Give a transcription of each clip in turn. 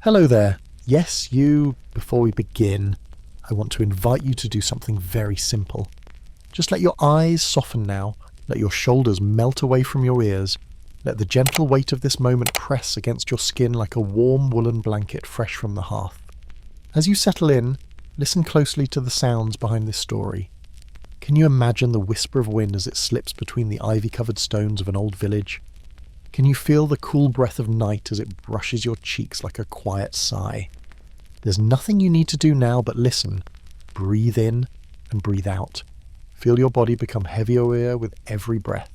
Hello there. Yes, you. Before we begin, I want to invite you to do something very simple. Just let your eyes soften now, let your shoulders melt away from your ears, let the gentle weight of this moment press against your skin like a warm woolen blanket fresh from the hearth. As you settle in, listen closely to the sounds behind this story. Can you imagine the whisper of wind as it slips between the ivy-covered stones of an old village? Can you feel the cool breath of night as it brushes your cheeks like a quiet sigh? There's nothing you need to do now but listen. Breathe in and breathe out. Feel your body become heavier with every breath.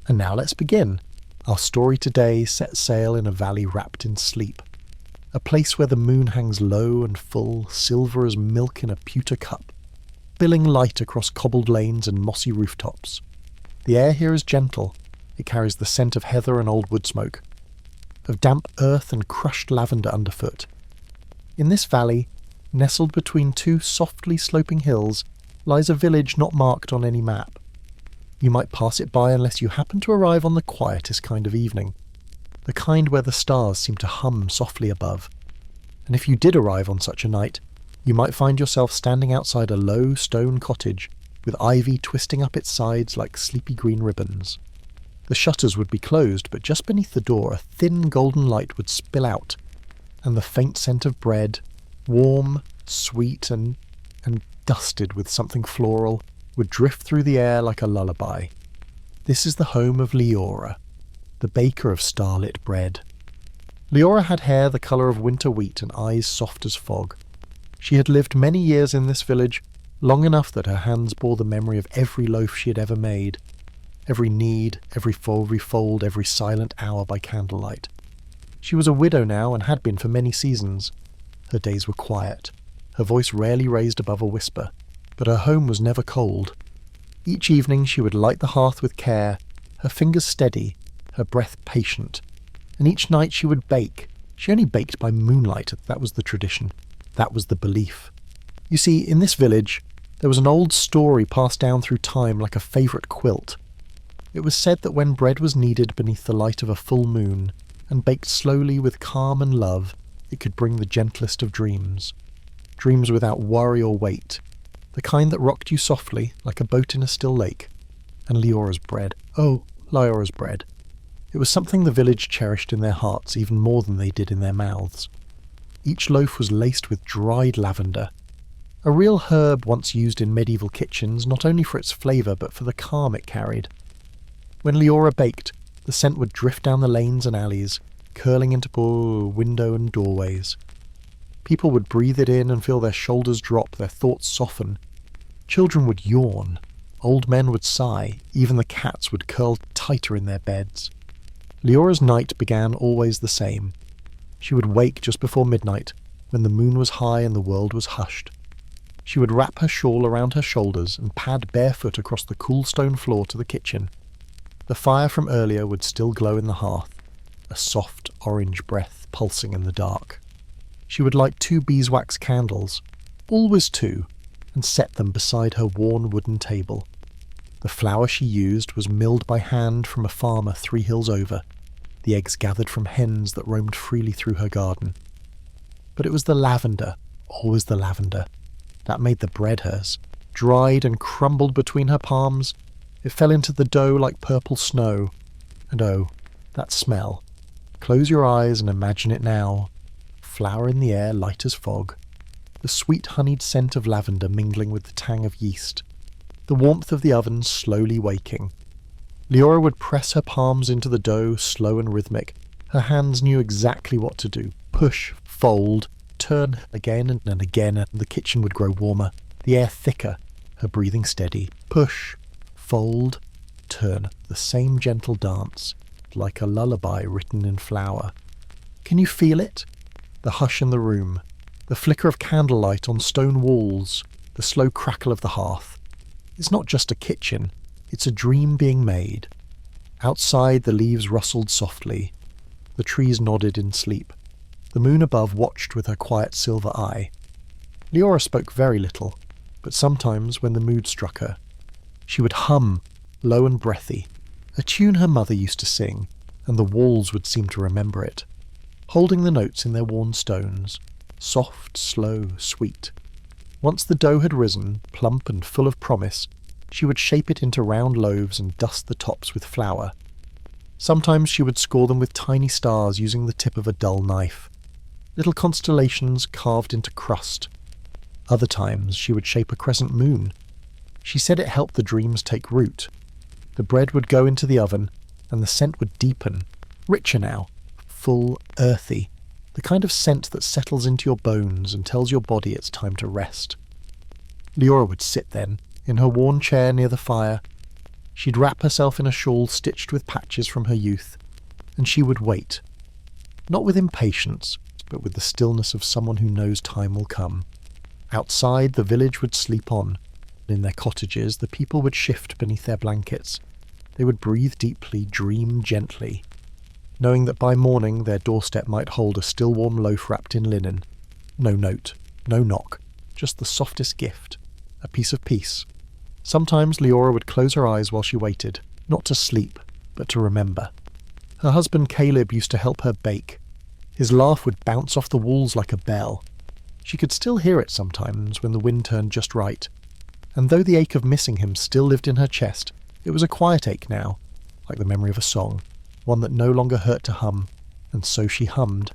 And now let's begin. Our story today sets sail in a valley wrapped in sleep. A place where the moon hangs low and full, silver as milk in a pewter cup, spilling light across cobbled lanes and mossy rooftops. The air here is gentle. It carries the scent of heather and old wood smoke, of damp earth and crushed lavender underfoot. In this valley, nestled between two softly sloping hills, lies a village not marked on any map. You might pass it by unless you happen to arrive on the quietest kind of evening, the kind where the stars seem to hum softly above. And if you did arrive on such a night, you might find yourself standing outside a low stone cottage, with ivy twisting up its sides like sleepy green ribbons. The shutters would be closed, but just beneath the door a thin golden light would spill out, and the faint scent of bread, warm, sweet, and dusted with something floral, would drift through the air like a lullaby. This is the home of Leora, the baker of starlit bread. Leora had hair the colour of winter wheat and eyes soft as fog. She had lived many years in this village, long enough that her hands bore the memory of every loaf she had ever made. Every knead, every fold, every silent hour by candlelight. She was a widow now and had been for many seasons. Her days were quiet, her voice rarely raised above a whisper, but her home was never cold. Each evening she would light the hearth with care, her fingers steady, her breath patient, and each night she would bake. She only baked by moonlight, that was the tradition, that was the belief. You see, in this village, there was an old story passed down through time like a favourite quilt. It was said that when bread was kneaded beneath the light of a full moon, and baked slowly with calm and love, it could bring the gentlest of dreams. Dreams without worry or weight, the kind that rocked you softly, like a boat in a still lake. And Leora's bread. Oh, Leora's bread. It was something the village cherished in their hearts even more than they did in their mouths. Each loaf was laced with dried lavender, a real herb once used in medieval kitchens, not only for its flavour but for the calm it carried. When Leora baked, the scent would drift down the lanes and alleys, curling into window and doorways. People would breathe it in and feel their shoulders drop, their thoughts soften. Children would yawn, old men would sigh, even the cats would curl tighter in their beds. Leora's night began always the same. She would wake just before midnight, when the moon was high and the world was hushed. She would wrap her shawl around her shoulders and pad barefoot across the cool stone floor to the kitchen. The fire from earlier would still glow in the hearth, a soft orange breath pulsing in the dark. She would light 2 beeswax candles, always 2, and set them beside her worn wooden table. The flour she used was milled by hand from a farmer 3 hills over, the eggs gathered from hens that roamed freely through her garden. But it was the lavender, always the lavender, that made the bread hers. Dried and crumbled between her palms, it fell into the dough like purple snow. And oh, that smell. Close your eyes and imagine it now. Flour in the air light as fog. The sweet honeyed scent of lavender mingling with the tang of yeast. The warmth of the oven slowly waking. Leora would press her palms into the dough, slow and rhythmic. Her hands knew exactly what to do. Push, fold, turn again and again, and the kitchen would grow warmer, the air thicker, her breathing steady. Push, fold, turn, the same gentle dance, like a lullaby written in flour. Can you feel it? The hush in the room, the flicker of candlelight on stone walls, the slow crackle of the hearth. It's not just a kitchen, it's a dream being made. Outside the leaves rustled softly, the trees nodded in sleep. The moon above watched with her quiet silver eye. Leora spoke very little, but sometimes when the mood struck her, she would hum, low and breathy, a tune her mother used to sing, and the walls would seem to remember it. holding the notes in their worn stones, soft, slow, sweet. Once the dough had risen, plump and full of promise, she would shape it into round loaves and dust the tops with flour. Sometimes she would score them with tiny stars using the tip of a dull knife, little constellations carved into crust. Other times she would shape a crescent moon. She said it helped the dreams take root. The bread would go into the oven, and the scent would deepen, richer now, full, earthy, the kind of scent that settles into your bones and tells your body it's time to rest. Leora would sit then, in her worn chair near the fire. She'd wrap herself in a shawl stitched with patches from her youth, and she would wait. Not with impatience, but with the stillness of someone who knows time will come. Outside, the village would sleep on. In their cottages, the people would shift beneath their blankets. They would breathe deeply, dream gently, knowing that by morning their doorstep might hold a still warm loaf wrapped in linen. No note, no knock, just the softest gift, a piece of peace. Sometimes Leora would close her eyes while she waited, not to sleep, but to remember. Her husband Caleb used to help her bake. His laugh would bounce off the walls like a bell. She could still hear it sometimes when the wind turned just right. And though the ache of missing him still lived in her chest, it was a quiet ache now, like the memory of a song, one that no longer hurt to hum, and so she hummed.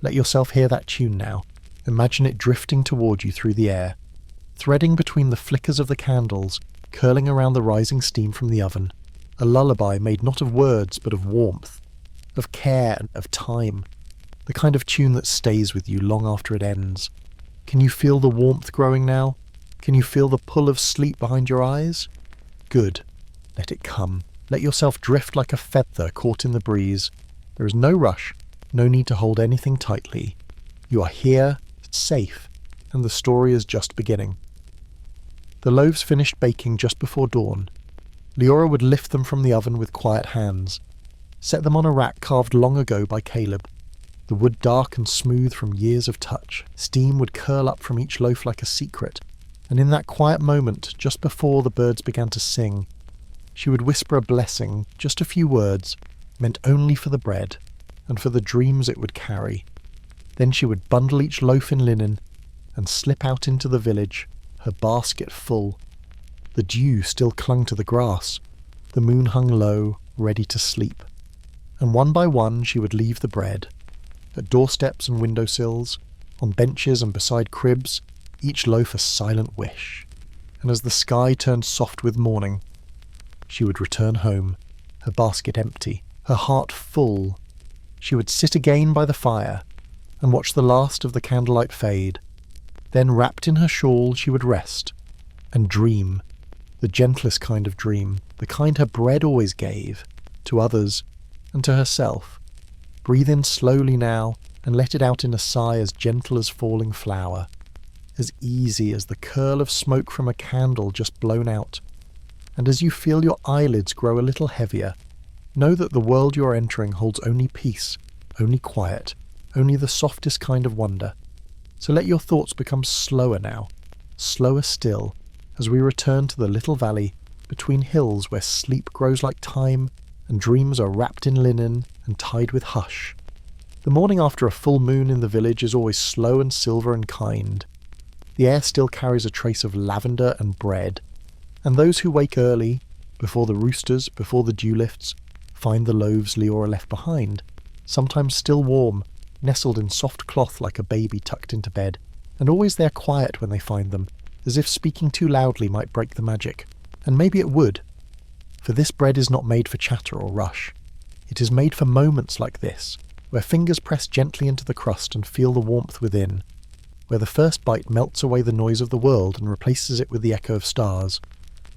Let yourself hear that tune now. Imagine it drifting toward you through the air, threading between the flickers of the candles, curling around the rising steam from the oven. A lullaby made not of words, but of warmth, of care and of time. The kind of tune that stays with you long after it ends. Can you feel the warmth growing now? Can you feel the pull of sleep behind your eyes? Good. Let it come. Let yourself drift like a feather caught in the breeze. There is no rush, no need to hold anything tightly. You are here, safe, and the story is just beginning. The loaves finished baking just before dawn. Leora would lift them from the oven with quiet hands, set them on a rack carved long ago by Caleb. The wood dark and smooth from years of touch. Steam would curl up from each loaf like a secret, and in that quiet moment, just before the birds began to sing, she would whisper a blessing, just a few words, meant only for the bread, and for the dreams it would carry. Then she would bundle each loaf in linen, and slip out into the village, her basket full. The dew still clung to the grass. The moon hung low, ready to sleep. And one by one she would leave the bread. At doorsteps and windowsills, on benches and beside cribs, each loaf a silent wish. And as the sky turned soft with morning, she would return home, her basket empty, her heart full. She would sit again by the fire and watch the last of the candlelight fade. Then, wrapped in her shawl, she would rest and dream, the gentlest kind of dream, the kind her bread always gave, to others and to herself. Breathe in slowly now and let it out in a sigh as gentle as falling flour, as easy as the curl of smoke from a candle just blown out. And as you feel your eyelids grow a little heavier, know that the world you are entering holds only peace, only quiet, only the softest kind of wonder. So let your thoughts become slower now, slower still, as we return to the little valley between hills where sleep grows like time and dreams are wrapped in linen and tied with hush. The morning after a full moon in the village is always slow and silver and kind. The air still carries a trace of lavender and bread, and those who wake early, before the roosters, before the dew lifts, find the loaves Leora left behind, sometimes still warm, nestled in soft cloth like a baby tucked into bed, and always there quiet when they find them, as if speaking too loudly might break the magic. And maybe it would, for this bread is not made for chatter or rush. It is made for moments like this, where fingers press gently into the crust and feel the warmth within, where the first bite melts away the noise of the world and replaces it with the echo of stars.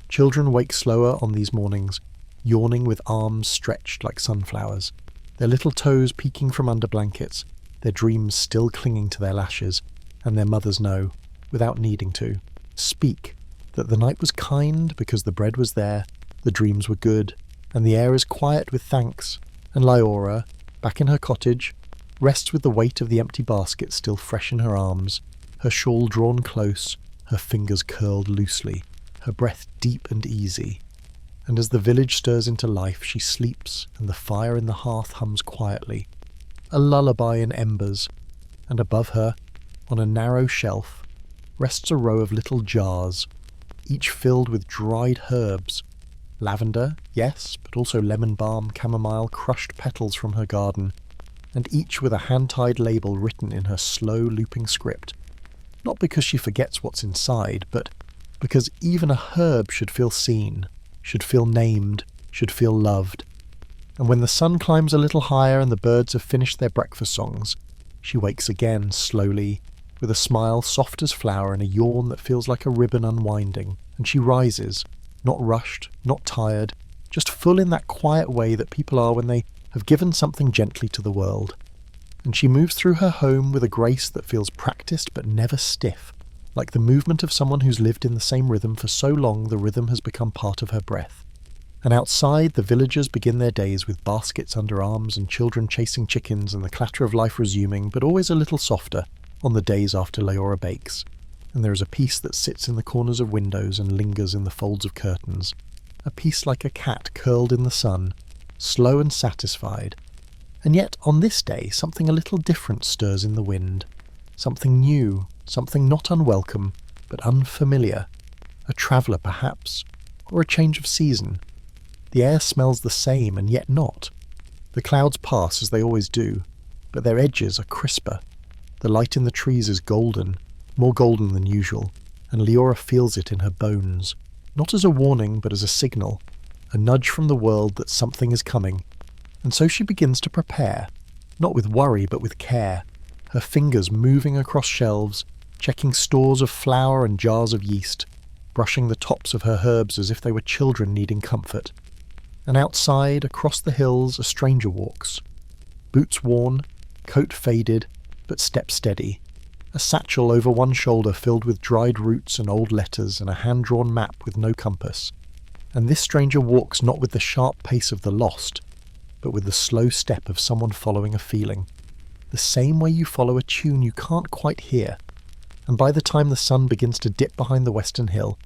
Children wake slower on these mornings, yawning with arms stretched like sunflowers, their little toes peeking from under blankets, their dreams still clinging to their lashes, and their mothers know, without needing to, speak, that the night was kind because the bread was there, the dreams were good, and the air is quiet with thanks, and Leora, back in her cottage, rests with the weight of the empty basket still fresh in her arms, her shawl drawn close, her fingers curled loosely, her breath deep and easy. And as the village stirs into life, she sleeps, and the fire in the hearth hums quietly, a lullaby in embers, and above her, on a narrow shelf, rests a row of little jars, each filled with dried herbs. Lavender, yes, but also lemon balm, chamomile, crushed petals from her garden, and each with a hand-tied label written in her slow looping script. Not because she forgets what's inside, but because even a herb should feel seen, should feel named, should feel loved. And when the sun climbs a little higher and the birds have finished their breakfast songs, she wakes again, slowly, with a smile soft as flower and a yawn that feels like a ribbon unwinding, and she rises, not rushed, not tired, just full in that quiet way that people are when they have given something gently to the world. And she moves through her home with a grace that feels practiced but never stiff, like the movement of someone who's lived in the same rhythm for so long the rhythm has become part of her breath. And outside, the villagers begin their days with baskets under arms and children chasing chickens and the clatter of life resuming, but always a little softer, on the days after Leora bakes. And there is a peace that sits in the corners of windows and lingers in the folds of curtains, a peace like a cat curled in the sun, slow and satisfied. And yet, on this day, something a little different stirs in the wind. Something new, something not unwelcome, but unfamiliar. A traveller, perhaps, or a change of season. The air smells the same, and yet not. The clouds pass as they always do, but their edges are crisper. The light in the trees is golden, more golden than usual, and Leora feels it in her bones, not as a warning but as a signal, a nudge from the world that something is coming. And so she begins to prepare, not with worry but with care, her fingers moving across shelves, checking stores of flour and jars of yeast, brushing the tops of her herbs as if they were children needing comfort. And outside, across the hills, a stranger walks. Boots worn, coat faded, but step steady. A satchel over one shoulder filled with dried roots and old letters and a hand-drawn map with no compass. And this stranger walks not with the sharp pace of the lost, but with the slow step of someone following a feeling. The same way you follow a tune you can't quite hear. And by the time the sun begins to dip behind the western hill,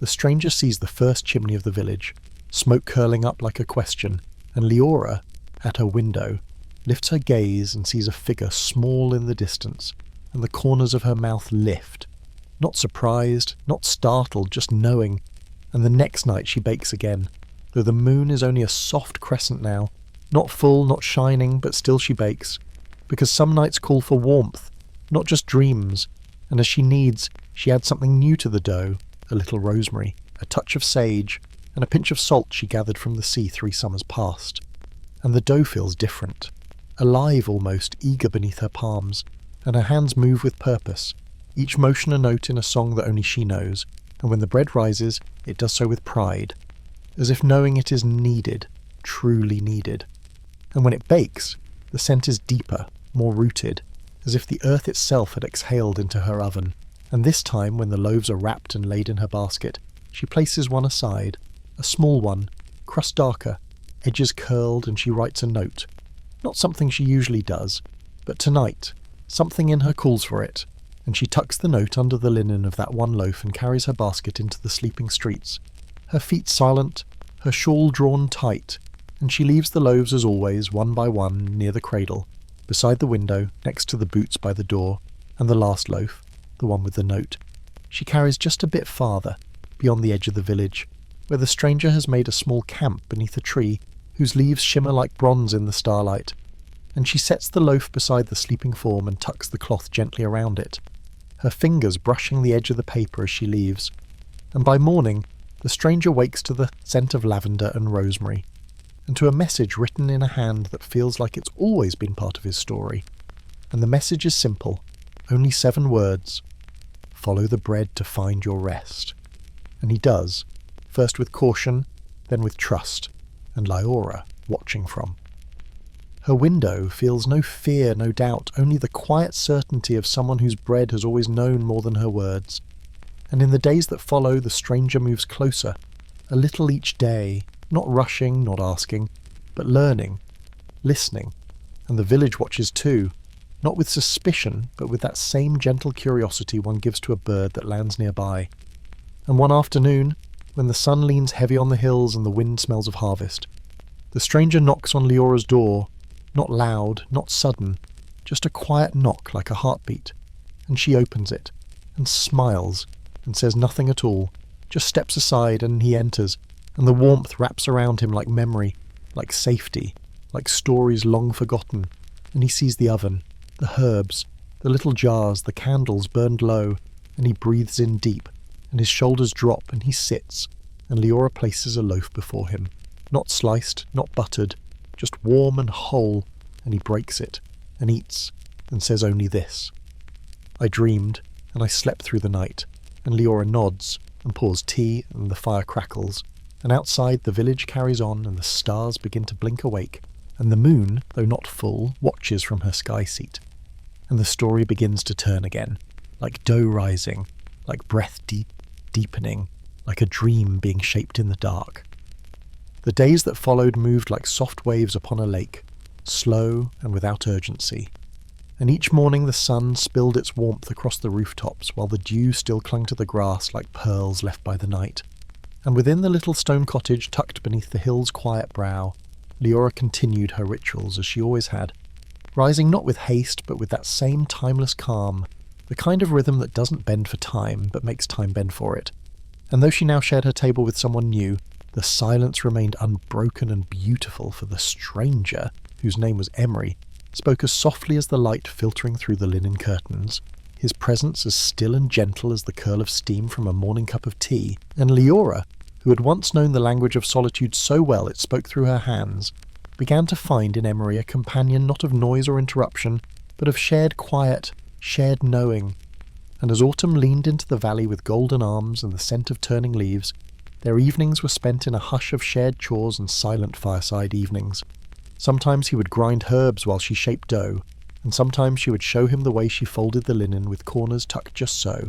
the stranger sees the first chimney of the village, smoke curling up like a question, and Leora, at her window, lifts her gaze and sees a figure small in the distance, and the corners of her mouth lift. Not surprised, not startled, just knowing. And the next night she bakes again, though the moon is only a soft crescent now, not full, not shining, but still she bakes, because some nights call for warmth, not just dreams, and as she needs, she adds something new to the dough, a little rosemary, a touch of sage, and a pinch of salt she gathered from the sea 3 summers past. And the dough feels different, alive almost, eager beneath her palms, and her hands move with purpose, each motion a note in a song that only she knows, and when the bread rises, it does so with pride, as if knowing it is needed, truly needed. And when it bakes, the scent is deeper, more rooted, as if the earth itself had exhaled into her oven. And this time, when the loaves are wrapped and laid in her basket, she places one aside, a small one, crust darker, edges curled, and she writes a note. Not something she usually does, but tonight, something in her calls for it, and she tucks the note under the linen of that one loaf and carries her basket into the sleeping streets, her feet silent, her shawl drawn tight, and she leaves the loaves as always, one by one, near the cradle, beside the window, next to the boots by the door, and the last loaf, the one with the note, she carries just a bit farther, beyond the edge of the village, where the stranger has made a small camp beneath a tree whose leaves shimmer like bronze in the starlight, and she sets the loaf beside the sleeping form and tucks the cloth gently around it, her fingers brushing the edge of the paper as she leaves. And by morning, the stranger wakes to the scent of lavender and rosemary, and to a message written in a hand that feels like it's always been part of his story. And the message is simple, only 7 words: follow the bread to find your rest. And he does, first with caution, then with trust, and Leora watching from. Her window feels no fear, no doubt, only the quiet certainty of someone whose bread has always known more than her words. And in the days that follow, the stranger moves closer, a little each day, not rushing, not asking, but learning, listening, and the village watches too, not with suspicion, but with that same gentle curiosity one gives to a bird that lands nearby. And one afternoon, when the sun leans heavy on the hills and the wind smells of harvest, the stranger knocks on Leora's door, Not loud, not sudden, just a quiet knock like a heartbeat. And she opens it, and smiles, and says nothing at all, just steps aside and he enters, and the warmth wraps around him like memory, like safety, like stories long forgotten, and he sees the oven, the herbs, the little jars, the candles burned low, and he breathes in deep, and his shoulders drop and he sits, and Leora places a loaf before him, not sliced, not buttered, just warm and whole, and he breaks it, and eats, and says only this: "I dreamed, and I slept through the night," and Leora nods, and pours tea, and the fire crackles, and outside the village carries on, and the stars begin to blink awake, and the moon, though not full, watches from her sky seat. And the story begins to turn again, like dough rising, like breath deepening, like a dream being shaped in the dark. The days that followed moved like soft waves upon a lake, slow and without urgency. And each morning the sun spilled its warmth across the rooftops while the dew still clung to the grass like pearls left by the night. And within the little stone cottage tucked beneath the hill's quiet brow, Leora continued her rituals as she always had, rising not with haste but with that same timeless calm, the kind of rhythm that doesn't bend for time but makes time bend for it. And though she now shared her table with someone new, the silence remained unbroken and beautiful, for the stranger, whose name was Emery, spoke as softly as the light filtering through the linen curtains, his presence as still and gentle as the curl of steam from a morning cup of tea, and Leora, who had once known the language of solitude so well it spoke through her hands, began to find in Emery a companion not of noise or interruption, but of shared quiet, shared knowing. And as autumn leaned into the valley with golden arms and the scent of turning leaves, their evenings were spent in a hush of shared chores and silent fireside evenings. Sometimes he would grind herbs while she shaped dough, and sometimes she would show him the way she folded the linen with corners tucked just so.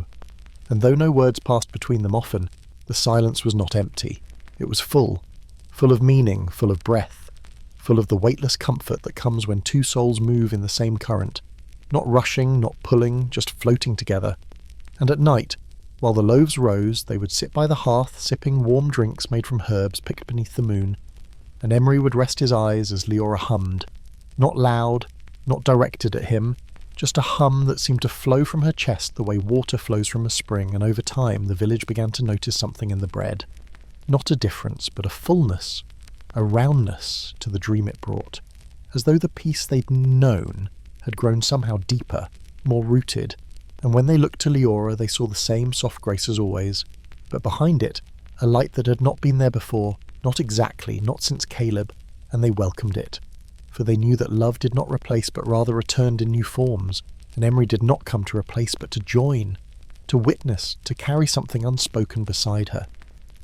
And though no words passed between them often, the silence was not empty. It was full of meaning, full of breath, full of the weightless comfort that comes when two souls move in the same current, not rushing, not pulling, just floating together. And at night, while the loaves rose, they would sit by the hearth sipping warm drinks made from herbs picked beneath the moon, and Emery would rest his eyes as Leora hummed, not loud, not directed at him, just a hum that seemed to flow from her chest the way water flows from a spring, and over time the village began to notice something in the bread. Not a difference, but a fullness, a roundness to the dream it brought, as though the peace they'd known had grown somehow deeper, more rooted, and when they looked to Leora they saw the same soft grace as always, but behind it, a light that had not been there before, not exactly, not since Caleb, and they welcomed it. For they knew that love did not replace but rather returned in new forms, and Emery did not come to replace but to join, to witness, to carry something unspoken beside her.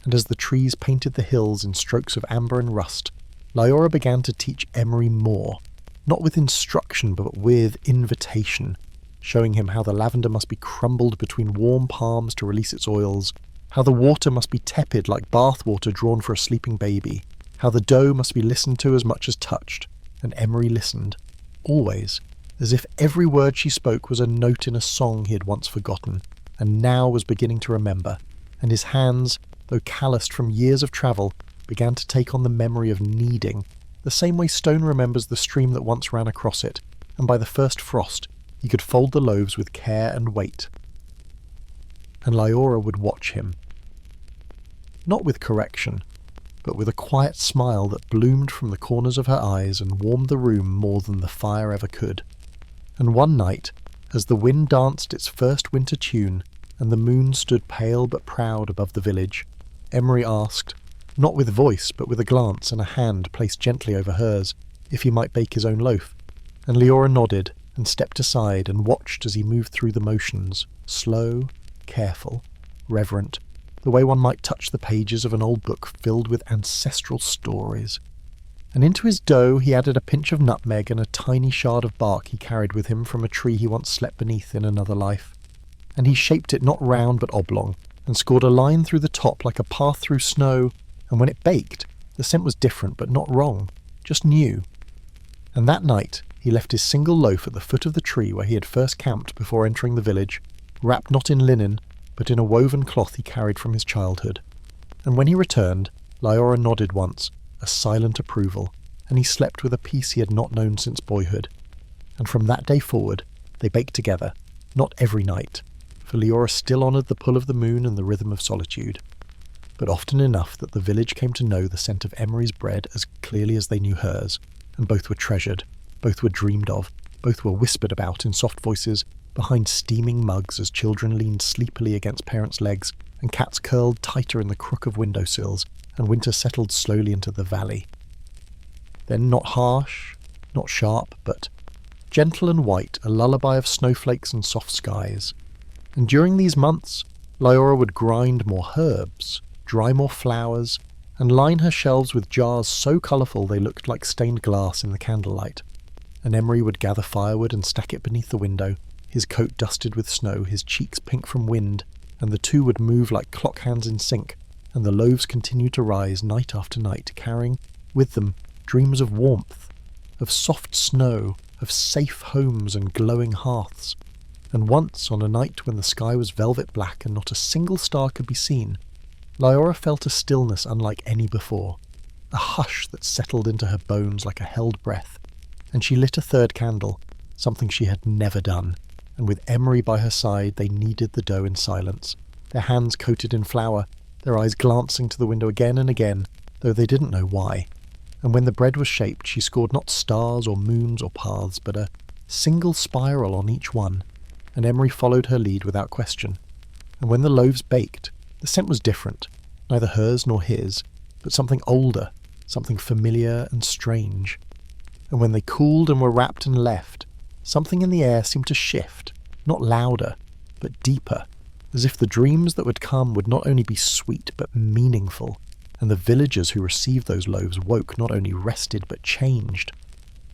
And as the trees painted the hills in strokes of amber and rust, Leora began to teach Emery more, not with instruction but with invitation, showing him how the lavender must be crumbled between warm palms to release its oils, how the water must be tepid like bath water drawn for a sleeping baby, how the dough must be listened to as much as touched. And Emery listened, always, as if every word she spoke was a note in a song he had once forgotten, and now was beginning to remember, and his hands, though calloused from years of travel, began to take on the memory of kneading, the same way stone remembers the stream that once ran across it, and by the first frost he could fold the loaves with care and weight. And Leora would watch him, not with correction, but with a quiet smile that bloomed from the corners of her eyes and warmed the room more than the fire ever could. And one night, as the wind danced its first winter tune, and the moon stood pale but proud above the village, Emery asked, not with voice but with a glance and a hand placed gently over hers, if he might bake his own loaf. And Leora nodded and stepped aside and watched as he moved through the motions, slow, careful, reverent, the way one might touch the pages of an old book filled with ancestral stories. And into his dough he added a pinch of nutmeg and a tiny shard of bark he carried with him from a tree he once slept beneath in another life. And he shaped it not round but oblong, and scored a line through the top like a path through snow, and when it baked, the scent was different but not wrong, just new. And that night he left his single loaf at the foot of the tree where he had first camped before entering the village, wrapped not in linen, but in a woven cloth he carried from his childhood. And when he returned, Leora nodded once, a silent approval, and he slept with a peace he had not known since boyhood. And from that day forward, they baked together, not every night, for Leora still honoured the pull of the moon and the rhythm of solitude, but often enough that the village came to know the scent of Emery's bread as clearly as they knew hers, and both were treasured, both were dreamed of, both were whispered about in soft voices behind steaming mugs as children leaned sleepily against parents' legs and cats curled tighter in the crook of windowsills and winter settled slowly into the valley. Then not harsh, not sharp, but gentle and white, a lullaby of snowflakes and soft skies. And during these months, Leora would grind more herbs, dry more flowers, and line her shelves with jars so colourful they looked like stained glass in the candlelight. And Emery would gather firewood and stack it beneath the window, his coat dusted with snow, his cheeks pink from wind, and the two would move like clock hands in sync, and the loaves continued to rise night after night, carrying with them dreams of warmth, of soft snow, of safe homes and glowing hearths. And once, on a night when the sky was velvet black and not a single star could be seen, Leora felt a stillness unlike any before, a hush that settled into her bones like a held breath, and she lit a third candle, something she had never done, and with Emery by her side they kneaded the dough in silence, their hands coated in flour, their eyes glancing to the window again and again, though they didn't know why. And when the bread was shaped, she scored not stars or moons or paths, but a single spiral on each one, and Emery followed her lead without question. And when the loaves baked, the scent was different, neither hers nor his, but something older, something familiar and strange. And when they cooled and were wrapped and left, something in the air seemed to shift, not louder, but deeper, as if the dreams that would come would not only be sweet but meaningful, and the villagers who received those loaves woke not only rested but changed,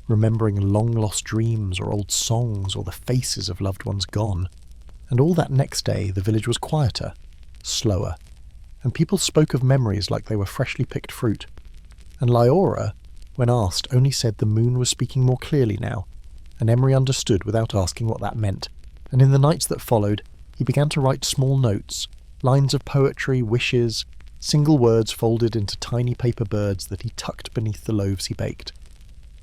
remembering long-lost dreams or old songs or the faces of loved ones gone. And all that next day the village was quieter, slower, and people spoke of memories like they were freshly picked fruit. And Leora, when asked, only said the moon was speaking more clearly now, and Emery understood without asking what that meant, and in the nights that followed he began to write small notes, lines of poetry, wishes, single words folded into tiny paper birds that he tucked beneath the loaves he baked.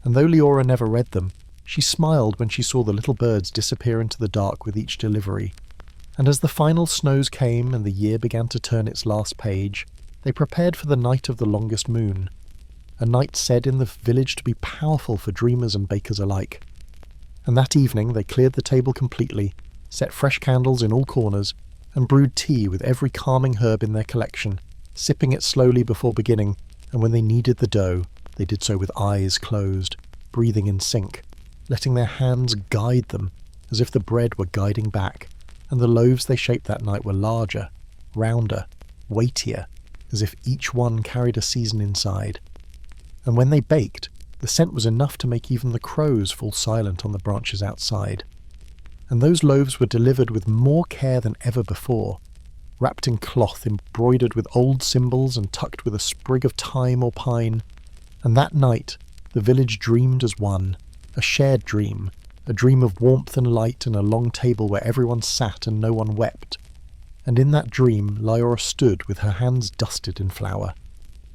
And though Leora never read them, she smiled when she saw the little birds disappear into the dark with each delivery. And as the final snows came and the year began to turn its last page, they prepared for the night of the longest moon, a night said in the village to be powerful for dreamers and bakers alike. And that evening they cleared the table completely, set fresh candles in all corners, and brewed tea with every calming herb in their collection, sipping it slowly before beginning, and when they kneaded the dough, they did so with eyes closed, breathing in sync, letting their hands guide them, as if the bread were guiding back, and the loaves they shaped that night were larger, rounder, weightier, as if each one carried a season inside. And when they baked, the scent was enough to make even the crows fall silent on the branches outside. And those loaves were delivered with more care than ever before, wrapped in cloth embroidered with old symbols and tucked with a sprig of thyme or pine. And that night the village dreamed as one, a shared dream, a dream of warmth and light and a long table where everyone sat and no one wept. And in that dream Leora stood with her hands dusted in flour,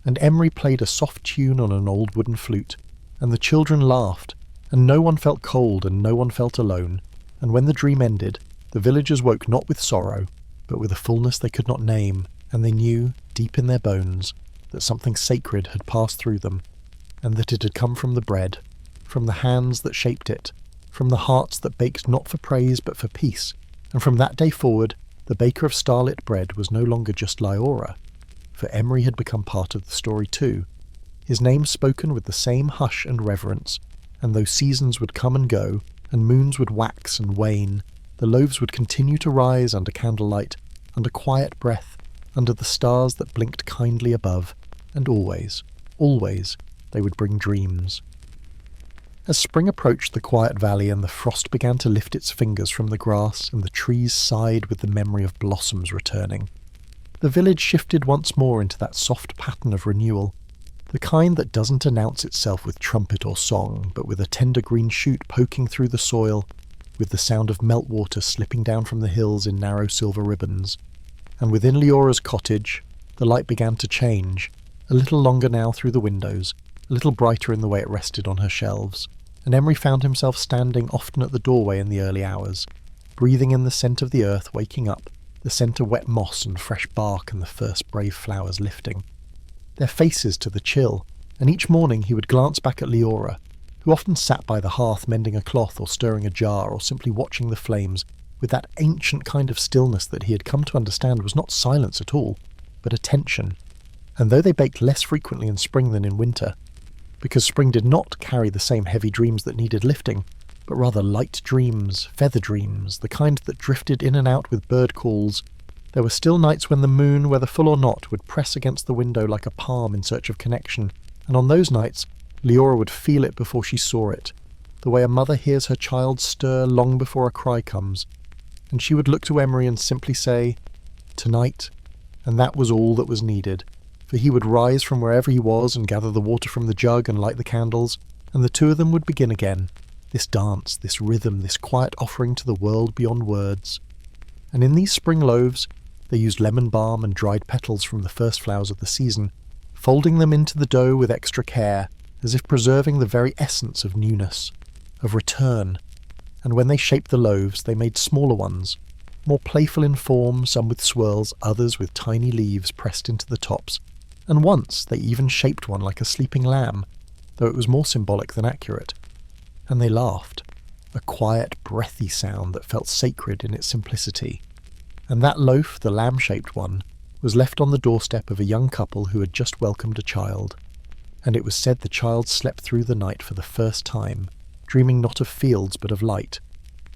and Emery played a soft tune on an old wooden flute, and the children laughed, and no one felt cold and no one felt alone. And when the dream ended, the villagers woke not with sorrow, but with a fullness they could not name, and they knew, deep in their bones, that something sacred had passed through them, and that it had come from the bread, from the hands that shaped it, from the hearts that baked not for praise but for peace. And from that day forward, the Baker of Starlit Bread was no longer just Leora, for Emery had become part of the story too, his name spoken with the same hush and reverence, and though seasons would come and go, and moons would wax and wane, the loaves would continue to rise under candlelight, under quiet breath, under the stars that blinked kindly above, and always, always, they would bring dreams. As spring approached the quiet valley and the frost began to lift its fingers from the grass and the trees sighed with the memory of blossoms returning, the village shifted once more into that soft pattern of renewal, the kind that doesn't announce itself with trumpet or song, but with a tender green shoot poking through the soil, with the sound of meltwater slipping down from the hills in narrow silver ribbons. And within Leora's cottage, the light began to change, a little longer now through the windows, a little brighter in the way it rested on her shelves, and Emery found himself standing often at the doorway in the early hours, breathing in the scent of the earth waking up, the scent of wet moss and fresh bark and the first brave flowers lifting. Their faces to the chill, and each morning he would glance back at Leora, who often sat by the hearth mending a cloth or stirring a jar or simply watching the flames with that ancient kind of stillness that he had come to understand was not silence at all, but attention. And though they baked less frequently in spring than in winter, because spring did not carry the same heavy dreams that needed lifting, but rather light dreams, feather dreams, the kind that drifted in and out with bird calls, there were still nights when the moon, whether full or not, would press against the window like a palm in search of connection, and on those nights Leora would feel it before she saw it, the way a mother hears her child stir long before a cry comes, and she would look to Emery and simply say, "Tonight," and that was all that was needed, for he would rise from wherever he was and gather the water from the jug and light the candles, and the two of them would begin again, this dance, this rhythm, this quiet offering to the world beyond words. And in these spring loaves, they used lemon balm and dried petals from the first flowers of the season, folding them into the dough with extra care, as if preserving the very essence of newness, of return. And when they shaped the loaves, they made smaller ones, more playful in form, some with swirls, others with tiny leaves pressed into the tops, and once they even shaped one like a sleeping lamb, though it was more symbolic than accurate. And they laughed, a quiet, breathy sound that felt sacred in its simplicity. And that loaf, the lamb-shaped one, was left on the doorstep of a young couple who had just welcomed a child. And it was said the child slept through the night for the first time, dreaming not of fields but of light.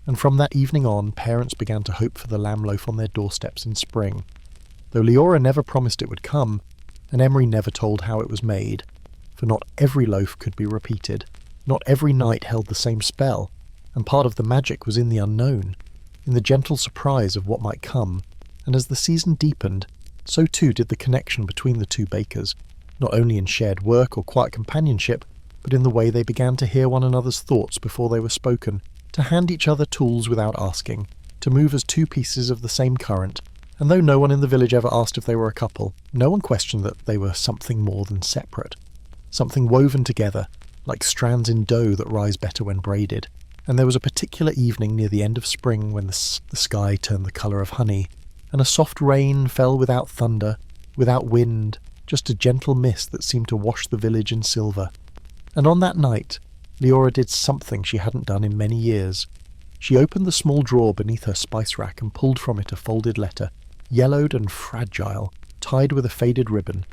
And from that evening on, parents began to hope for the lamb loaf on their doorsteps in spring. Though Leora never promised it would come, and Emery never told how it was made, for not every loaf could be repeated, not every night held the same spell, and part of the magic was in the unknown, in the gentle surprise of what might come, and as the season deepened, so too did the connection between the two bakers, not only in shared work or quiet companionship, but in the way they began to hear one another's thoughts before they were spoken, to hand each other tools without asking, to move as two pieces of the same current, and though no one in the village ever asked if they were a couple, no one questioned that they were something more than separate, something woven together, like strands in dough that rise better when braided. And there was a particular evening near the end of spring when the sky turned the colour of honey, and a soft rain fell without thunder, without wind, just a gentle mist that seemed to wash the village in silver. And on that night, Leora did something she hadn't done in many years. She opened the small drawer beneath her spice rack and pulled from it a folded letter, yellowed and fragile, tied with a faded ribbon.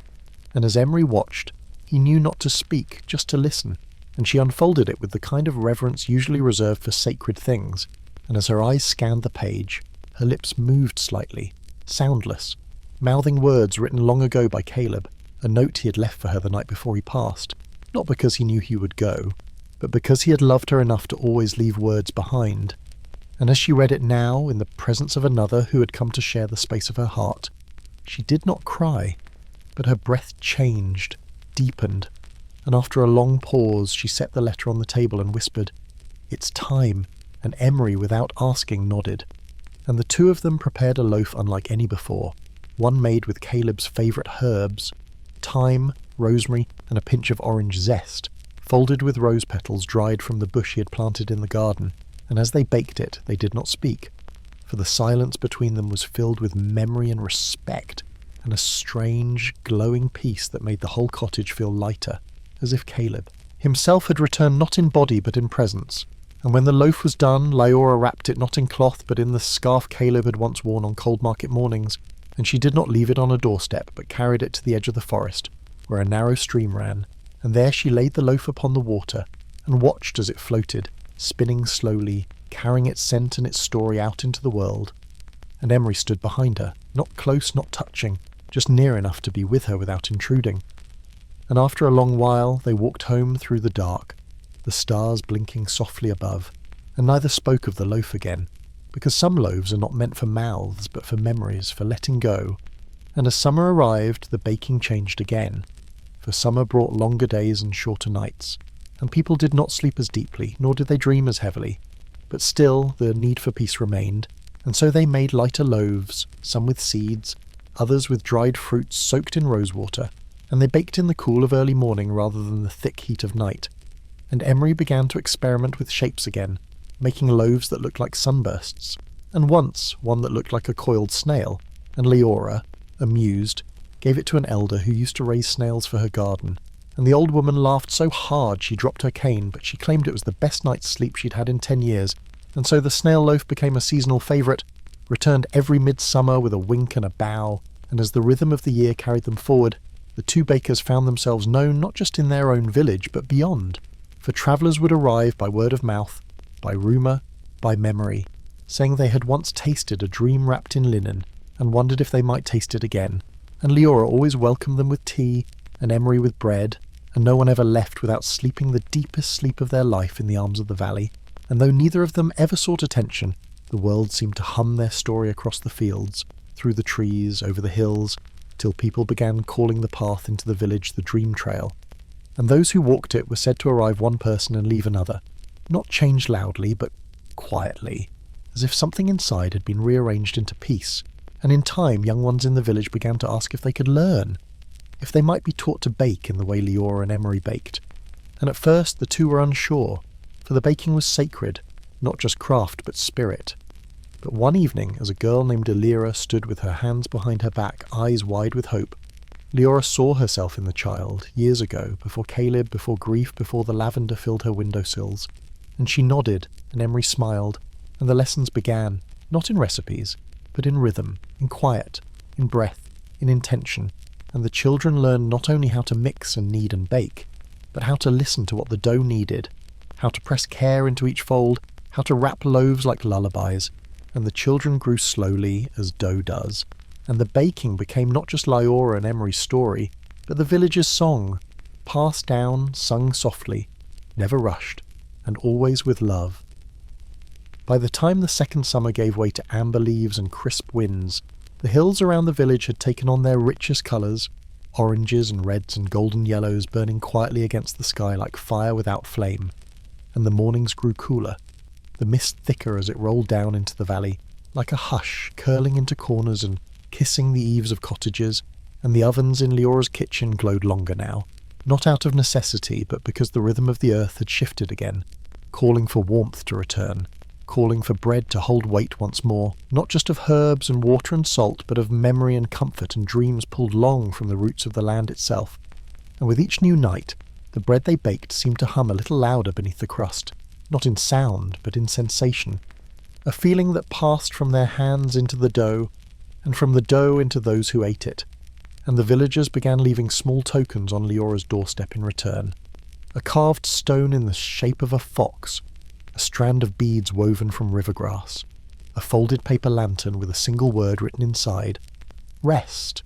And as Emery watched, he knew not to speak, just to listen, and she unfolded it with the kind of reverence usually reserved for sacred things, and as her eyes scanned the page, her lips moved slightly, soundless, mouthing words written long ago by Caleb, a note he had left for her the night before he passed, not because he knew he would go, but because he had loved her enough to always leave words behind. And as she read it now, in the presence of another who had come to share the space of her heart, she did not cry, but her breath changed, deepened, and after a long pause she set the letter on the table and whispered, "It's time," and Emery, without asking, nodded. And the two of them prepared a loaf unlike any before, one made with Caleb's favourite herbs, thyme, rosemary, and a pinch of orange zest, folded with rose petals dried from the bush he had planted in the garden, and as they baked it they did not speak, for the silence between them was filled with memory and respect, and a strange, glowing peace that made the whole cottage feel lighter, as if Caleb himself had returned not in body but in presence. And when the loaf was done, Leora wrapped it not in cloth but in the scarf Caleb had once worn on cold market mornings, and she did not leave it on a doorstep but carried it to the edge of the forest, where a narrow stream ran, and there she laid the loaf upon the water, and watched as it floated, spinning slowly, carrying its scent and its story out into the world. And Emery stood behind her, not close, not touching, just near enough to be with her without intruding. And after a long while they walked home through the dark, the stars blinking softly above, and neither spoke of the loaf again, because some loaves are not meant for mouths but for memories, for letting go. And as summer arrived, the baking changed again, for summer brought longer days and shorter nights, and people did not sleep as deeply, nor did they dream as heavily, but still the need for peace remained, and so they made lighter loaves, some with seeds, others with dried fruits soaked in rosewater, and they baked in the cool of early morning rather than the thick heat of night. And Emery began to experiment with shapes again, making loaves that looked like sunbursts, and once one that looked like a coiled snail, and Leora, amused, gave it to an elder who used to raise snails for her garden, and the old woman laughed so hard she dropped her cane, but she claimed it was the best night's sleep she'd had in 10 years, and so the snail loaf became a seasonal favourite, returned every midsummer with a wink and a bow, and as the rhythm of the year carried them forward, the two bakers found themselves known not just in their own village, but beyond, for travellers would arrive by word of mouth, by rumour, by memory, saying they had once tasted a dream wrapped in linen, and wondered if they might taste it again, and Leora always welcomed them with tea, and Emery with bread, and no one ever left without sleeping the deepest sleep of their life in the arms of the valley, and though neither of them ever sought attention, the world seemed to hum their story across the fields, through the trees, over the hills, till people began calling the path into the village the Dream Trail, and those who walked it were said to arrive one person and leave another, not changed loudly, but quietly, as if something inside had been rearranged into peace, and in time young ones in the village began to ask if they could learn, if they might be taught to bake in the way Leora and Emery baked, and at first the two were unsure, for the baking was sacred, not just craft but spirit. But one evening, as a girl named Elira stood with her hands behind her back, eyes wide with hope, Leora saw herself in the child, years ago, before Caleb, before grief, before the lavender filled her windowsills, and she nodded, and Emery smiled, and the lessons began, not in recipes, but in rhythm, in quiet, in breath, in intention, and the children learned not only how to mix and knead and bake, but how to listen to what the dough needed, how to press care into each fold, how to wrap loaves like lullabies, and the children grew slowly, as dough does, and the baking became not just Leora and Emery's story, but the villagers' song, passed down, sung softly, never rushed, and always with love. By the time the second summer gave way to amber leaves and crisp winds, the hills around the village had taken on their richest colours, oranges and reds and golden yellows burning quietly against the sky like fire without flame, and the mornings grew cooler, the mist thicker as it rolled down into the valley, like a hush curling into corners and kissing the eaves of cottages, and the ovens in Leora's kitchen glowed longer now, not out of necessity, but because the rhythm of the earth had shifted again, calling for warmth to return, calling for bread to hold weight once more, not just of herbs and water and salt, but of memory and comfort and dreams pulled long from the roots of the land itself. And with each new night, the bread they baked seemed to hum a little louder beneath the crust, not in sound, but in sensation, a feeling that passed from their hands into the dough, and from the dough into those who ate it, and the villagers began leaving small tokens on Leora's doorstep in return. A carved stone in the shape of a fox, a strand of beads woven from river grass, a folded paper lantern with a single word written inside, rest.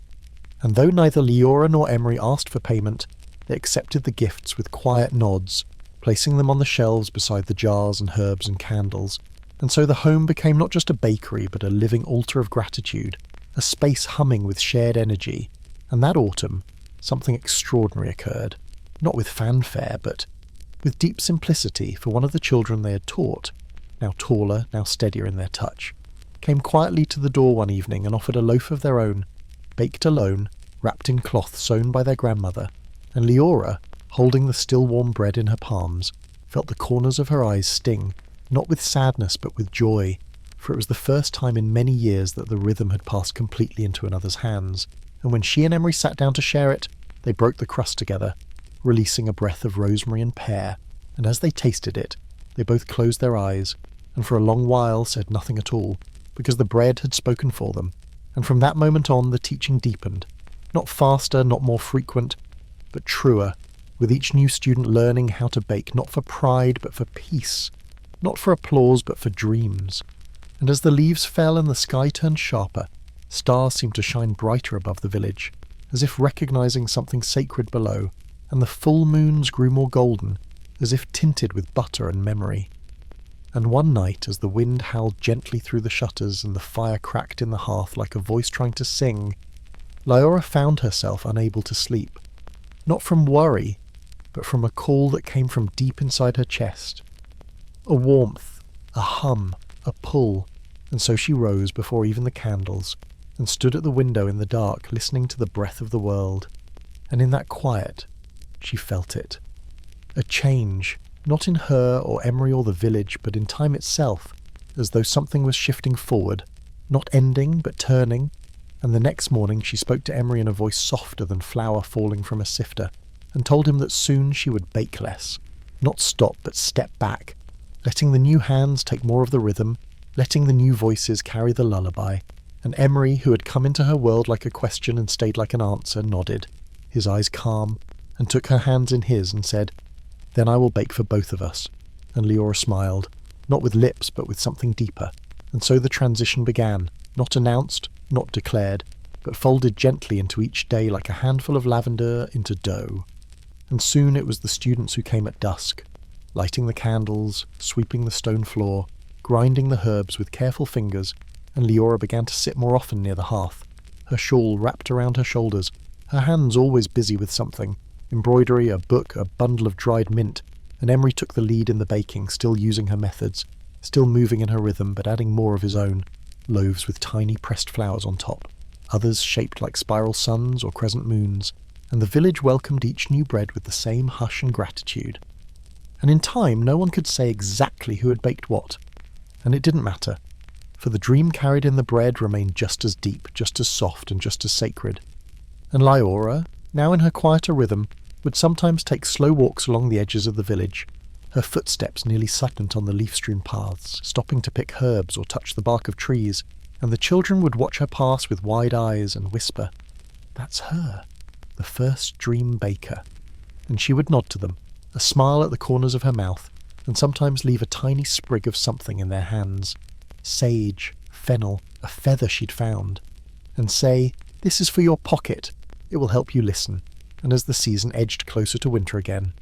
And though neither Leora nor Emery asked for payment, they accepted the gifts with quiet nods, placing them on the shelves beside the jars and herbs and candles, and so the home became not just a bakery but a living altar of gratitude, a space humming with shared energy. And that autumn, something extraordinary occurred, not with fanfare, but with deep simplicity, for one of the children they had taught, now taller, now steadier in their touch, came quietly to the door one evening and offered a loaf of their own, baked alone, wrapped in cloth sewn by their grandmother, and Leora, holding the still warm bread in her palms, felt the corners of her eyes sting, not with sadness but with joy, for it was the first time in many years that the rhythm had passed completely into another's hands, and when she and Emery sat down to share it, they broke the crust together, releasing a breath of rosemary and pear, and as they tasted it, they both closed their eyes, and for a long while said nothing at all, because the bread had spoken for them, and from that moment on the teaching deepened, not faster, not more frequent, but truer, with each new student learning how to bake not for pride but for peace, not for applause but for dreams. And as the leaves fell and the sky turned sharper, stars seemed to shine brighter above the village, as if recognizing something sacred below, and the full moons grew more golden, as if tinted with butter and memory. And one night, as the wind howled gently through the shutters and the fire cracked in the hearth like a voice trying to sing, Leora found herself unable to sleep, not from worry, but from a call that came from deep inside her chest. A warmth, a hum, a pull, and so she rose before even the candles, and stood at the window in the dark listening to the breath of the world. and in that quiet, she felt it. A change, not in her or Emery or the village, but in time itself, as though something was shifting forward, not ending but turning, and the next morning she spoke to Emery in a voice softer than flour falling from a sifter, and told him that soon she would bake less, not stop but step back, letting the new hands take more of the rhythm, letting the new voices carry the lullaby. And Emery, who had come into her world like a question and stayed like an answer, nodded, his eyes calm, and took her hands in his and said, "Then I will bake for both of us." And Leora smiled, not with lips but with something deeper. And so the transition began, not announced, not declared, but folded gently into each day like a handful of lavender into dough. And soon it was the students who came at dusk, lighting the candles, sweeping the stone floor, grinding the herbs with careful fingers, and Leora began to sit more often near the hearth, her shawl wrapped around her shoulders, her hands always busy with something, embroidery, a book, a bundle of dried mint, and Emery took the lead in the baking, still using her methods, still moving in her rhythm but adding more of his own, loaves with tiny pressed flowers on top, others shaped like spiral suns or crescent moons, and the village welcomed each new bread with the same hush and gratitude. And in time no one could say exactly who had baked what, and it didn't matter, for the dream carried in the bread remained just as deep, just as soft, and just as sacred. And Leora, now in her quieter rhythm, would sometimes take slow walks along the edges of the village, her footsteps nearly silent on the leaf-strewn paths, stopping to pick herbs or touch the bark of trees, and the children would watch her pass with wide eyes and whisper, "That's her, the first dream baker." And she would nod to them, a smile at the corners of her mouth, and sometimes leave a tiny sprig of something in their hands, sage, fennel, a feather she'd found, and say, "This is for your pocket, it will help you listen," and as the season edged closer to winter again,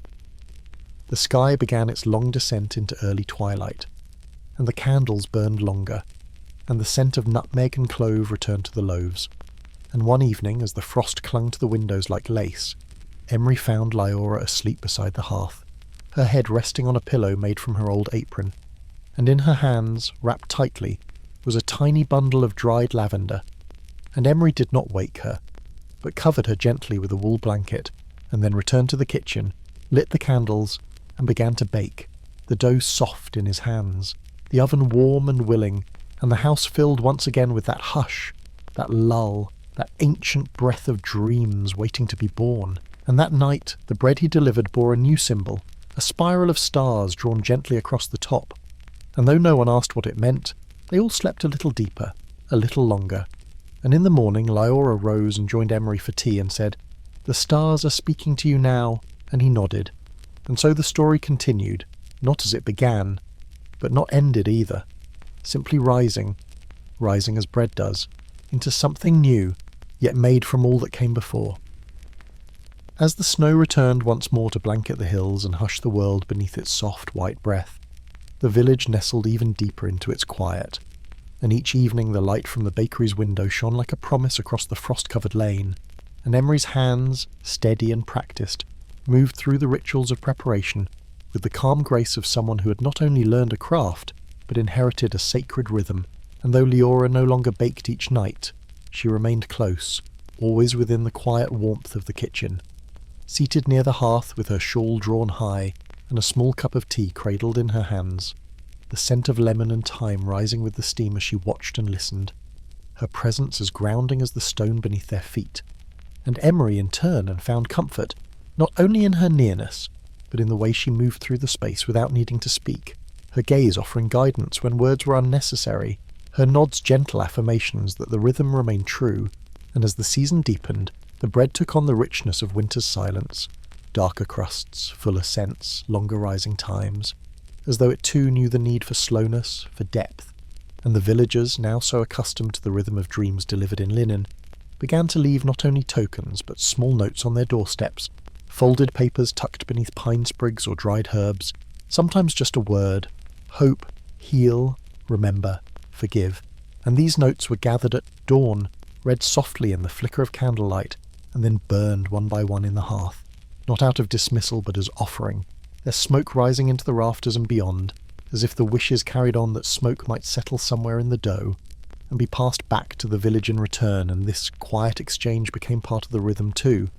the sky began its long descent into early twilight, and the candles burned longer, and the scent of nutmeg and clove returned to the loaves, and one evening, as the frost clung to the windows like lace, Emery found Leora asleep beside the hearth, her head resting on a pillow made from her old apron, and in her hands, wrapped tightly, was a tiny bundle of dried lavender, and Emery did not wake her, but covered her gently with a wool blanket, and then returned to the kitchen, lit the candles, and began to bake, the dough soft in his hands, the oven warm and willing, and the house filled once again with that hush, that lull, that ancient breath of dreams waiting to be born. And that night the bread he delivered bore a new symbol, a spiral of stars drawn gently across the top, and though no one asked what it meant, they all slept a little deeper, a little longer. And in the morning Leora rose and joined Emery for tea and said, "The stars are speaking to you now," and he nodded. And so the story continued, not as it began, but not ended either, simply rising as bread does, into something new, yet made from all that came before. As the snow returned once more to blanket the hills and hush the world beneath its soft white breath, the village nestled even deeper into its quiet, and each evening the light from the bakery's window shone like a promise across the frost-covered lane, and Emery's hands, steady and practised, moved through the rituals of preparation with the calm grace of someone who had not only learned a craft, but inherited a sacred rhythm, and though Leora no longer baked each night, she remained close, always within the quiet warmth of the kitchen, seated near the hearth with her shawl drawn high and a small cup of tea cradled in her hands, the scent of lemon and thyme rising with the steam as she watched and listened, her presence as grounding as the stone beneath their feet, and Emery in turn and found comfort, not only in her nearness, but in the way she moved through the space without needing to speak, her gaze offering guidance when words were unnecessary, her nods gentle affirmations that the rhythm remained true, and as the season deepened, the bread took on the richness of winter's silence, darker crusts, fuller scents, longer rising times, as though it too knew the need for slowness, for depth, and the villagers, now so accustomed to the rhythm of dreams delivered in linen, began to leave not only tokens but small notes on their doorsteps, folded papers tucked beneath pine sprigs or dried herbs, sometimes just a word, hope, heal, remember, forgive, and these notes were gathered at dawn, read softly in the flicker of candlelight, and then burned one by one in the hearth, not out of dismissal but as offering, their smoke rising into the rafters and beyond, as if the wishes carried on that smoke might settle somewhere in the dough, and be passed back to the village in return, and this quiet exchange became part of the rhythm too,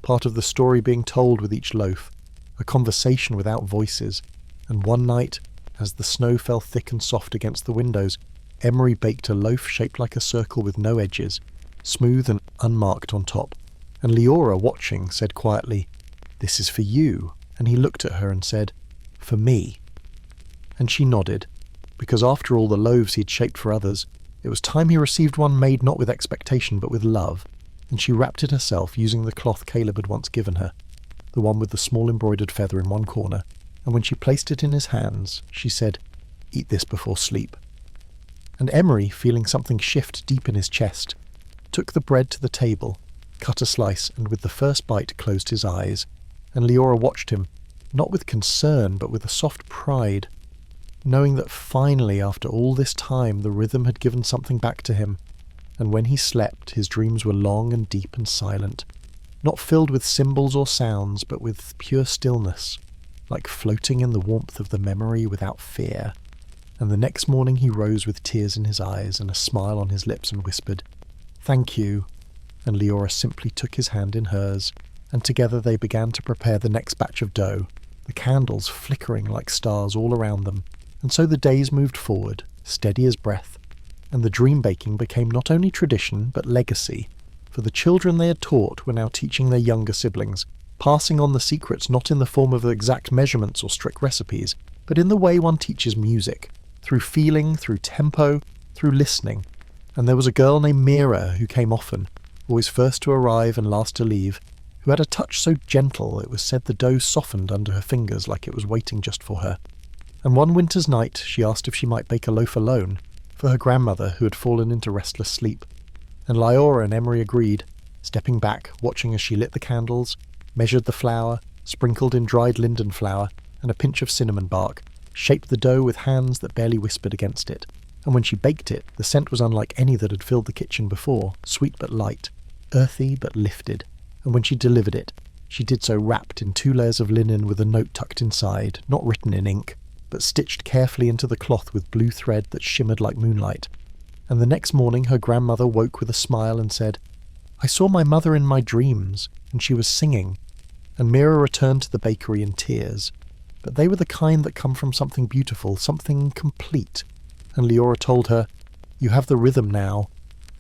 part of the story being told with each loaf, a conversation without voices, and one night, as the snow fell thick and soft against the windows, Emery baked a loaf shaped like a circle with no edges, smooth and unmarked on top, and Leora, watching, said quietly, "This is for you," and he looked at her and said, "For me." And she nodded, because after all the loaves he'd shaped for others, it was time he received one made not with expectation but with love, and she wrapped it herself using the cloth Caleb had once given her, the one with the small embroidered feather in one corner, and when she placed it in his hands, she said, "Eat this before sleep." And Emery, feeling something shift deep in his chest, took the bread to the table, cut a slice, and with the first bite closed his eyes, and Leora watched him, not with concern but with a soft pride, knowing that finally, after all this time, the rhythm had given something back to him, and when he slept, his dreams were long and deep and silent, not filled with symbols or sounds, but with pure stillness, like floating in the warmth of the memory without fear. And the next morning he rose with tears in his eyes and a smile on his lips and whispered, "Thank you," and Leora simply took his hand in hers, and together they began to prepare the next batch of dough, the candles flickering like stars all around them. And so the days moved forward, steady as breath, and the dream baking became not only tradition but legacy, for the children they had taught were now teaching their younger siblings, passing on the secrets not in the form of exact measurements or strict recipes, but in the way one teaches music, through feeling, through tempo, through listening. And there was a girl named Mira who came often, always first to arrive and last to leave, who had a touch so gentle it was said the dough softened under her fingers like it was waiting just for her. And one winter's night she asked if she might bake a loaf alone, for her grandmother who had fallen into restless sleep. And Leora and Emery agreed, stepping back, watching as she lit the candles, measured the flour, sprinkled in dried linden flour and a pinch of cinnamon bark, shaped the dough with hands that barely whispered against it. And when she baked it, the scent was unlike any that had filled the kitchen before, sweet but light, earthy but lifted. And when she delivered it, she did so wrapped in 2 layers of linen with a note tucked inside, not written in ink, but stitched carefully into the cloth with blue thread that shimmered like moonlight. And the next morning her grandmother woke with a smile and said, "I saw my mother in my dreams, and she was singing." And Mira returned to the bakery in tears. But they were the kind that come from something beautiful, something complete. And Leora told her, "You have the rhythm now."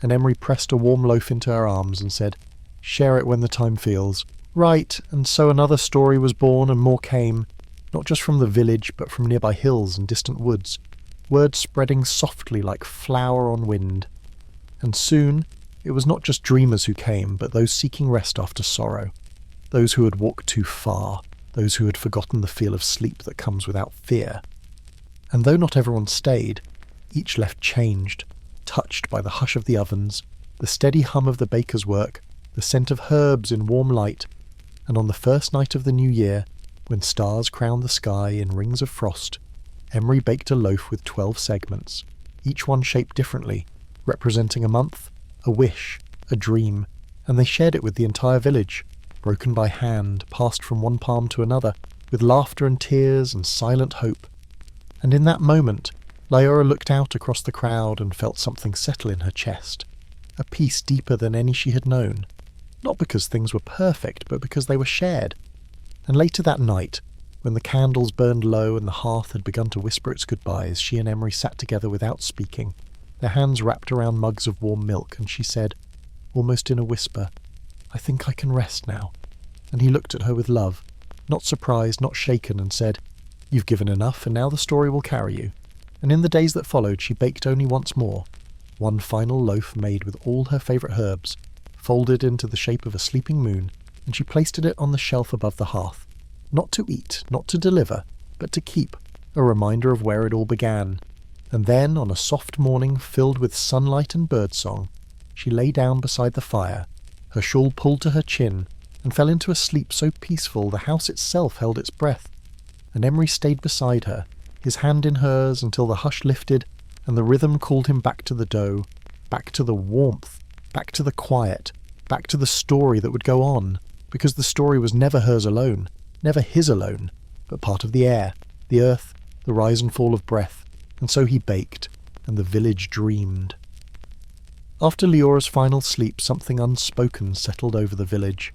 And Emery pressed a warm loaf into her arms and said, "Share it when the time feels." Right, and so another story was born and more came, not just from the village but from nearby hills and distant woods, words spreading softly like flower on wind. And soon it was not just dreamers who came, but those seeking rest after sorrow, those who had walked too far, those who had forgotten the feel of sleep that comes without fear. And though not everyone stayed, each left changed, touched by the hush of the ovens, the steady hum of the baker's work, the scent of herbs in warm light, and on the first night of the new year, when stars crowned the sky in rings of frost, Emery baked a loaf with 12 segments, each one shaped differently, representing a month, a wish, a dream, and they shared it with the entire village, broken by hand, passed from one palm to another, with laughter and tears and silent hope. And in that moment, Leora looked out across the crowd and felt something settle in her chest, a peace deeper than any she had known, not because things were perfect, but because they were shared. And later that night, when the candles burned low and the hearth had begun to whisper its goodbyes, she and Emery sat together without speaking, their hands wrapped around mugs of warm milk, and she said, almost in a whisper, "I think I can rest now." And he looked at her with love, not surprised, not shaken, and said, "You've given enough, and now the story will carry you." And in the days that followed she baked only once more, one final loaf made with all her favourite herbs, folded into the shape of a sleeping moon, and she placed it on the shelf above the hearth, not to eat, not to deliver, but to keep, a reminder of where it all began. And then, on a soft morning filled with sunlight and birdsong, she lay down beside the fire, her shawl pulled to her chin, and fell into a sleep so peaceful the house itself held its breath. And Emery stayed beside her, his hand in hers, until the hush lifted, and the rhythm called him back to the dough, back to the warmth, back to the quiet, back to the story that would go on, because the story was never hers alone, never his alone, but part of the air, the earth, the rise and fall of breath. And so he baked, and the village dreamed. After Leora's final sleep, something unspoken settled over the village.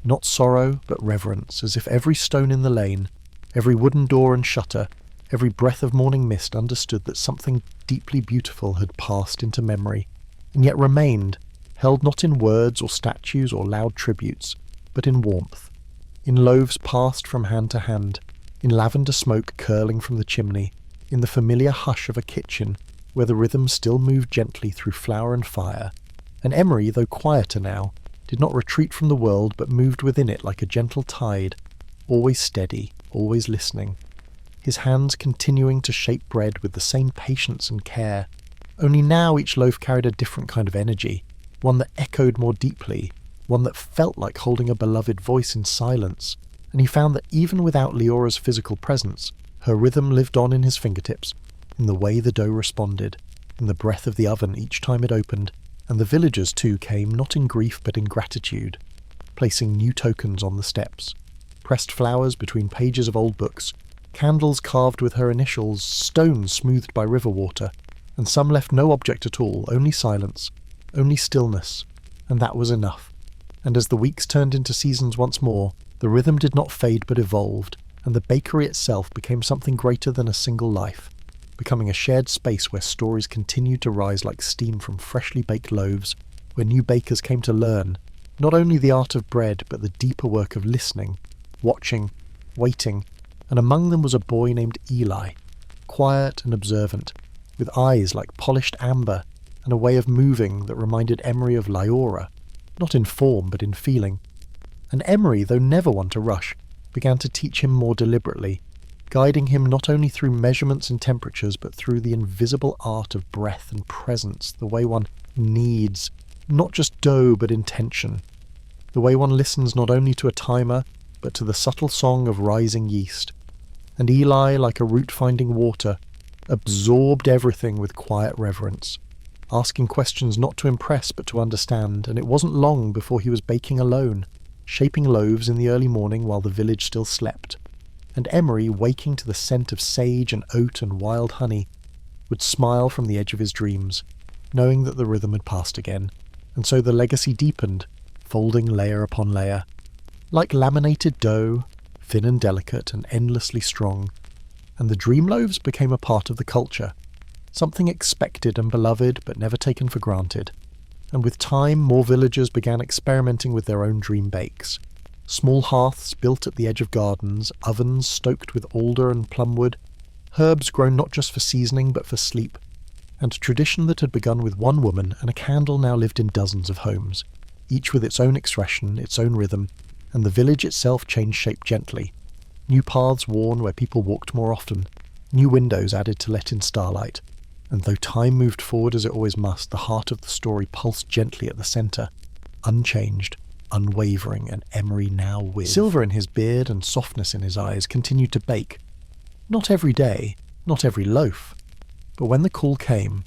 Not sorrow, but reverence, as if every stone in the lane, every wooden door and shutter, every breath of morning mist understood that something deeply beautiful had passed into memory, and yet remained, held not in words or statues or loud tributes, but in warmth, in loaves passed from hand to hand, in lavender smoke curling from the chimney, in the familiar hush of a kitchen where the rhythm still moved gently through flour and fire. And Emery, though quieter now, did not retreat from the world but moved within it like a gentle tide, always steady, always listening, his hands continuing to shape bread with the same patience and care, only now each loaf carried a different kind of energy, one that echoed more deeply, one that felt like holding a beloved voice in silence, and he found that even without Leora's physical presence, her rhythm lived on in his fingertips, in the way the dough responded, in the breath of the oven each time it opened, and the villagers too came not in grief but in gratitude, placing new tokens on the steps, pressed flowers between pages of old books, candles carved with her initials, stones smoothed by river water, and some left no object at all, only silence, only stillness, and that was enough. And as the weeks turned into seasons once more, the rhythm did not fade but evolved, and the bakery itself became something greater than a single life, becoming a shared space where stories continued to rise like steam from freshly baked loaves, where new bakers came to learn, not only the art of bread, but the deeper work of listening, watching, waiting, and among them was a boy named Eli, quiet and observant, with eyes like polished amber, and a way of moving that reminded Emery of Leora, not in form but in feeling. And Emery, though never one to rush, began to teach him more deliberately, guiding him not only through measurements and temperatures, but through the invisible art of breath and presence, the way one kneads, not just dough but intention, the way one listens not only to a timer, but to the subtle song of rising yeast. And Eli, like a root finding water, absorbed everything with quiet reverence, asking questions not to impress but to understand, and it wasn't long before he was baking alone, shaping loaves in the early morning while the village still slept. And Emery, waking to the scent of sage and oat and wild honey, would smile from the edge of his dreams, knowing that the rhythm had passed again, and so the legacy deepened, folding layer upon layer. Like laminated dough, thin and delicate and endlessly strong, and the dream loaves became a part of the culture, something expected and beloved but never taken for granted. And with time, more villagers began experimenting with their own dream bakes. Small hearths built at the edge of gardens, ovens stoked with alder and plumwood, herbs grown not just for seasoning but for sleep, and a tradition that had begun with one woman and a candle now lived in dozens of homes, each with its own expression, its own rhythm, and the village itself changed shape gently. New paths worn where people walked more often, new windows added to let in starlight, and though time moved forward as it always must, the heart of the story pulsed gently at the centre, unchanged, unwavering, and Emery now with silver in his beard and softness in his eyes continued to bake. Not every day, not every loaf, but when the call came,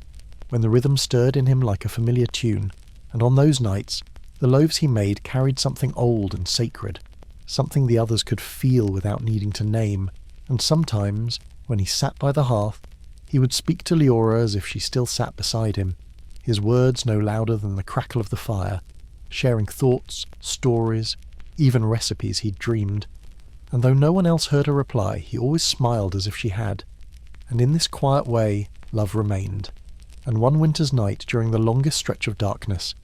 when the rhythm stirred in him like a familiar tune, and on those nights, the loaves he made carried something old and sacred, something the others could feel without needing to name, and sometimes, when he sat by the hearth, he would speak to Leora as if she still sat beside him, his words no louder than the crackle of the fire, sharing thoughts, stories, even recipes he'd dreamed. And though no one else heard her reply, he always smiled as if she had. And in this quiet way, love remained. And one winter's night, during the longest stretch of darkness,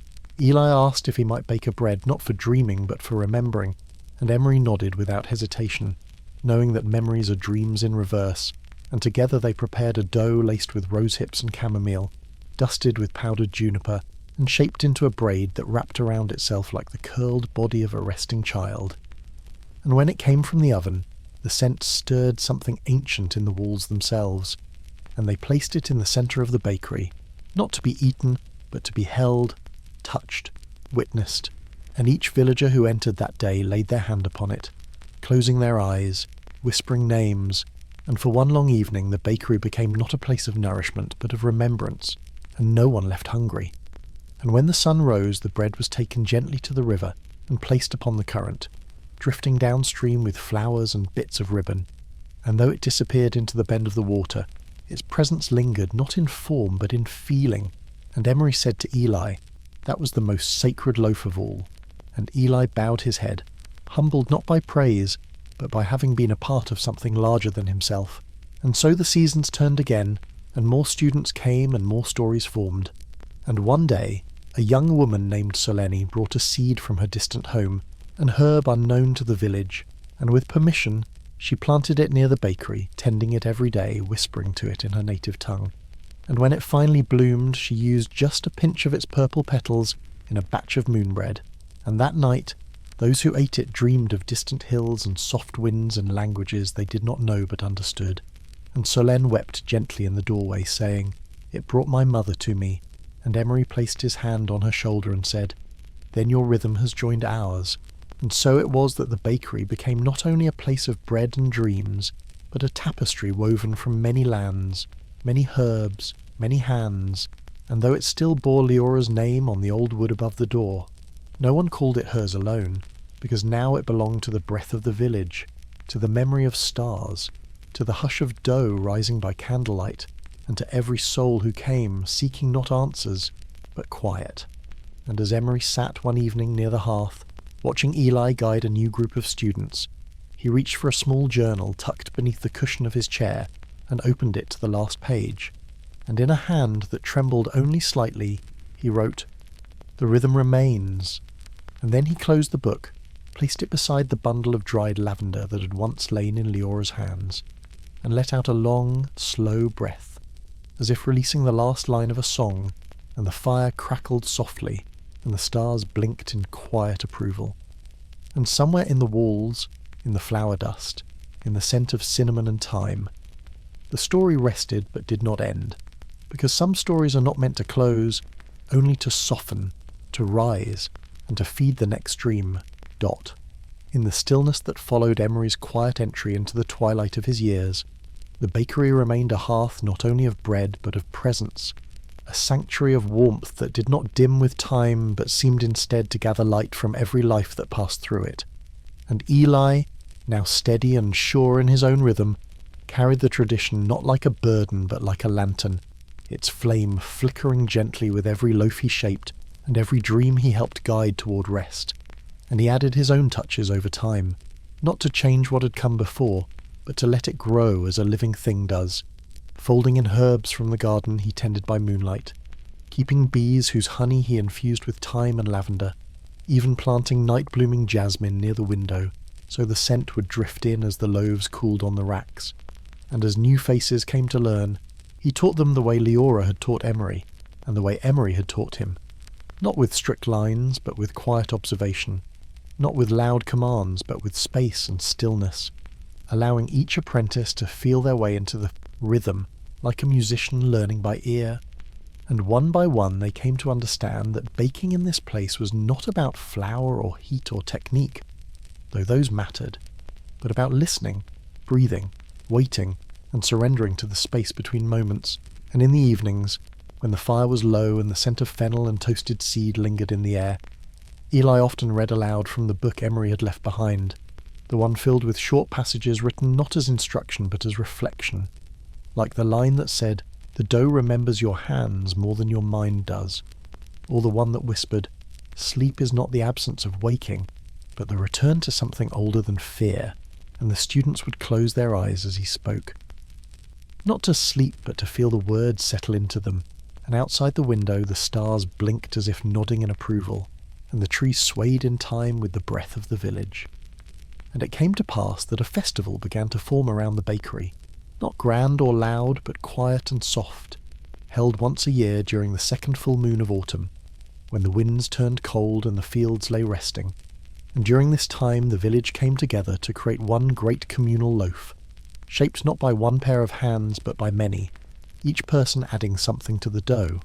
Eli asked if he might bake a bread not for dreaming but for remembering, and Emery nodded without hesitation, knowing that memories are dreams in reverse, and together they prepared a dough laced with rose hips and chamomile, dusted with powdered juniper, and shaped into a braid that wrapped around itself like the curled body of a resting child. And when it came from the oven, the scent stirred something ancient in the walls themselves, and they placed it in the centre of the bakery, not to be eaten, but to be held, touched, witnessed, and each villager who entered that day laid their hand upon it, closing their eyes, whispering names, and for one long evening the bakery became not a place of nourishment but of remembrance, and no one left hungry. And when the sun rose, the bread was taken gently to the river and placed upon the current, drifting downstream with flowers and bits of ribbon, and though it disappeared into the bend of the water, its presence lingered not in form but in feeling, and Emery said to Eli, that was the most sacred loaf of all, and Eli bowed his head, humbled not by praise, but by having been a part of something larger than himself. And so the seasons turned again, and more students came and more stories formed. And one day, a young woman named Selene brought a seed from her distant home, an herb unknown to the village, and with permission, she planted it near the bakery, tending it every day, whispering to it in her native tongue. And when it finally bloomed, she used just a pinch of its purple petals in a batch of moon bread. And that night, those who ate it dreamed of distant hills and soft winds and languages they did not know but understood. And Solène wept gently in the doorway, saying, "It brought my mother to me." And Emery placed his hand on her shoulder and said, "Then your rhythm has joined ours." And so it was that the bakery became not only a place of bread and dreams, but a tapestry woven from many lands, many herbs, many hands, and though it still bore Leora's name on the old wood above the door, no one called it hers alone, because now it belonged to the breath of the village, to the memory of stars, to the hush of dough rising by candlelight, and to every soul who came, seeking not answers, but quiet. And as Emery sat one evening near the hearth, watching Eli guide a new group of students, he reached for a small journal tucked beneath the cushion of his chair and opened it to the last page, and in a hand that trembled only slightly, he wrote, "The rhythm remains." And then he closed the book, placed it beside the bundle of dried lavender that had once lain in Leora's hands, and let out a long, slow breath, as if releasing the last line of a song, and the fire crackled softly, and the stars blinked in quiet approval. And somewhere in the walls, in the flower dust, in the scent of cinnamon and thyme, the story rested but did not end, because some stories are not meant to close, only to soften, to rise, and to feed the next dream. In the stillness that followed Emery's quiet entry into the twilight of his years, the bakery remained a hearth not only of bread but of presence, a sanctuary of warmth that did not dim with time but seemed instead to gather light from every life that passed through it. And Eli, now steady and sure in his own rhythm, carried the tradition not like a burden but like a lantern, its flame flickering gently with every loaf he shaped and every dream he helped guide toward rest. And he added his own touches over time, not to change what had come before, but to let it grow as a living thing does, folding in herbs from the garden he tended by moonlight, keeping bees whose honey he infused with thyme and lavender, even planting night-blooming jasmine near the window, so the scent would drift in as the loaves cooled on the racks. And as new faces came to learn, he taught them the way Leora had taught Emery, and the way Emery had taught him, not with strict lines, but with quiet observation, not with loud commands, but with space and stillness, allowing each apprentice to feel their way into the rhythm, like a musician learning by ear. And one by one they came to understand that baking in this place was not about flour or heat or technique, though those mattered, but about listening, breathing, waiting, and surrendering to the space between moments. And in the evenings, when the fire was low and the scent of fennel and toasted seed lingered in the air, Eli often read aloud from the book Emery had left behind, the one filled with short passages written not as instruction but as reflection, like the line that said, "The dough remembers your hands more than your mind does," or the one that whispered, "Sleep is not the absence of waking, but the return to something older than fear," and the students would close their eyes as he spoke. Not to sleep, but to feel the words settle into them, and outside the window the stars blinked as if nodding in approval, and the trees swayed in time with the breath of the village. And it came to pass that a festival began to form around the bakery, not grand or loud, but quiet and soft, held once a year during the second full moon of autumn, when the winds turned cold and the fields lay resting. And during this time the village came together to create one great communal loaf, shaped not by one pair of hands but by many, each person adding something to the dough,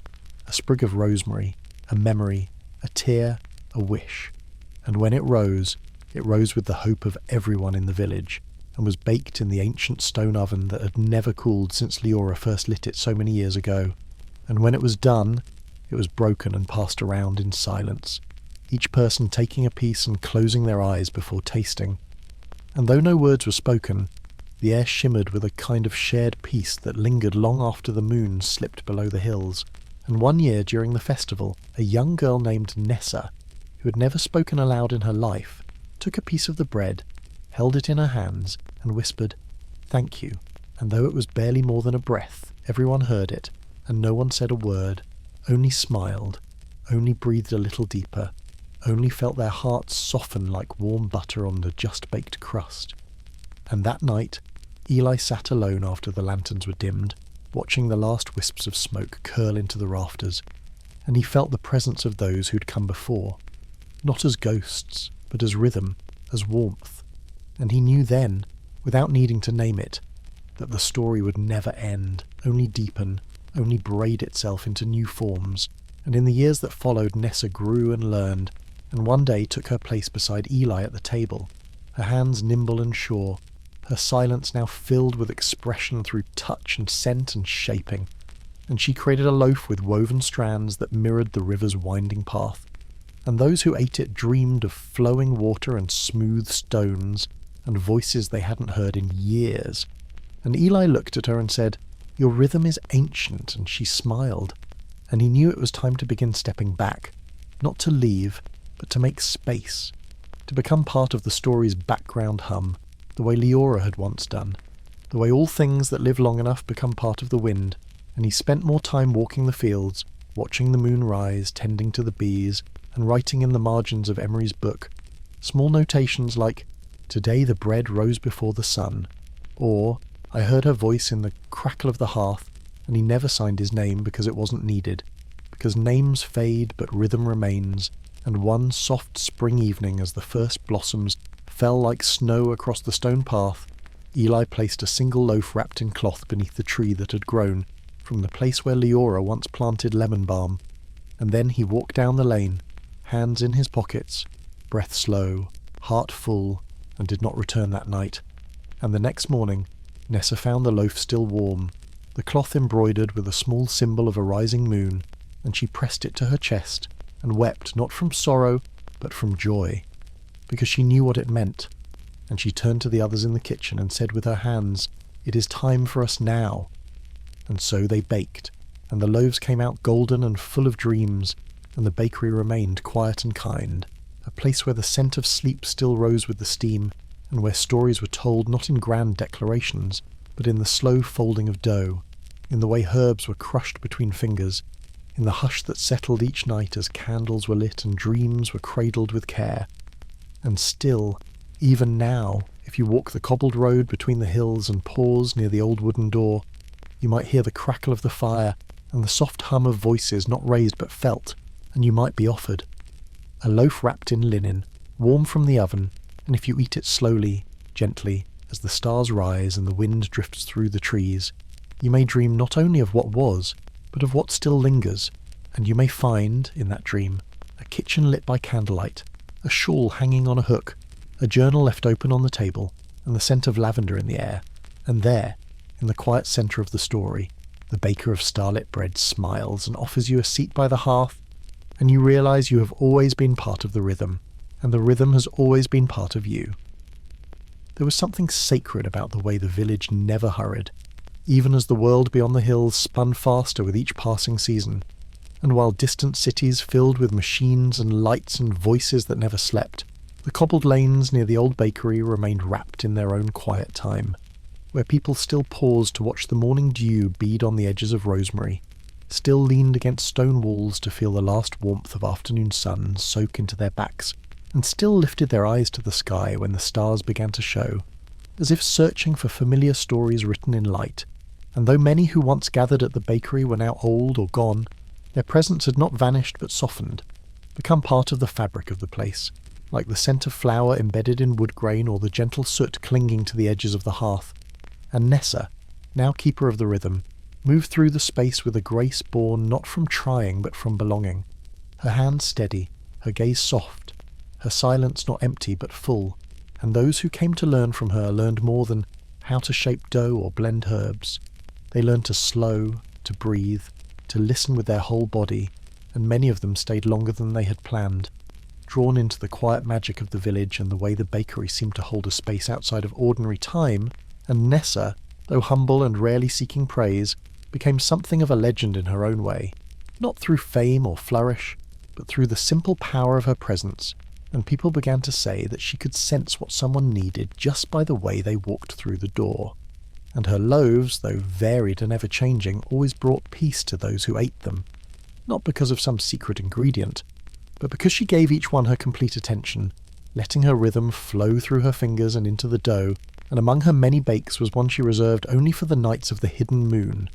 a sprig of rosemary, a memory, a tear, a wish. And when it rose with the hope of everyone in the village, and was baked in the ancient stone oven that had never cooled since Leora first lit it so many years ago. And when it was done, it was broken and passed around in silence, each person taking a piece and closing their eyes before tasting. And though no words were spoken, the air shimmered with a kind of shared peace that lingered long after the moon slipped below the hills. And one year during the festival, a young girl named Nessa, who had never spoken aloud in her life, took a piece of the bread, held it in her hands, and whispered, "Thank you," and though it was barely more than a breath, everyone heard it, and no one said a word, only smiled, only breathed a little deeper, only felt their hearts soften like warm butter on the just-baked crust. And that night, Eli sat alone after the lanterns were dimmed, watching the last wisps of smoke curl into the rafters, and he felt the presence of those who'd come before, not as ghosts, but as rhythm, as warmth, and he knew then, without needing to name it, that the story would never end, only deepen, only braid itself into new forms, and in the years that followed Nessa grew and learned, and one day took her place beside Eli at the table, her hands nimble and sure, her silence now filled with expression through touch and scent and shaping, and she created a loaf with woven strands that mirrored the river's winding path, and those who ate it dreamed of flowing water and smooth stones, and voices they hadn't heard in years. And Eli looked at her and said, "Your rhythm is ancient," and she smiled, and he knew it was time to begin stepping back, not to leave, but to make space, to become part of the story's background hum, the way Leora had once done, the way all things that live long enough become part of the wind, and he spent more time walking the fields, watching the moon rise, tending to the bees, and writing in the margins of Emery's book small notations like, "Today the bread rose before the sun," or "I heard her voice in the crackle of the hearth," and he never signed his name because it wasn't needed, because names fade but rhythm remains, and one soft spring evening as the first blossoms fell like snow across the stone path, Eli placed a single loaf wrapped in cloth beneath the tree that had grown from the place where Leora once planted lemon balm, and then he walked down the lane, hands in his pockets, breath slow, heart full, and did not return that night. And the next morning, Nessa found the loaf still warm, the cloth embroidered with a small symbol of a rising moon, and she pressed it to her chest, and wept not from sorrow, but from joy, because she knew what it meant. And she turned to the others in the kitchen and said with her hands, "It is time for us now." And so they baked, and the loaves came out golden and full of dreams, and the bakery remained quiet and kind, a place where the scent of sleep still rose with the steam, and where stories were told not in grand declarations, but in the slow folding of dough, in the way herbs were crushed between fingers, in the hush that settled each night as candles were lit and dreams were cradled with care. And still, even now, if you walk the cobbled road between the hills and pause near the old wooden door, you might hear the crackle of the fire and the soft hum of voices not raised but felt, and you might be offered a loaf wrapped in linen, warm from the oven, and if you eat it slowly, gently, as the stars rise and the wind drifts through the trees, you may dream not only of what was, but of what still lingers, and you may find, in that dream, a kitchen lit by candlelight, a shawl hanging on a hook, a journal left open on the table, and the scent of lavender in the air, and there, in the quiet centre of the story, the Baker of Starlit Bread smiles and offers you a seat by the hearth, and you realise you have always been part of the rhythm, and the rhythm has always been part of you. There was something sacred about the way the village never hurried, even as the world beyond the hills spun faster with each passing season, and while distant cities filled with machines and lights and voices that never slept, the cobbled lanes near the old bakery remained wrapped in their own quiet time, where people still paused to watch the morning dew bead on the edges of rosemary, still leaned against stone walls to feel the last warmth of afternoon sun soak into their backs, and still lifted their eyes to the sky when the stars began to show, as if searching for familiar stories written in light. And though many who once gathered at the bakery were now old or gone, their presence had not vanished but softened, become part of the fabric of the place, like the scent of flour embedded in wood grain or the gentle soot clinging to the edges of the hearth. And Nessa, now keeper of the rhythm, moved through the space with a grace born not from trying but from belonging, her hands steady, her gaze soft, her silence not empty but full, and those who came to learn from her learned more than how to shape dough or blend herbs. They learned to slow, to breathe, to listen with their whole body, and many of them stayed longer than they had planned, drawn into the quiet magic of the village and the way the bakery seemed to hold a space outside of ordinary time, and Nessa, though humble and rarely seeking praise, became something of a legend in her own way, not through fame or flourish, but through the simple power of her presence, and people began to say that she could sense what someone needed just by the way they walked through the door. And her loaves, though varied and ever-changing, always brought peace to those who ate them, not because of some secret ingredient, but because she gave each one her complete attention, letting her rhythm flow through her fingers and into the dough, and among her many bakes was one she reserved only for the nights of the hidden moon,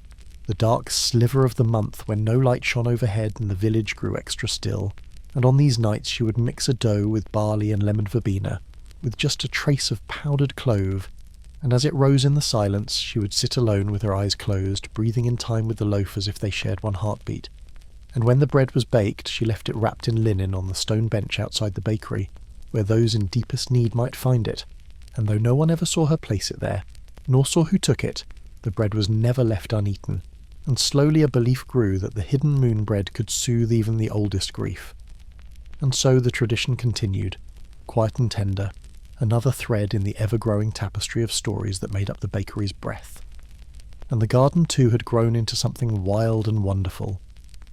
the dark sliver of the month when no light shone overhead and the village grew extra still, and on these nights she would mix a dough with barley and lemon verbena, with just a trace of powdered clove, and as it rose in the silence she would sit alone with her eyes closed, breathing in time with the loaf as if they shared one heartbeat. And when the bread was baked, she left it wrapped in linen on the stone bench outside the bakery, where those in deepest need might find it, and though no one ever saw her place it there, nor saw who took it, the bread was never left uneaten, and slowly a belief grew that the hidden moon bread could soothe even the oldest grief. And so the tradition continued, quiet and tender, another thread in the ever-growing tapestry of stories that made up the bakery's breath. And the garden too had grown into something wild and wonderful,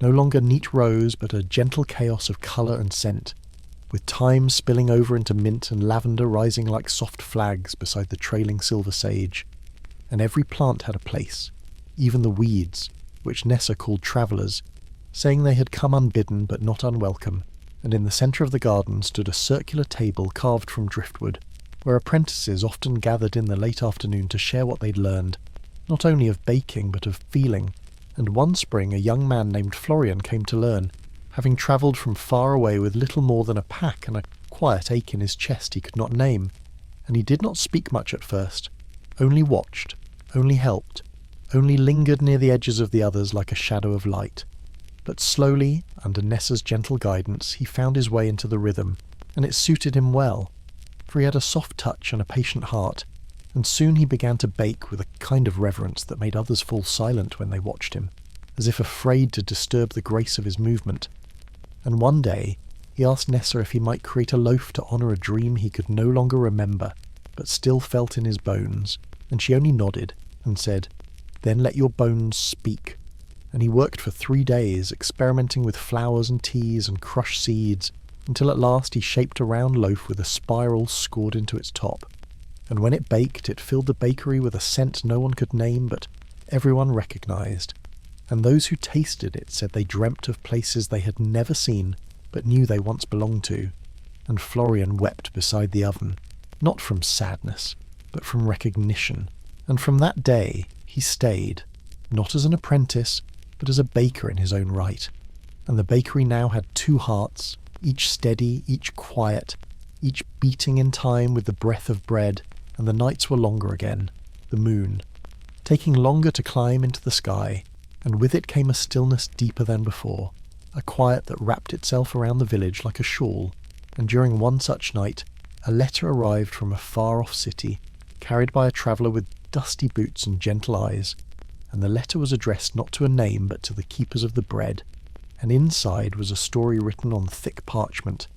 no longer neat rows but a gentle chaos of colour and scent, with thyme spilling over into mint and lavender rising like soft flags beside the trailing silver sage. And every plant had a place, even the weeds, which Nessa called travellers, saying they had come unbidden but not unwelcome, and in the centre of the garden stood a circular table carved from driftwood, where apprentices often gathered in the late afternoon to share what they'd learned, not only of baking but of feeling, and one spring a young man named Florian came to learn, having travelled from far away with little more than a pack and a quiet ache in his chest he could not name, and he did not speak much at first, only watched, only helped, only lingered near the edges of the others like a shadow of light. But slowly, under Nessa's gentle guidance, he found his way into the rhythm, and it suited him well, for he had a soft touch and a patient heart, and soon he began to bake with a kind of reverence that made others fall silent when they watched him, as if afraid to disturb the grace of his movement. And one day he asked Nessa if he might create a loaf to honour a dream he could no longer remember, but still felt in his bones, and she only nodded and said, "Then let your bones speak." And he worked for 3 days, experimenting with flowers and teas and crushed seeds, until at last he shaped a round loaf with a spiral scored into its top. And when it baked, it filled the bakery with a scent no one could name, but everyone recognised. And those who tasted it said they dreamt of places they had never seen, but knew they once belonged to. And Florian wept beside the oven, not from sadness, but from recognition. And from that day he stayed, not as an apprentice, but as a baker in his own right. And the bakery now had 2 hearts, each steady, each quiet, each beating in time with the breath of bread, and the nights were longer again, the moon, taking longer to climb into the sky, and with it came a stillness deeper than before, a quiet that wrapped itself around the village like a shawl, and during one such night a letter arrived from a far-off city, carried by a traveller with dusty boots and gentle eyes, and the letter was addressed not to a name but to the keepers of the bread, and inside was a story written on thick parchment,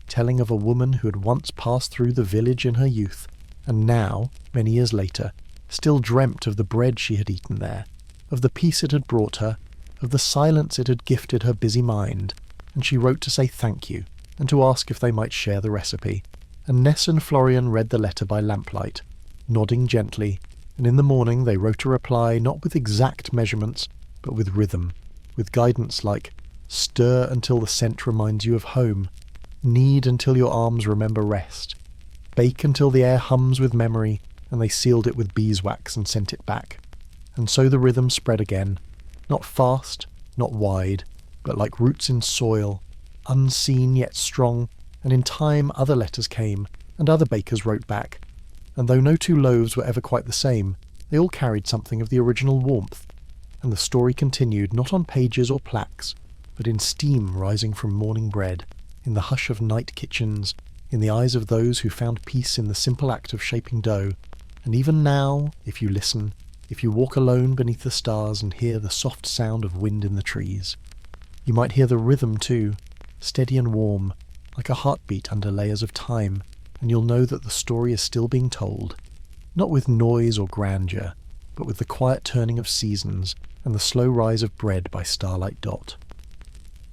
telling of a woman who had once passed through the village in her youth, and now, many years later, still dreamt of the bread she had eaten there, of the peace it had brought her, of the silence it had gifted her busy mind, and she wrote to say thank you, and to ask if they might share the recipe, and Ness and Florian read the letter by lamplight, nodding gently, and in the morning they wrote a reply not with exact measurements, but with rhythm, with guidance like, "Stir until the scent reminds you of home, knead until your arms remember rest, bake until the air hums with memory," and they sealed it with beeswax and sent it back. And so the rhythm spread again, not fast, not wide, but like roots in soil, unseen yet strong, and in time other letters came, and other bakers wrote back, and though no 2 loaves were ever quite the same, they all carried something of the original warmth, and the story continued not on pages or plaques, but in steam rising from morning bread, in the hush of night kitchens, in the eyes of those who found peace in the simple act of shaping dough, and even now, if you listen, if you walk alone beneath the stars and hear the soft sound of wind in the trees, you might hear the rhythm too, steady and warm, like a heartbeat under layers of time, and you'll know that the story is still being told, not with noise or grandeur, but with the quiet turning of seasons and the slow rise of bread by starlight dot.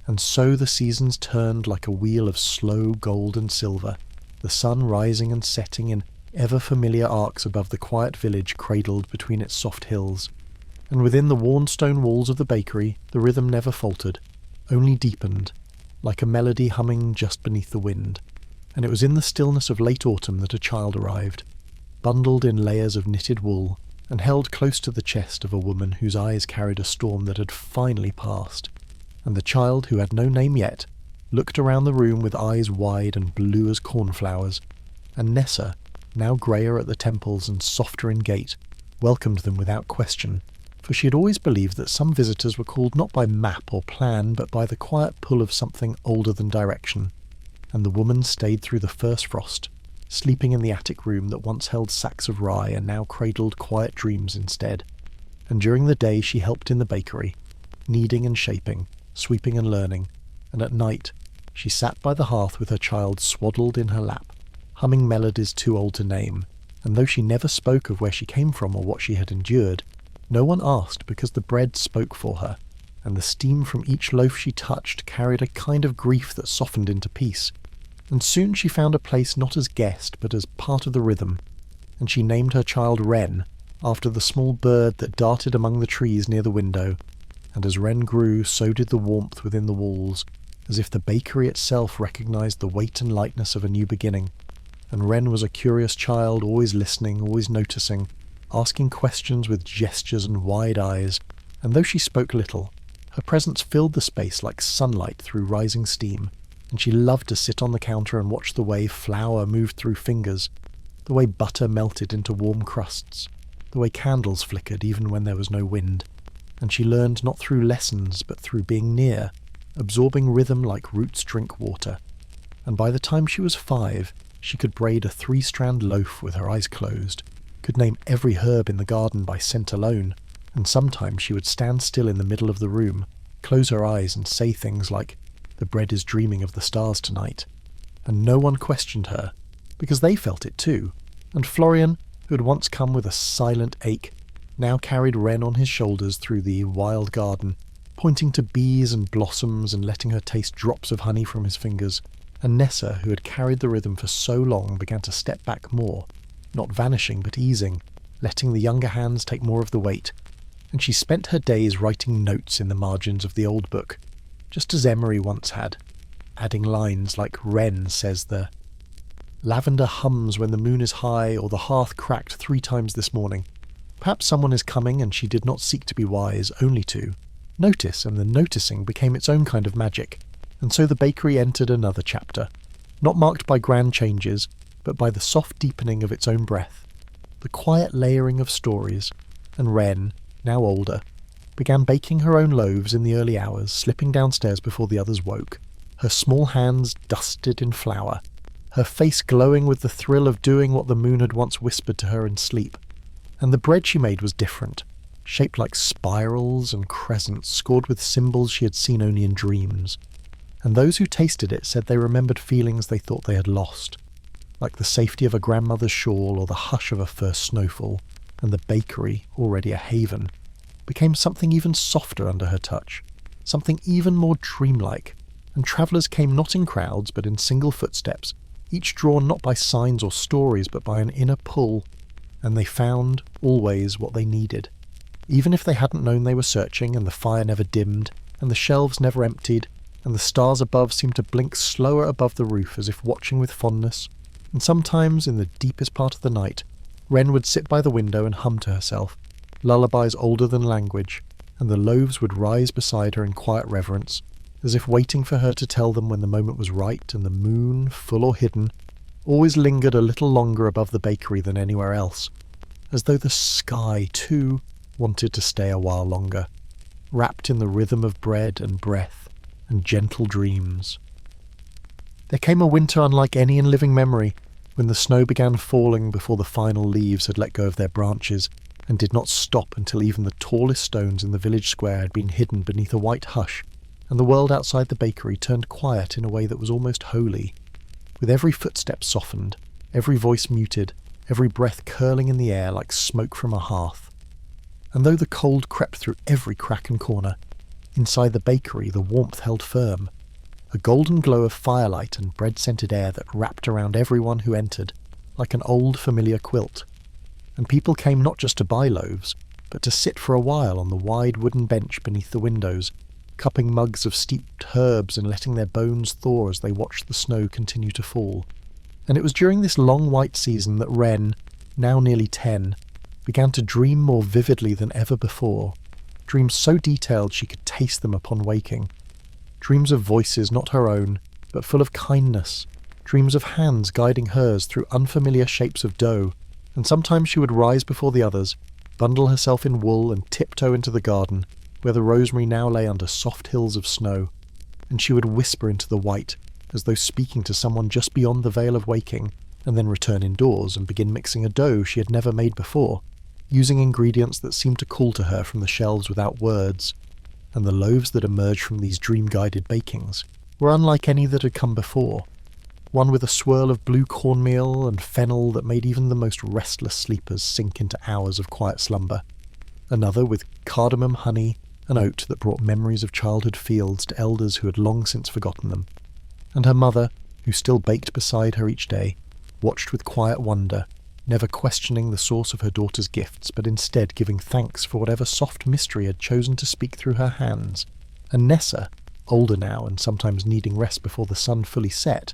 And so the seasons turned like a wheel of slow gold and silver, the sun rising and setting in ever-familiar arcs above the quiet village cradled between its soft hills. And within the worn stone walls of the bakery, the rhythm never faltered, only deepened, like a melody humming just beneath the wind. And it was in the stillness of late autumn that a child arrived, bundled in layers of knitted wool, and held close to the chest of a woman whose eyes carried a storm that had finally passed. And the child, who had no name yet, looked around the room with eyes wide and blue as cornflowers, and Nessa, now greyer at the temples and softer in gait, welcomed them without question, for she had always believed that some visitors were called not by map or plan, but by the quiet pull of something older than direction. And the woman stayed through the first frost, sleeping in the attic room that once held sacks of rye and now cradled quiet dreams instead. And during the day she helped in the bakery, kneading and shaping, sweeping and learning, and at night she sat by the hearth with her child swaddled in her lap, humming melodies too old to name, and though she never spoke of where she came from or what she had endured, no one asked because the bread spoke for her, and the steam from each loaf she touched carried a kind of grief that softened into peace. And soon she found a place not as guest but as part of the rhythm, and she named her child Wren, after the small bird that darted among the trees near the window. And as Wren grew, so did the warmth within the walls, as if the bakery itself recognized the weight and lightness of a new beginning. And Wren was a curious child, always listening, always noticing, asking questions with gestures and wide eyes, and though she spoke little, her presence filled the space like sunlight through rising steam, and she loved to sit on the counter and watch the way flour moved through fingers, the way butter melted into warm crusts, the way candles flickered even when there was no wind. And she learned not through lessons but through being near, absorbing rhythm like roots drink water. And by the time she was 5, she could braid a 3-strand loaf with her eyes closed, could name every herb in the garden by scent alone, and sometimes she would stand still in the middle of the room, close her eyes and say things like, "The bread is dreaming of the stars tonight." And no one questioned her, because they felt it too, and Florian, who had once come with a silent ache, now carried Wren on his shoulders through the wild garden, pointing to bees and blossoms and letting her taste drops of honey from his fingers. And Nessa, who had carried the rhythm for so long, began to step back more, not vanishing but easing, letting the younger hands take more of the weight. And she spent her days writing notes in the margins of the old book, just as Emery once had, adding lines like Wren says the lavender hums when the moon is high, or the hearth cracked 3 times this morning. Perhaps someone is coming and she did not seek to be wise, only to notice, and the noticing became its own kind of magic. And so the bakery entered another chapter, not marked by grand changes, but by the soft deepening of its own breath, the quiet layering of stories. And Wren, now older, began baking her own loaves in the early hours, slipping downstairs before the others woke, her small hands dusted in flour, her face glowing with the thrill of doing what the moon had once whispered to her in sleep. And the bread she made was different, shaped like spirals and crescents scored with symbols she had seen only in dreams. And those who tasted it said they remembered feelings they thought they had lost, like the safety of a grandmother's shawl or the hush of a first snowfall, and the bakery, already a haven, became something even softer under her touch, something even more dreamlike, and travellers came not in crowds but in single footsteps, each drawn not by signs or stories but by an inner pull, and they found, always, what they needed. Even if they hadn't known they were searching, and the fire never dimmed, and the shelves never emptied, and the stars above seemed to blink slower above the roof as if watching with fondness, and sometimes, in the deepest part of the night, Wren would sit by the window and hum to herself, lullabies older than language, and the loaves would rise beside her in quiet reverence, as if waiting for her to tell them when the moment was right, and the moon, full or hidden, always lingered a little longer above the bakery than anywhere else, as though the sky, too, wanted to stay a while longer, wrapped in the rhythm of bread and breath and gentle dreams. There came a winter unlike any in living memory, when the snow began falling before the final leaves had let go of their branches, and did not stop until even the tallest stones in the village square had been hidden beneath a white hush, and the world outside the bakery turned quiet in a way that was almost holy, with every footstep softened, every voice muted, every breath curling in the air like smoke from a hearth. And though the cold crept through every crack and corner, Inside the bakery, the warmth held firm, a golden glow of firelight and bread-scented air that wrapped around everyone who entered, like an old familiar quilt. And people came not just to buy loaves, but to sit for a while on the wide wooden bench beneath the windows, cupping mugs of steeped herbs and letting their bones thaw as they watched the snow continue to fall. And it was during this long white season that Wren, now nearly 10, began to dream more vividly than ever before, dreams so detailed she could taste them upon waking. Dreams of voices not her own, but full of kindness, dreams of hands guiding hers through unfamiliar shapes of dough, and sometimes she would rise before the others, bundle herself in wool and tiptoe into the garden, where the rosemary now lay under soft hills of snow, and she would whisper into the white, as though speaking to someone just beyond the veil of waking, and then return indoors and begin mixing a dough she had never made before, using ingredients that seemed to call to her from the shelves without words. And the loaves that emerged from these dream-guided bakings were unlike any that had come before, one with a swirl of blue cornmeal and fennel that made even the most restless sleepers sink into hours of quiet slumber, another with cardamom, honey, and oat that brought memories of childhood fields to elders who had long since forgotten them. And her mother, who still baked beside her each day, watched with quiet wonder, never questioning the source of her daughter's gifts, but instead giving thanks for whatever soft mystery had chosen to speak through her hands. And Nessa, older now and sometimes needing rest before the sun fully set,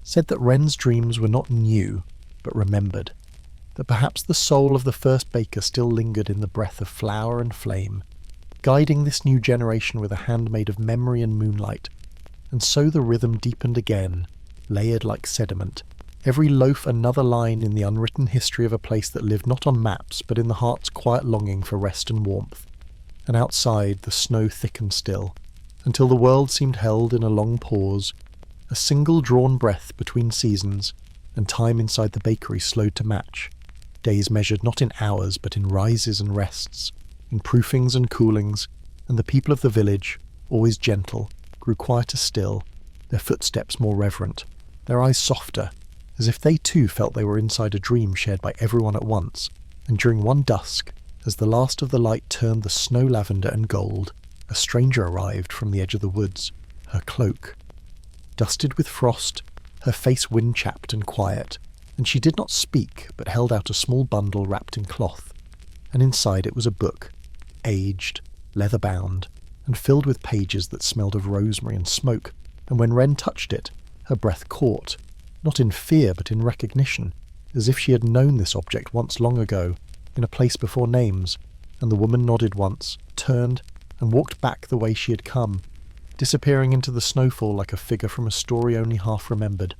said that Wren's dreams were not new, but remembered, that perhaps the soul of the first baker still lingered in the breath of flour and flame, guiding this new generation with a hand made of memory and moonlight. And so the rhythm deepened again, layered like sediment, every loaf another line in the unwritten history of a place that lived not on maps, but in the heart's quiet longing for rest and warmth. And outside, the snow thickened still, until the world seemed held in a long pause, a single drawn breath between seasons, and time inside the bakery slowed to match, days measured not in hours but in rises and rests, in proofings and coolings, and the people of the village, always gentle, grew quieter still, their footsteps more reverent, their eyes softer, as if they too felt they were inside a dream shared by everyone at once. And during one dusk, as the last of the light turned the snow lavender and gold, a stranger arrived from the edge of the woods, her cloak dusted with frost, her face wind-chapped and quiet, and she did not speak, but held out a small bundle wrapped in cloth, and inside it was a book, aged, leather-bound, and filled with pages that smelled of rosemary and smoke, and when Wren touched it, her breath caught, not in fear but in recognition, as if she had known this object once long ago, in a place before names, and the woman nodded once, turned, and walked back the way she had come, disappearing into the snowfall like a figure from a story only half remembered.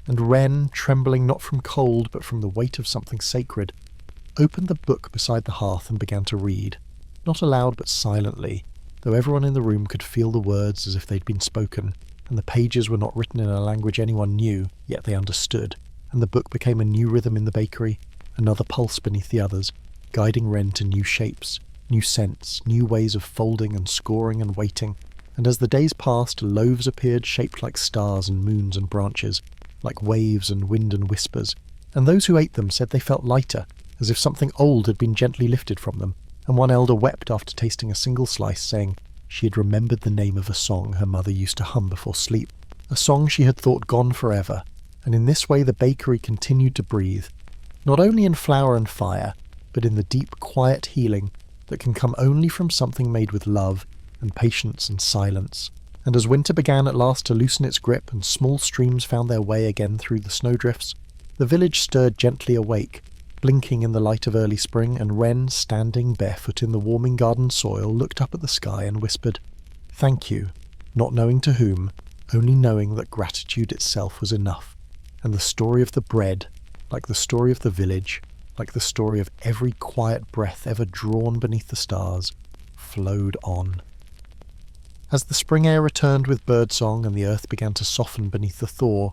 And Wren, trembling not from cold but from the weight of something sacred, opened the book beside the hearth and began to read, not aloud but silently, though everyone in the room could feel the words as if they'd been spoken, and the pages were not written in a language anyone knew, yet they understood, and the book became a new rhythm in the bakery, another pulse beneath the others, guiding Wren to new shapes, new scents, new ways of folding and scoring and waiting. And as the days passed, loaves appeared shaped like stars and moons and branches, like waves and wind and whispers, and those who ate them said they felt lighter, as if something old had been gently lifted from them, and one elder wept after tasting a single slice, saying she had remembered the name of a song her mother used to hum before sleep, a song she had thought gone forever. And in this way the bakery continued to breathe, not only in flour and fire, but in the deep, quiet healing that can come only from something made with love and patience and silence. And as winter began at last to loosen its grip and small streams found their way again through the snowdrifts, the village stirred gently awake, blinking in the light of early spring, and Wren, standing barefoot in the warming garden soil, looked up at the sky and whispered, "Thank you," not knowing to whom, only knowing that gratitude itself was enough. And the story of the bread, like the story of the village, like the story of every quiet breath ever drawn beneath the stars, flowed on. As the spring air returned with birdsong and the earth began to soften beneath the thaw,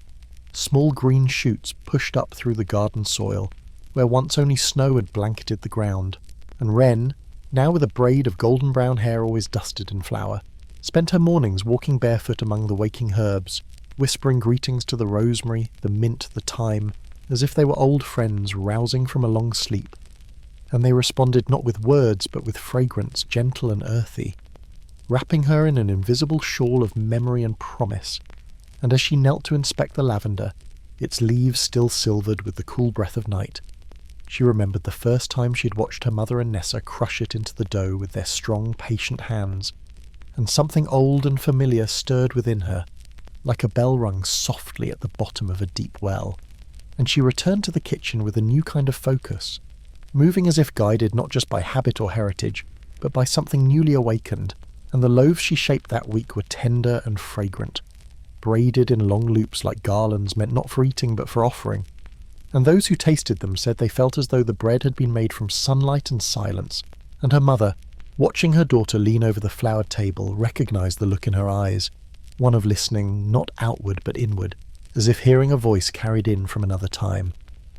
small green shoots pushed up through the garden soil, where once only snow had blanketed the ground, and Wren, now with a braid of golden brown hair always dusted in flour, spent her mornings walking barefoot among the waking herbs, whispering greetings to the rosemary, the mint, the thyme, as if they were old friends rousing from a long sleep, and they responded not with words but with fragrance gentle and earthy. wrapping her in an invisible shawl of memory and promise, and as she knelt to inspect the lavender, its leaves still silvered with the cool breath of night, she remembered the first time she had watched her mother and Nessa crush it into the dough with their strong, patient hands, and something old and familiar stirred within her, like a bell rung softly at the bottom of a deep well, and she returned to the kitchen with a new kind of focus, moving as if guided not just by habit or heritage, but by something newly awakened, and the loaves she shaped that week were tender and fragrant, braided in long loops like garlands meant not for eating but for offering, and those who tasted them said they felt as though the bread had been made from sunlight and silence, and her mother, watching her daughter lean over the flowered table, recognized the look in her eyes, one of listening not outward but inward, as if hearing a voice carried in from another time,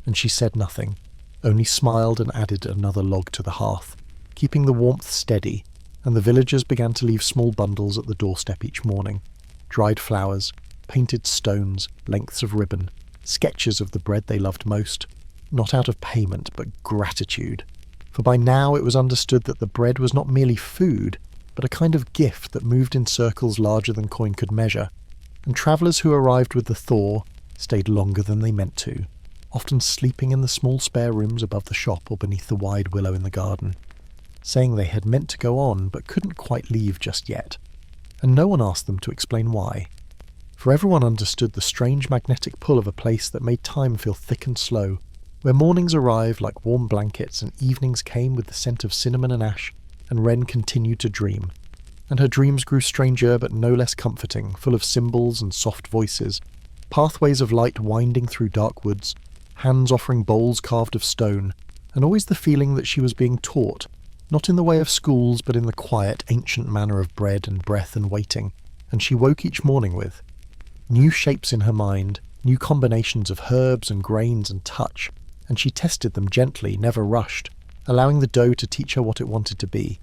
and she said nothing, only smiled and added another log to the hearth, keeping the warmth steady, and the villagers began to leave small bundles at the doorstep each morning, dried flowers, painted stones, lengths of ribbon, sketches of the bread they loved most, not out of payment but gratitude, for by now it was understood that the bread was not merely food, but a kind of gift that moved in circles larger than coin could measure, and travellers who arrived with the thaw stayed longer than they meant to, often sleeping in the small spare rooms above the shop or beneath the wide willow in the garden, saying they had meant to go on but couldn't quite leave just yet, and no one asked them to explain why, for everyone understood the strange magnetic pull of a place that made time feel thick and slow, where mornings arrived like warm blankets and evenings came with the scent of cinnamon and ash, and Wren continued to dream, and her dreams grew stranger but no less comforting, full of symbols and soft voices, pathways of light winding through dark woods, hands offering bowls carved of stone, and always the feeling that she was being taught, not in the way of schools but in the quiet, ancient manner of bread and breath and waiting, and she woke each morning with new shapes in her mind, new combinations of herbs and grains and touch, and she tested them gently, never rushed, allowing the dough to teach her what it wanted to be.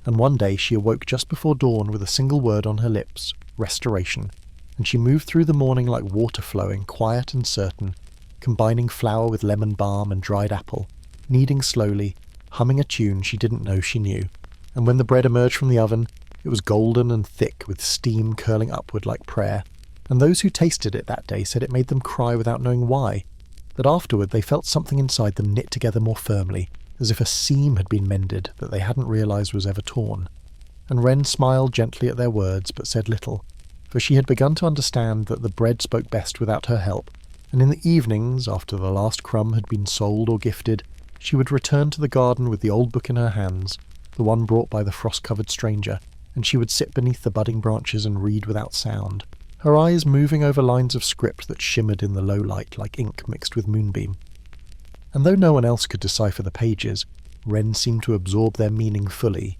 And one day she awoke just before dawn with a single word on her lips, restoration, and she moved through the morning like water flowing, quiet and certain, combining flour with lemon balm and dried apple, kneading slowly, humming a tune she didn't know she knew, and when the bread emerged from the oven, it was golden and thick with steam curling upward like prayer, and those who tasted it that day said it made them cry without knowing why, that afterward they felt something inside them knit together more firmly, as if a seam had been mended that they hadn't realized was ever torn. And Wren smiled gently at their words, but said little, for she had begun to understand that the bread spoke best without her help, and in the evenings, after the last crumb had been sold or gifted, she would return to the garden with the old book in her hands, the one brought by the frost-covered stranger, and she would sit beneath the budding branches and read without sound, her eyes moving over lines of script that shimmered in the low light like ink mixed with moonbeam. And though no one else could decipher the pages, Wren seemed to absorb their meaning fully,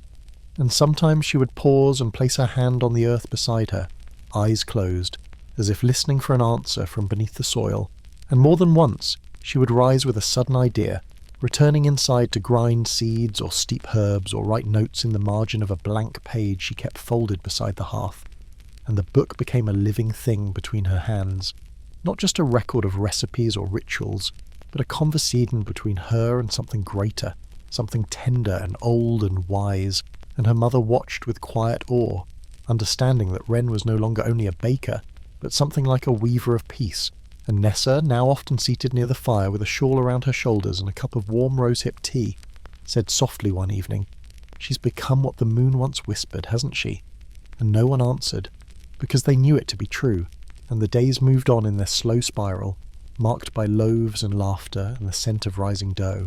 and sometimes she would pause and place her hand on the earth beside her, eyes closed, as if listening for an answer from beneath the soil, and more than once she would rise with a sudden idea, returning inside to grind seeds or steep herbs or write notes in the margin of a blank page she kept folded beside the hearth, and the book became a living thing between her hands, not just a record of recipes or rituals, but a conversation between her and something greater, something tender and old and wise, and her mother watched with quiet awe, understanding that Wren was no longer only a baker, but something like a weaver of peace, and Nessa, now often seated near the fire with a shawl around her shoulders and a cup of warm rosehip tea, said softly one evening, "She's become what the moon once whispered, hasn't she?" And no one answered, because they knew it to be true, and the days moved on in their slow spiral, marked by loaves and laughter and the scent of rising dough.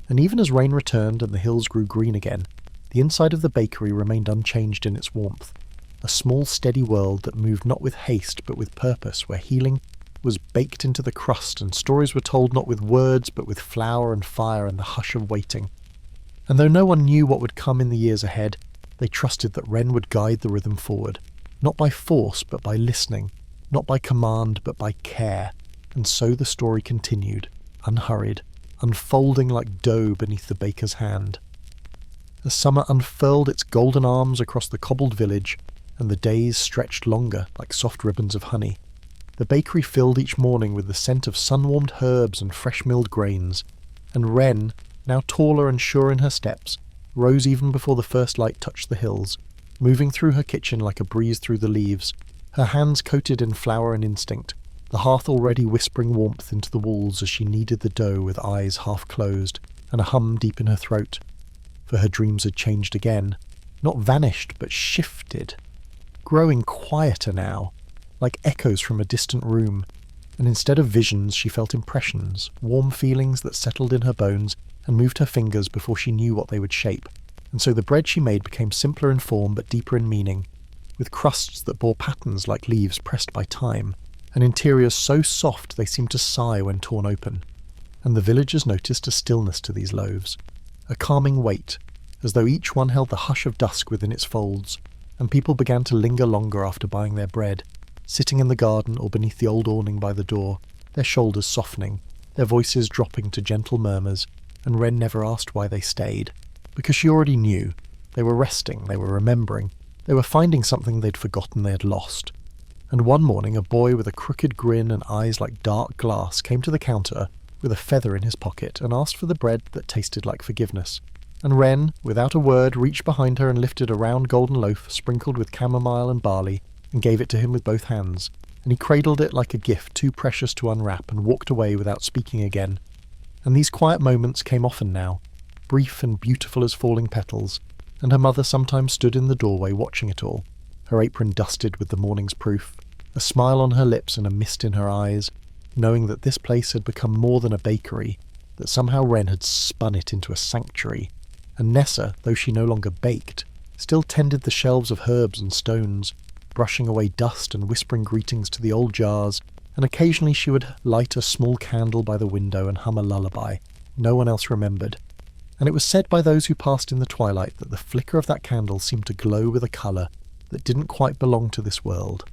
And even as rain returned and the hills grew green again, the inside of the bakery remained unchanged in its warmth, a small steady world that moved not with haste but with purpose, where healing was baked into the crust and stories were told not with words but with flour and fire and the hush of waiting. And though no one knew what would come in the years ahead, they trusted that Wren would guide the rhythm forward, not by force but by listening, not by command but by care, and so the story continued, unhurried, unfolding like dough beneath the baker's hand. The summer unfurled its golden arms across the cobbled village, and the days stretched longer like soft ribbons of honey. The bakery filled each morning with the scent of sun-warmed herbs and fresh-milled grains, and Wren, now taller and sure in her steps, rose even before the first light touched the hills, moving through her kitchen like a breeze through the leaves, her hands coated in flour and instinct, the hearth already whispering warmth into the walls as she kneaded the dough with eyes half closed and a hum deep in her throat. For her dreams had changed again, not vanished but shifted, growing quieter now, like echoes from a distant room, and instead of visions she felt impressions, warm feelings that settled in her bones and moved her fingers before she knew what they would shape. And so the bread she made became simpler in form but deeper in meaning, with crusts that bore patterns like leaves pressed by time, and interiors so soft they seemed to sigh when torn open. And the villagers noticed a stillness to these loaves, a calming weight, as though each one held the hush of dusk within its folds, and people began to linger longer after buying their bread, sitting in the garden or beneath the old awning by the door, their shoulders softening, their voices dropping to gentle murmurs, and Wren never asked why they stayed, because she already knew. They were resting, they were remembering, they were finding something they'd forgotten they had lost. And one morning a boy with a crooked grin and eyes like dark glass came to the counter with a feather in his pocket and asked for the bread that tasted like forgiveness. And Wren, without a word, reached behind her and lifted a round golden loaf sprinkled with chamomile and barley and gave it to him with both hands, and he cradled it like a gift too precious to unwrap and walked away without speaking again. And these quiet moments came often now, brief and beautiful as falling petals, and her mother sometimes stood in the doorway watching it all, her apron dusted with the morning's proof, a smile on her lips and a mist in her eyes, knowing that this place had become more than a bakery, that somehow Wren had spun it into a sanctuary, and Nessa, though she no longer baked, still tended the shelves of herbs and stones, brushing away dust and whispering greetings to the old jars, and occasionally she would light a small candle by the window and hum a lullaby no one else remembered. And it was said by those who passed in the twilight that the flicker of that candle seemed to glow with a colour that didn't quite belong to this world.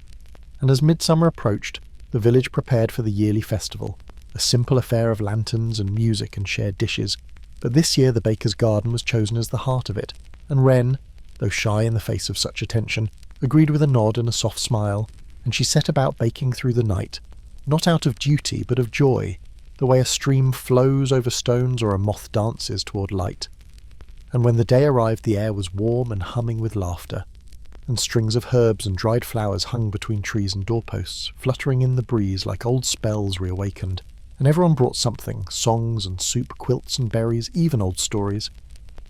And as midsummer approached, the village prepared for the yearly festival, a simple affair of lanterns and music and shared dishes, but this year the baker's garden was chosen as the heart of it, and Wren, though shy in the face of such attention, agreed with a nod and a soft smile, and she set about baking through the night, not out of duty but of joy, the way a stream flows over stones or a moth dances toward light. And when the day arrived the air was warm and humming with laughter, and strings of herbs and dried flowers hung between trees and doorposts, fluttering in the breeze like old spells reawakened, and everyone brought something, songs and soup, quilts and berries, even old stories.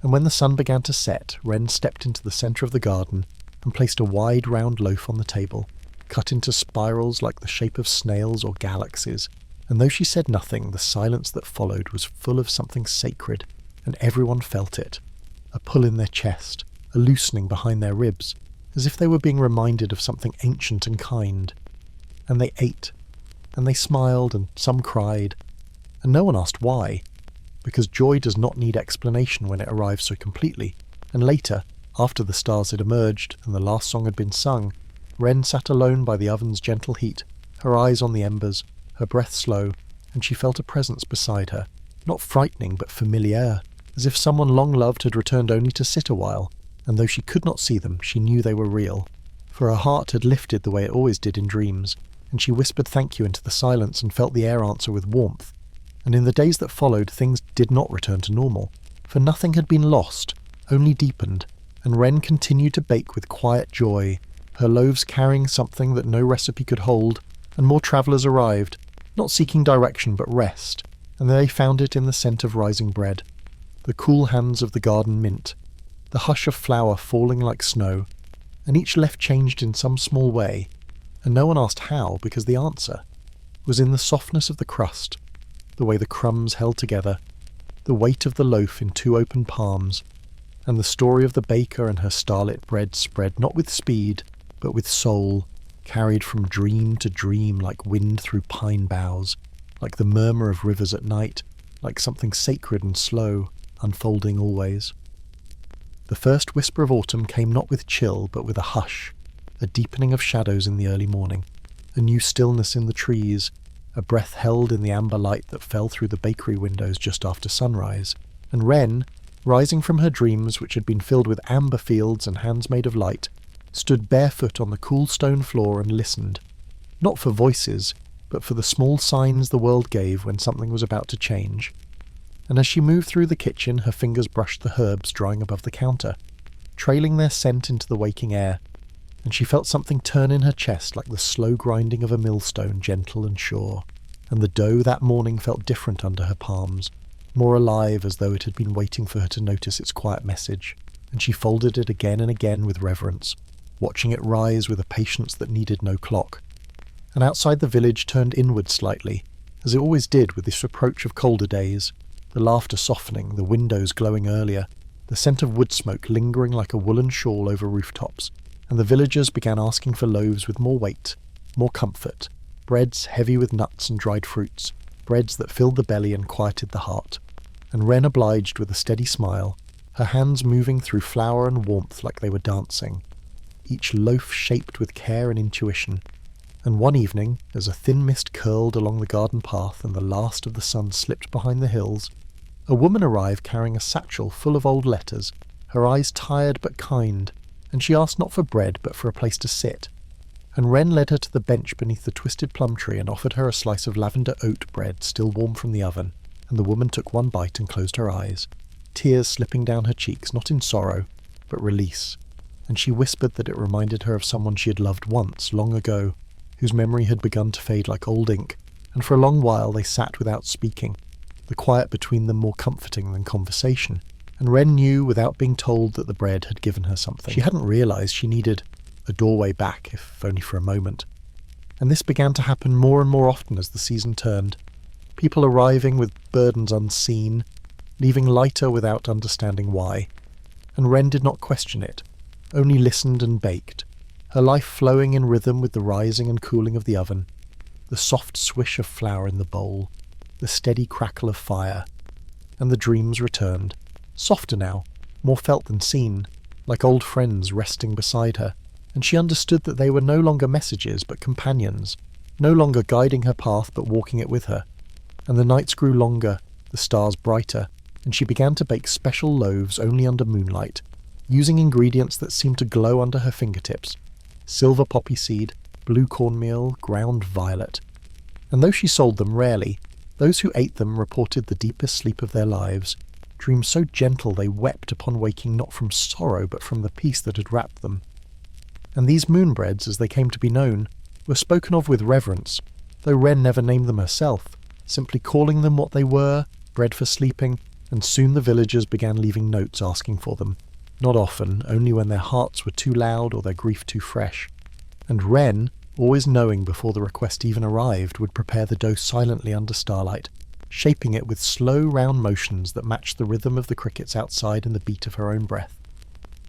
And when the sun began to set, Wren stepped into the centre of the garden and placed a wide round loaf on the table, cut into spirals like the shape of snails or galaxies, and though she said nothing, the silence that followed was full of something sacred, and everyone felt it, a pull in their chest, a loosening behind their ribs, as if they were being reminded of something ancient and kind. And they ate, and they smiled, and some cried, and no one asked why, because joy does not need explanation when it arrives so completely. And later, after the stars had emerged and the last song had been sung, Wren sat alone by the oven's gentle heat, her eyes on the embers, her breath slow, and she felt a presence beside her, not frightening but familiar, as if someone long loved had returned only to sit a while, and though she could not see them, she knew they were real, for her heart had lifted the way it always did in dreams, and she whispered thank you into the silence and felt the air answer with warmth. And in the days that followed, things did not return to normal, for nothing had been lost, only deepened, and Wren continued to bake with quiet joy, her loaves carrying something that no recipe could hold, and more travellers arrived, not seeking direction but rest, and they found it in the scent of rising bread, the cool hands of the garden mint, the hush of flower falling like snow, and each left changed in some small way, and no one asked how, because the answer was in the softness of the crust, the way the crumbs held together, the weight of the loaf in two open palms, and the story of the baker and her starlit bread spread not with speed, but with soul, carried from dream to dream like wind through pine boughs, like the murmur of rivers at night, like something sacred and slow, unfolding always. The first whisper of autumn came not with chill, but with a hush, a deepening of shadows in the early morning, a new stillness in the trees, a breath held in the amber light that fell through the bakery windows just after sunrise, and Wren, rising from her dreams which had been filled with amber fields and hands made of light, stood barefoot on the cool stone floor and listened, not for voices, but for the small signs the world gave when something was about to change. And as she moved through the kitchen, her fingers brushed the herbs drying above the counter, trailing their scent into the waking air, and she felt something turn in her chest like the slow grinding of a millstone, gentle and sure. And the dough that morning felt different under her palms, more alive, as though it had been waiting for her to notice its quiet message, and she folded it again and again with reverence, watching it rise with a patience that needed no clock. And outside the village turned inward slightly, as it always did with this approach of colder days, the laughter softening, the windows glowing earlier, the scent of wood smoke lingering like a woolen shawl over rooftops, and the villagers began asking for loaves with more weight, more comfort, breads heavy with nuts and dried fruits, breads that filled the belly and quieted the heart. And Wren obliged with a steady smile, her hands moving through flour and warmth like they were dancing, each loaf shaped with care and intuition. And one evening, as a thin mist curled along the garden path and the last of the sun slipped behind the hills, a woman arrived carrying a satchel full of old letters, her eyes tired but kind, and she asked not for bread but for a place to sit. And Wren led her to the bench beneath the twisted plum tree and offered her a slice of lavender oat bread still warm from the oven, and the woman took one bite and closed her eyes, tears slipping down her cheeks, not in sorrow, but release. And she whispered that it reminded her of someone she had loved once, long ago, whose memory had begun to fade like old ink, and for a long while they sat without speaking, the quiet between them more comforting than conversation. And Wren knew, without being told, that the bread had given her something. She hadn't realised she needed a doorway back, if only for a moment. And this began to happen more and more often as the season turned, people arriving with burdens unseen, leaving lighter without understanding why. And Wren did not question it, only listened and baked, her life flowing in rhythm with the rising and cooling of the oven, the soft swish of flour in the bowl, the steady crackle of fire. And the dreams returned, softer now, more felt than seen, like old friends resting beside her, and she understood that they were no longer messages but companions, no longer guiding her path but walking it with her. And the nights grew longer, the stars brighter, and she began to bake special loaves only under moonlight, using ingredients that seemed to glow under her fingertips: silver poppy seed, blue cornmeal, ground violet. And though she sold them rarely, those who ate them reported the deepest sleep of their lives, dreams so gentle they wept upon waking not from sorrow but from the peace that had wrapped them. And these moonbreads, as they came to be known, were spoken of with reverence, though Wren never named them herself, simply calling them what they were, bread for sleeping, and soon the villagers began leaving notes asking for them. Not often, only when their hearts were too loud or their grief too fresh. And Wren, always knowing before the request even arrived, would prepare the dough silently under starlight, shaping it with slow round motions that matched the rhythm of the crickets outside and the beat of her own breath.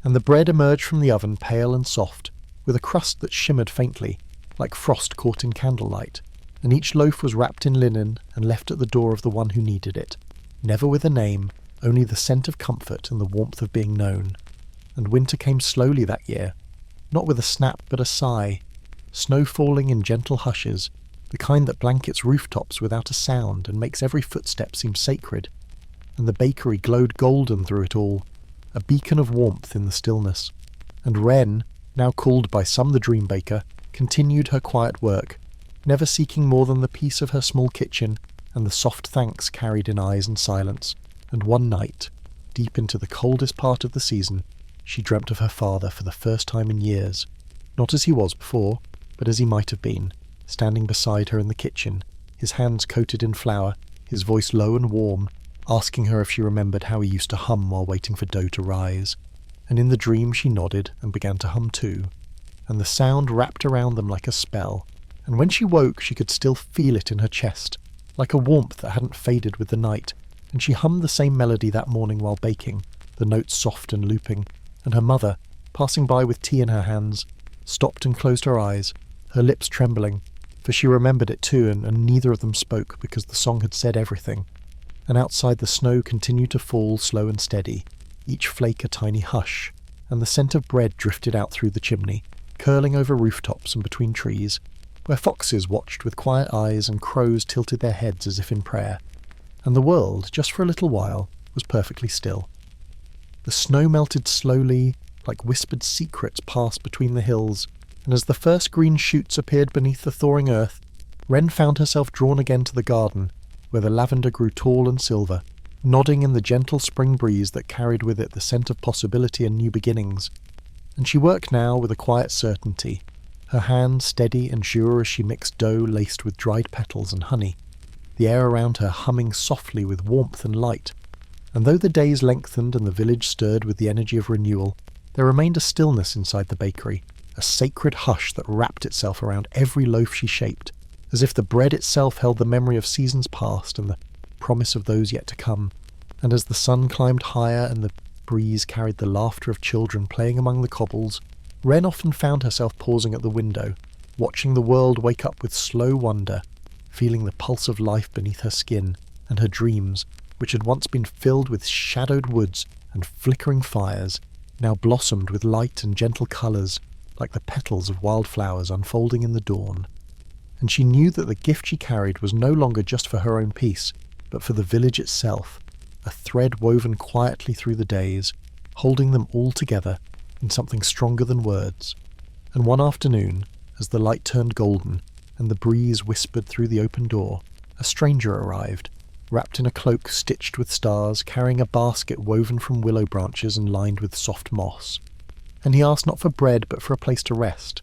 And the bread emerged from the oven pale and soft, with a crust that shimmered faintly, like frost caught in candlelight, and each loaf was wrapped in linen and left at the door of the one who needed it, never with a name, only the scent of comfort and the warmth of being known. And winter came slowly that year, not with a snap but a sigh, snow falling in gentle hushes, the kind that blankets rooftops without a sound and makes every footstep seem sacred. And the bakery glowed golden through it all, a beacon of warmth in the stillness. And Wren, now called by some the Dream Baker, continued her quiet work, never seeking more than the peace of her small kitchen and the soft thanks carried in eyes and silence. And one night, deep into the coldest part of the season, she dreamt of her father for the first time in years, not as he was before, but as he might have been, standing beside her in the kitchen, his hands coated in flour, his voice low and warm, asking her if she remembered how he used to hum while waiting for dough to rise. And in the dream she nodded and began to hum too, and the sound wrapped around them like a spell, and when she woke she could still feel it in her chest, like a warmth that hadn't faded with the night, and she hummed the same melody that morning while baking, the notes soft and looping, and her mother, passing by with tea in her hands, stopped and closed her eyes, her lips trembling, for she remembered it too, and neither of them spoke because the song had said everything. And outside the snow continued to fall slow and steady, each flake a tiny hush, and the scent of bread drifted out through the chimney, curling over rooftops and between trees, where foxes watched with quiet eyes and crows tilted their heads as if in prayer, and the world, just for a little while, was perfectly still. The snow melted slowly, like whispered secrets passed between the hills, and as the first green shoots appeared beneath the thawing earth, Wren found herself drawn again to the garden, where the lavender grew tall and silver, nodding in the gentle spring breeze that carried with it the scent of possibility and new beginnings. And she worked now with a quiet certainty, her hand steady and sure as she mixed dough laced with dried petals and honey, the air around her humming softly with warmth and light. And though the days lengthened and the village stirred with the energy of renewal, there remained a stillness inside the bakery, a sacred hush that wrapped itself around every loaf she shaped, as if the bread itself held the memory of seasons past and the promise of those yet to come. And as the sun climbed higher and the breeze carried the laughter of children playing among the cobbles, Wren often found herself pausing at the window, watching the world wake up with slow wonder, feeling the pulse of life beneath her skin, and her dreams, which had once been filled with shadowed woods and flickering fires, now blossomed with light and gentle colours, like the petals of wildflowers unfolding in the dawn. And she knew that the gift she carried was no longer just for her own peace, but for the village itself, a thread woven quietly through the days, holding them all together in something stronger than words. And one afternoon, as the light turned golden and the breeze whispered through the open door, a stranger arrived, wrapped in a cloak stitched with stars, carrying a basket woven from willow branches and lined with soft moss. And he asked not for bread, but for a place to rest.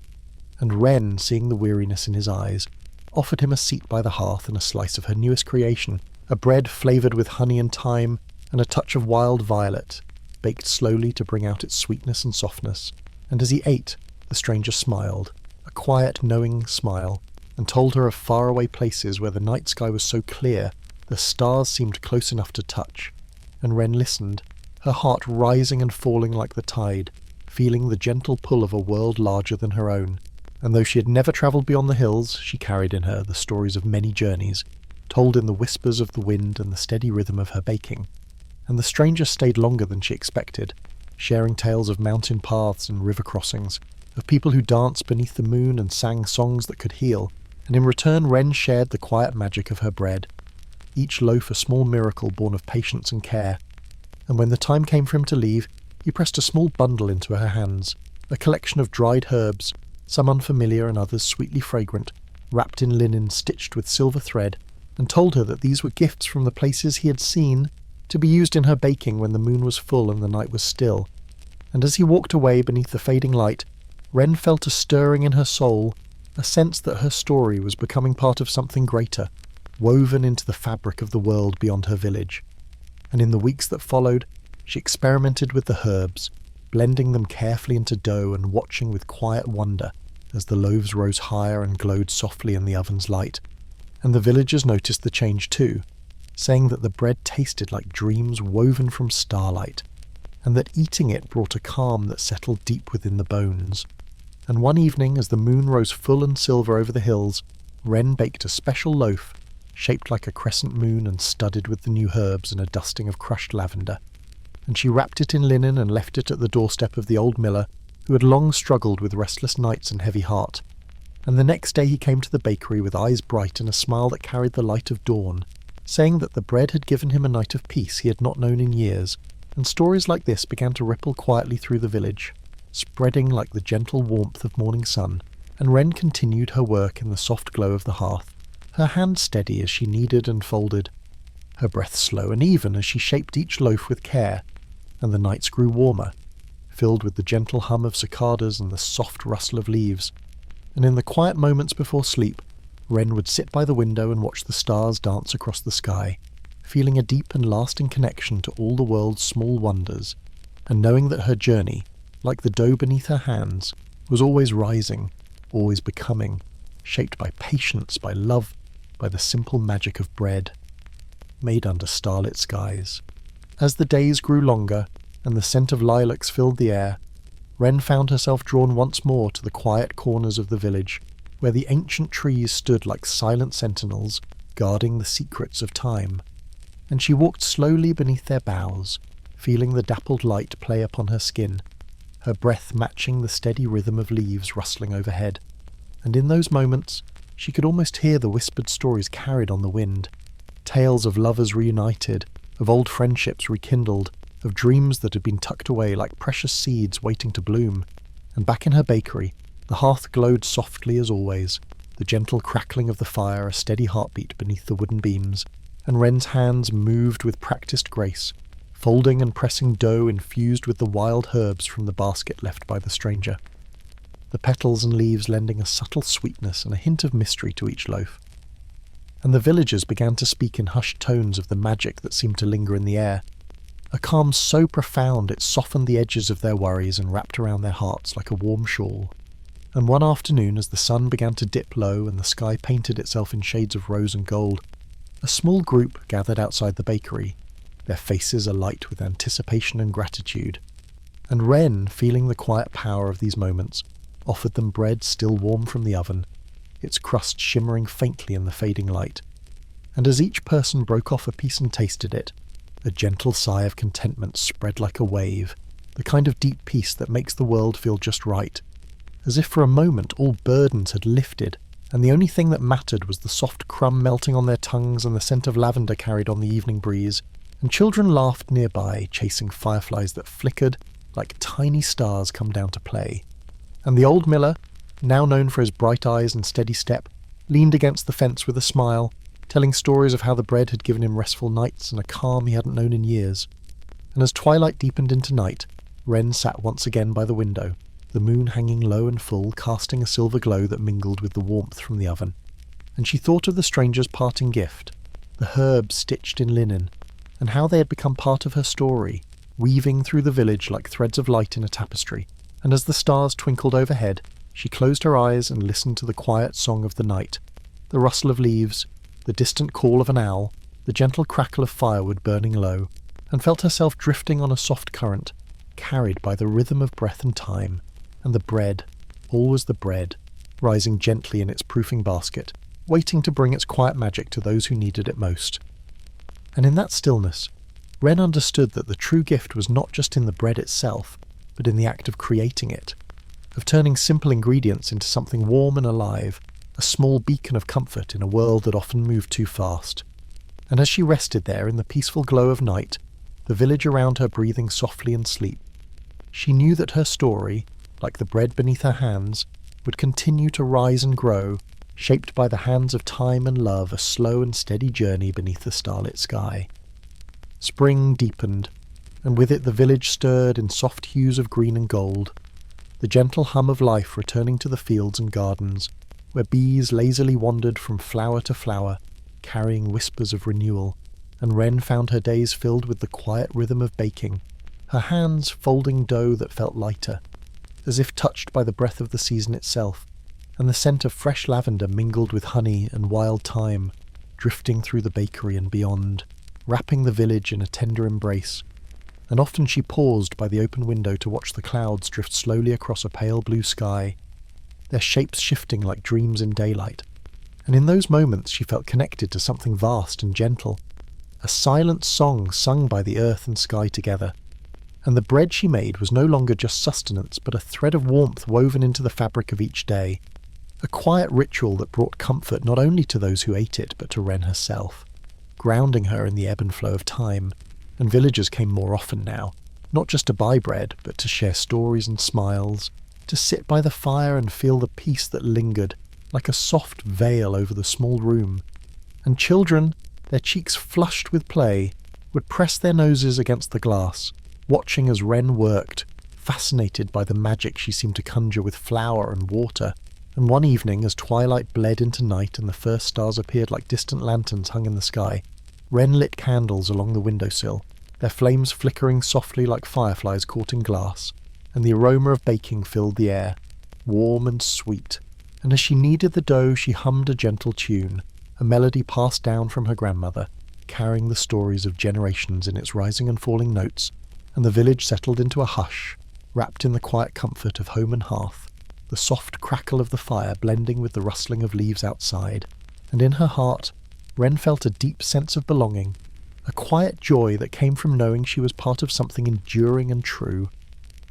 And Wren, seeing the weariness in his eyes, offered him a seat by the hearth and a slice of her newest creation, a bread flavoured with honey and thyme and a touch of wild violet, baked slowly to bring out its sweetness and softness. And as he ate, the stranger smiled, a quiet, knowing smile, and told her of faraway places where the night sky was so clear the stars seemed close enough to touch. And Wren listened, her heart rising and falling like the tide, feeling the gentle pull of a world larger than her own. And though she had never travelled beyond the hills, she carried in her the stories of many journeys, told in the whispers of the wind and the steady rhythm of her baking. And the stranger stayed longer than she expected, sharing tales of mountain paths and river crossings, of people who danced beneath the moon and sang songs that could heal, and in return Wren shared the quiet magic of her bread, each loaf a small miracle born of patience and care. And when the time came for him to leave, he pressed a small bundle into her hands, a collection of dried herbs, some unfamiliar and others sweetly fragrant, wrapped in linen stitched with silver thread, and told her that these were gifts from the places he had seen, to be used in her baking when the moon was full and the night was still. And as he walked away beneath the fading light, Wren felt a stirring in her soul, a sense that her story was becoming part of something greater, woven into the fabric of the world beyond her village. And in the weeks that followed, she experimented with the herbs, blending them carefully into dough and watching with quiet wonder as the loaves rose higher and glowed softly in the oven's light. And the villagers noticed the change too, saying that the bread tasted like dreams woven from starlight, and that eating it brought a calm that settled deep within the bones. And one evening, as the moon rose full and silver over the hills, Wren baked a special loaf, shaped like a crescent moon and studded with the new herbs and a dusting of crushed lavender. And she wrapped it in linen and left it at the doorstep of the old miller, who had long struggled with restless nights and heavy heart. And the next day he came to the bakery with eyes bright and a smile that carried the light of dawn, saying that the bread had given him a night of peace he had not known in years. And stories like this began to ripple quietly through the village, spreading like the gentle warmth of morning sun. And Wren continued her work in the soft glow of the hearth, her hand steady as she kneaded and folded, her breath slow and even as she shaped each loaf with care. And the nights grew warmer, filled with the gentle hum of cicadas and the soft rustle of leaves. And in the quiet moments before sleep, Wren would sit by the window and watch the stars dance across the sky, feeling a deep and lasting connection to all the world's small wonders, and knowing that her journey, like the dough beneath her hands, was always rising, always becoming, shaped by patience, by love, by the simple magic of bread, made under starlit skies. As the days grew longer, and the scent of lilacs filled the air, Wren found herself drawn once more to the quiet corners of the village, where the ancient trees stood like silent sentinels, guarding the secrets of time. And she walked slowly beneath their boughs, feeling the dappled light play upon her skin, her breath matching the steady rhythm of leaves rustling overhead. And in those moments, she could almost hear the whispered stories carried on the wind, tales of lovers reunited, of old friendships rekindled, of dreams that had been tucked away like precious seeds waiting to bloom. And back in her bakery, the hearth glowed softly as always, the gentle crackling of the fire a steady heartbeat beneath the wooden beams, and Wren's hands moved with practiced grace, folding and pressing dough infused with the wild herbs from the basket left by the stranger. The petals and leaves lending a subtle sweetness and a hint of mystery to each loaf. And the villagers began to speak in hushed tones of the magic that seemed to linger in the air, a calm so profound it softened the edges of their worries and wrapped around their hearts like a warm shawl. And one afternoon, as the sun began to dip low and the sky painted itself in shades of rose and gold, a small group gathered outside the bakery, their faces alight with anticipation and gratitude. And Wren, feeling the quiet power of these moments, offered them bread still warm from the oven, its crust shimmering faintly in the fading light. And as each person broke off a piece and tasted it, a gentle sigh of contentment spread like a wave, the kind of deep peace that makes the world feel just right, as if for a moment all burdens had lifted, and the only thing that mattered was the soft crumb melting on their tongues and the scent of lavender carried on the evening breeze, and children laughed nearby, chasing fireflies that flickered like tiny stars come down to play. And the old miller, now known for his bright eyes and steady step, leaned against the fence with a smile, telling stories of how the bread had given him restful nights and a calm he hadn't known in years. And as twilight deepened into night, Wren sat once again by the window, the moon hanging low and full, casting a silver glow that mingled with the warmth from the oven. And she thought of the stranger's parting gift, the herbs stitched in linen, and how they had become part of her story, weaving through the village like threads of light in a tapestry. And as the stars twinkled overhead, she closed her eyes and listened to the quiet song of the night, the rustle of leaves, the distant call of an owl, the gentle crackle of firewood burning low, and felt herself drifting on a soft current, carried by the rhythm of breath and time, and the bread, always the bread, rising gently in its proofing basket, waiting to bring its quiet magic to those who needed it most. And in that stillness, Wren understood that the true gift was not just in the bread itself, but in the act of creating it, of turning simple ingredients into something warm and alive, a small beacon of comfort in a world that often moved too fast. And as she rested there in the peaceful glow of night, the village around her breathing softly in sleep, she knew that her story, like the bread beneath her hands, would continue to rise and grow, shaped by the hands of time and love, a slow and steady journey beneath the starlit sky. Spring deepened, and with it the village stirred in soft hues of green and gold, the gentle hum of life returning to the fields and gardens, where bees lazily wandered from flower to flower, carrying whispers of renewal, and Wren found her days filled with the quiet rhythm of baking, her hands folding dough that felt lighter, as if touched by the breath of the season itself, and the scent of fresh lavender mingled with honey and wild thyme, drifting through the bakery and beyond, wrapping the village in a tender embrace. And often she paused by the open window to watch the clouds drift slowly across a pale blue sky, their shapes shifting like dreams in daylight. And in those moments she felt connected to something vast and gentle, a silent song sung by the earth and sky together. And the bread she made was no longer just sustenance, but a thread of warmth woven into the fabric of each day, a quiet ritual that brought comfort not only to those who ate it, but to Wren herself, grounding her in the ebb and flow of time. And villagers came more often now, not just to buy bread, but to share stories and smiles, to sit by the fire and feel the peace that lingered, like a soft veil over the small room. And children, their cheeks flushed with play, would press their noses against the glass, watching as Wren worked, fascinated by the magic she seemed to conjure with flour and water. And one evening, as twilight bled into night and the first stars appeared like distant lanterns hung in the sky, Wren lit candles along the windowsill, their flames flickering softly like fireflies caught in glass, and the aroma of baking filled the air, warm and sweet. And as she kneaded the dough, she hummed a gentle tune, a melody passed down from her grandmother, carrying the stories of generations in its rising and falling notes, and the village settled into a hush, wrapped in the quiet comfort of home and hearth, the soft crackle of the fire blending with the rustling of leaves outside. And in her heart, Wren felt a deep sense of belonging, a quiet joy that came from knowing she was part of something enduring and true.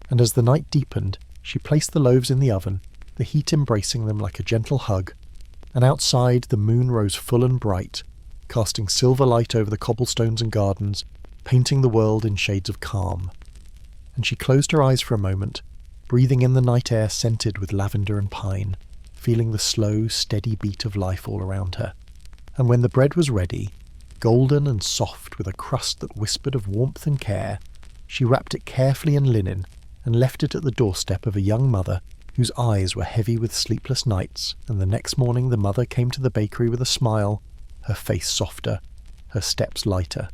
And as the night deepened, she placed the loaves in the oven, the heat embracing them like a gentle hug, and outside the moon rose full and bright, casting silver light over the cobblestones and gardens, painting the world in shades of calm. And she closed her eyes for a moment, breathing in the night air scented with lavender and pine, feeling the slow, steady beat of life all around her. And when the bread was ready, golden and soft with a crust that whispered of warmth and care, she wrapped it carefully in linen and left it at the doorstep of a young mother whose eyes were heavy with sleepless nights, and the next morning the mother came to the bakery with a smile, her face softer, her steps lighter.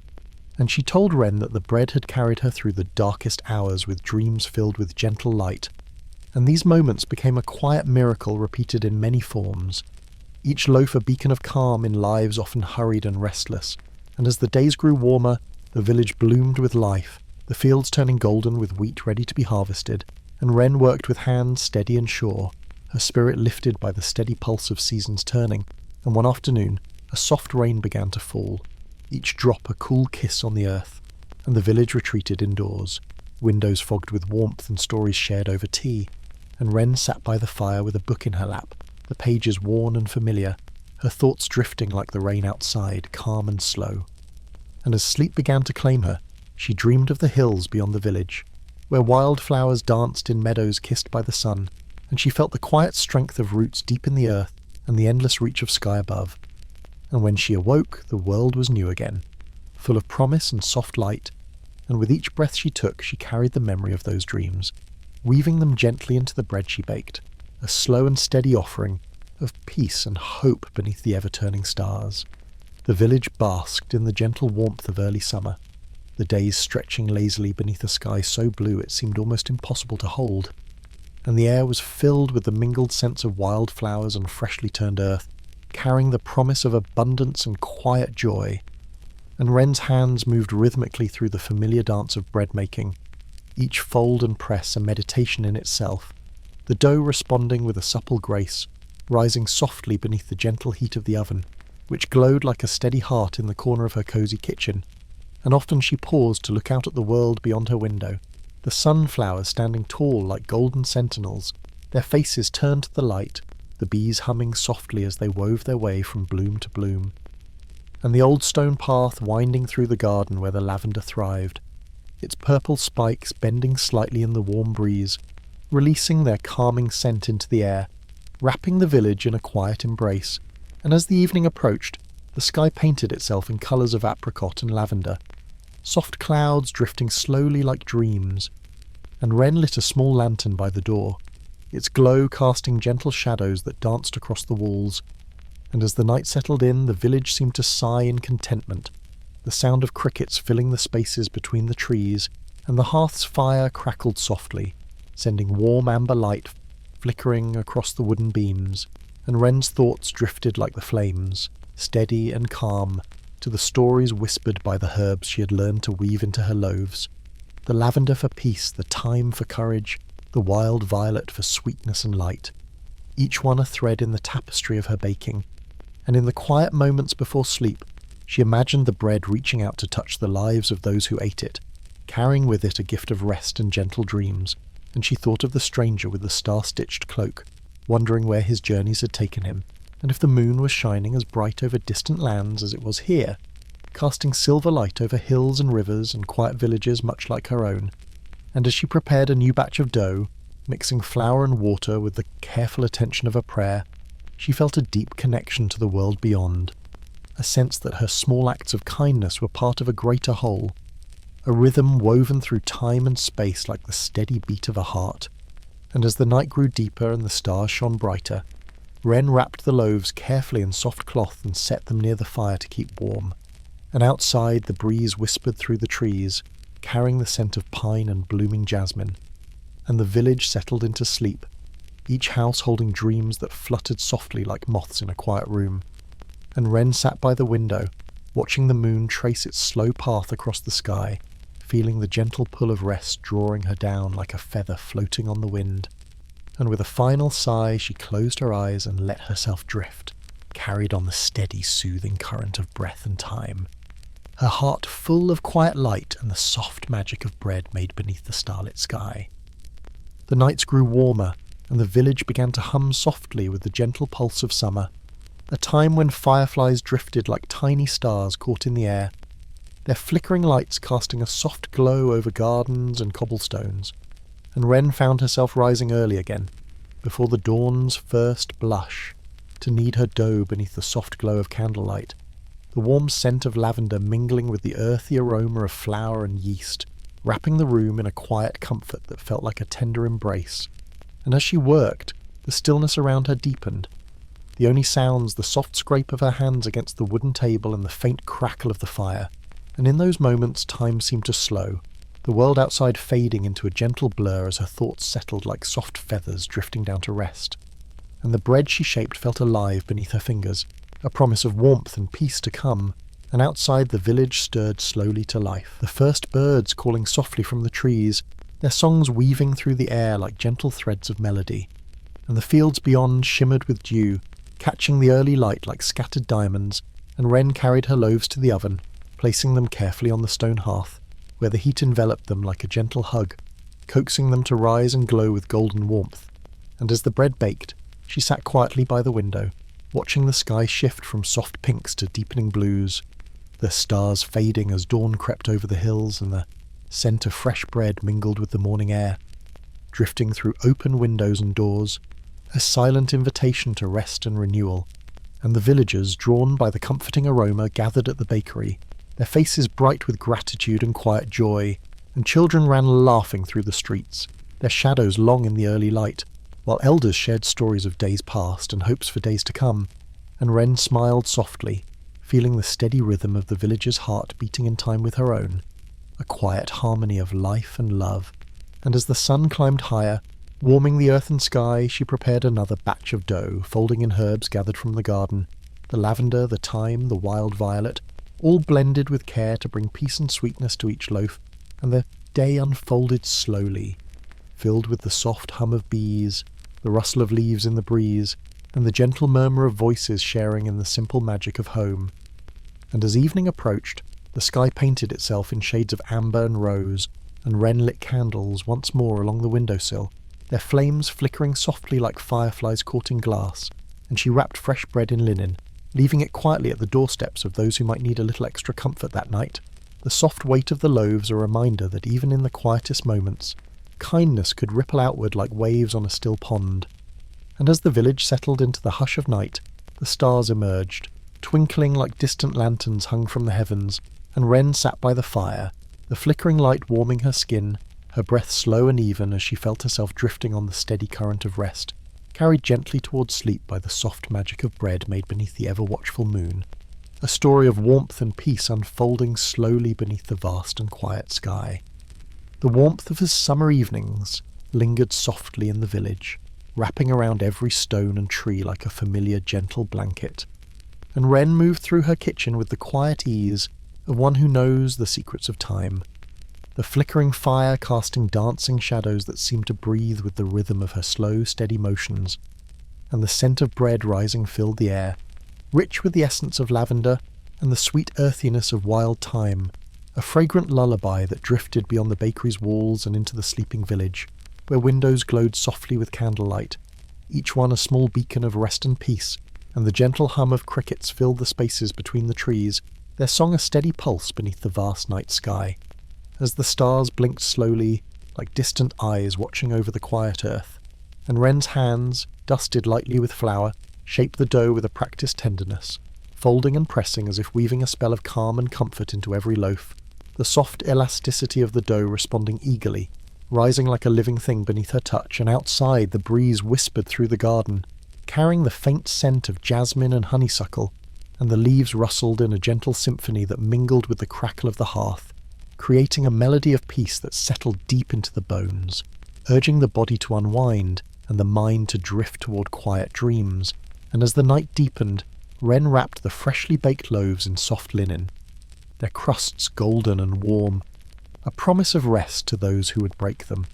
And she told Wren that the bread had carried her through the darkest hours with dreams filled with gentle light, and these moments became a quiet miracle repeated in many forms, each loaf a beacon of calm in lives often hurried and restless. And as the days grew warmer, the village bloomed with life, the fields turning golden with wheat ready to be harvested, and Wren worked with hands steady and sure, her spirit lifted by the steady pulse of seasons turning, and one afternoon a soft rain began to fall, each drop a cool kiss on the earth, and the village retreated indoors, windows fogged with warmth and stories shared over tea, and Wren sat by the fire with a book in her lap, the pages worn and familiar, her thoughts drifting like the rain outside, calm and slow. And as sleep began to claim her, she dreamed of the hills beyond the village, where wildflowers danced in meadows kissed by the sun, and she felt the quiet strength of roots deep in the earth and the endless reach of sky above. And when she awoke, the world was new again, full of promise and soft light, and with each breath she took, she carried the memory of those dreams, weaving them gently into the bread she baked, a slow and steady offering of peace and hope beneath the ever-turning stars. The village basked in the gentle warmth of early summer, the days stretching lazily beneath a sky so blue it seemed almost impossible to hold, and the air was filled with the mingled scents of wildflowers and freshly turned earth, carrying the promise of abundance and quiet joy. And Wren's hands moved rhythmically through the familiar dance of bread-making, each fold and press a meditation in itself, the dough responding with a supple grace, rising softly beneath the gentle heat of the oven, which glowed like a steady heart in the corner of her cosy kitchen. And often she paused to look out at the world beyond her window, the sunflowers standing tall like golden sentinels, their faces turned to the light, the bees humming softly as they wove their way from bloom to bloom, and the old stone path winding through the garden where the lavender thrived, its purple spikes bending slightly in the warm breeze, releasing their calming scent into the air, wrapping the village in a quiet embrace. And as the evening approached, the sky painted itself in colours of apricot and lavender, soft clouds drifting slowly like dreams, and Wren lit a small lantern by the door, its glow casting gentle shadows that danced across the walls. And as the night settled in, the village seemed to sigh in contentment, the sound of crickets filling the spaces between the trees, and the hearth's fire crackled softly, sending warm amber light flickering across the wooden beams, and Wren's thoughts drifted like the flames, steady and calm, to the stories whispered by the herbs she had learned to weave into her loaves, the lavender for peace, the thyme for courage, the wild violet for sweetness and light, each one a thread in the tapestry of her baking. And in the quiet moments before sleep, she imagined the bread reaching out to touch the lives of those who ate it, carrying with it a gift of rest and gentle dreams. And she thought of the stranger with the star-stitched cloak, wondering where his journeys had taken him, and if the moon was shining as bright over distant lands as it was here, casting silver light over hills and rivers and quiet villages much like her own. And as she prepared a new batch of dough, mixing flour and water with the careful attention of a prayer, she felt a deep connection to the world beyond, a sense that her small acts of kindness were part of a greater whole, a rhythm woven through time and space like the steady beat of a heart. And as the night grew deeper and the stars shone brighter, Wren wrapped the loaves carefully in soft cloth and set them near the fire to keep warm. And outside the breeze whispered through the trees, carrying the scent of pine and blooming jasmine. And the village settled into sleep, each house holding dreams that fluttered softly like moths in a quiet room. And Wren sat by the window, watching the moon trace its slow path across the sky, feeling the gentle pull of rest drawing her down like a feather floating on the wind. And with a final sigh, she closed her eyes and let herself drift, carried on the steady, soothing current of breath and time, her heart full of quiet light and the soft magic of bread made beneath the starlit sky. The nights grew warmer, and the village began to hum softly with the gentle pulse of summer, a time when fireflies drifted like tiny stars caught in the air, their flickering lights casting a soft glow over gardens and cobblestones. And Wren found herself rising early again, before the dawn's first blush, to knead her dough beneath the soft glow of candlelight, the warm scent of lavender mingling with the earthy aroma of flour and yeast, wrapping the room in a quiet comfort that felt like a tender embrace. And as she worked, the stillness around her deepened. The only sounds, the soft scrape of her hands against the wooden table and the faint crackle of the fire. And in those moments, time seemed to slow, the world outside fading into a gentle blur as her thoughts settled like soft feathers drifting down to rest. And the bread she shaped felt alive beneath her fingers, a promise of warmth and peace to come, and outside the village stirred slowly to life, the first birds calling softly from the trees, their songs weaving through the air like gentle threads of melody. And the fields beyond shimmered with dew, catching the early light like scattered diamonds, and Wren carried her loaves to the oven, placing them carefully on the stone hearth, where the heat enveloped them like a gentle hug, coaxing them to rise and glow with golden warmth. And as the bread baked, she sat quietly by the window, watching the sky shift from soft pinks to deepening blues, the stars fading as dawn crept over the hills and the scent of fresh bread mingled with the morning air, drifting through open windows and doors, a silent invitation to rest and renewal. And the villagers, drawn by the comforting aroma, gathered at the bakery, their faces bright with gratitude and quiet joy, and children ran laughing through the streets, their shadows long in the early light, while elders shared stories of days past and hopes for days to come, and Wren smiled softly, feeling the steady rhythm of the village's heart beating in time with her own, a quiet harmony of life and love. And as the sun climbed higher, warming the earth and sky, she prepared another batch of dough, folding in herbs gathered from the garden, the lavender, the thyme, the wild violet, all blended with care to bring peace and sweetness to each loaf, and the day unfolded slowly, filled with the soft hum of bees, the rustle of leaves in the breeze, and the gentle murmur of voices sharing in the simple magic of home. And as evening approached, the sky painted itself in shades of amber and rose, and Wren lit candles once more along the windowsill, their flames flickering softly like fireflies caught in glass, and she wrapped fresh bread in linen, leaving it quietly at the doorsteps of those who might need a little extra comfort that night. The soft weight of the loaves a reminder that even in the quietest moments, kindness could ripple outward like waves on a still pond. And as the village settled into the hush of night, the stars emerged, twinkling like distant lanterns hung from the heavens, and Wren sat by the fire, the flickering light warming her skin, her breath slow and even as she felt herself drifting on the steady current of rest, carried gently towards sleep by the soft magic of bread made beneath the ever-watchful moon, a story of warmth and peace unfolding slowly beneath the vast and quiet sky. The warmth of his summer evenings lingered softly in the village, wrapping around every stone and tree like a familiar gentle blanket, and Wren moved through her kitchen with the quiet ease of one who knows the secrets of time, the flickering fire casting dancing shadows that seemed to breathe with the rhythm of her slow, steady motions, and the scent of bread rising filled the air, rich with the essence of lavender and the sweet earthiness of wild thyme, a fragrant lullaby that drifted beyond the bakery's walls and into the sleeping village, where windows glowed softly with candlelight, each one a small beacon of rest and peace, and the gentle hum of crickets filled the spaces between the trees, their song a steady pulse beneath the vast night sky. As the stars blinked slowly, like distant eyes watching over the quiet earth, and Wren's hands, dusted lightly with flour, shaped the dough with a practiced tenderness, folding and pressing as if weaving a spell of calm and comfort into every loaf, the soft elasticity of the dough responding eagerly, rising like a living thing beneath her touch, and outside the breeze whispered through the garden, carrying the faint scent of jasmine and honeysuckle, and the leaves rustled in a gentle symphony that mingled with the crackle of the hearth, creating a melody of peace that settled deep into the bones, urging the body to unwind and the mind to drift toward quiet dreams. And as the night deepened, Wren wrapped the freshly baked loaves in soft linen, their crusts golden and warm, a promise of rest to those who would break them,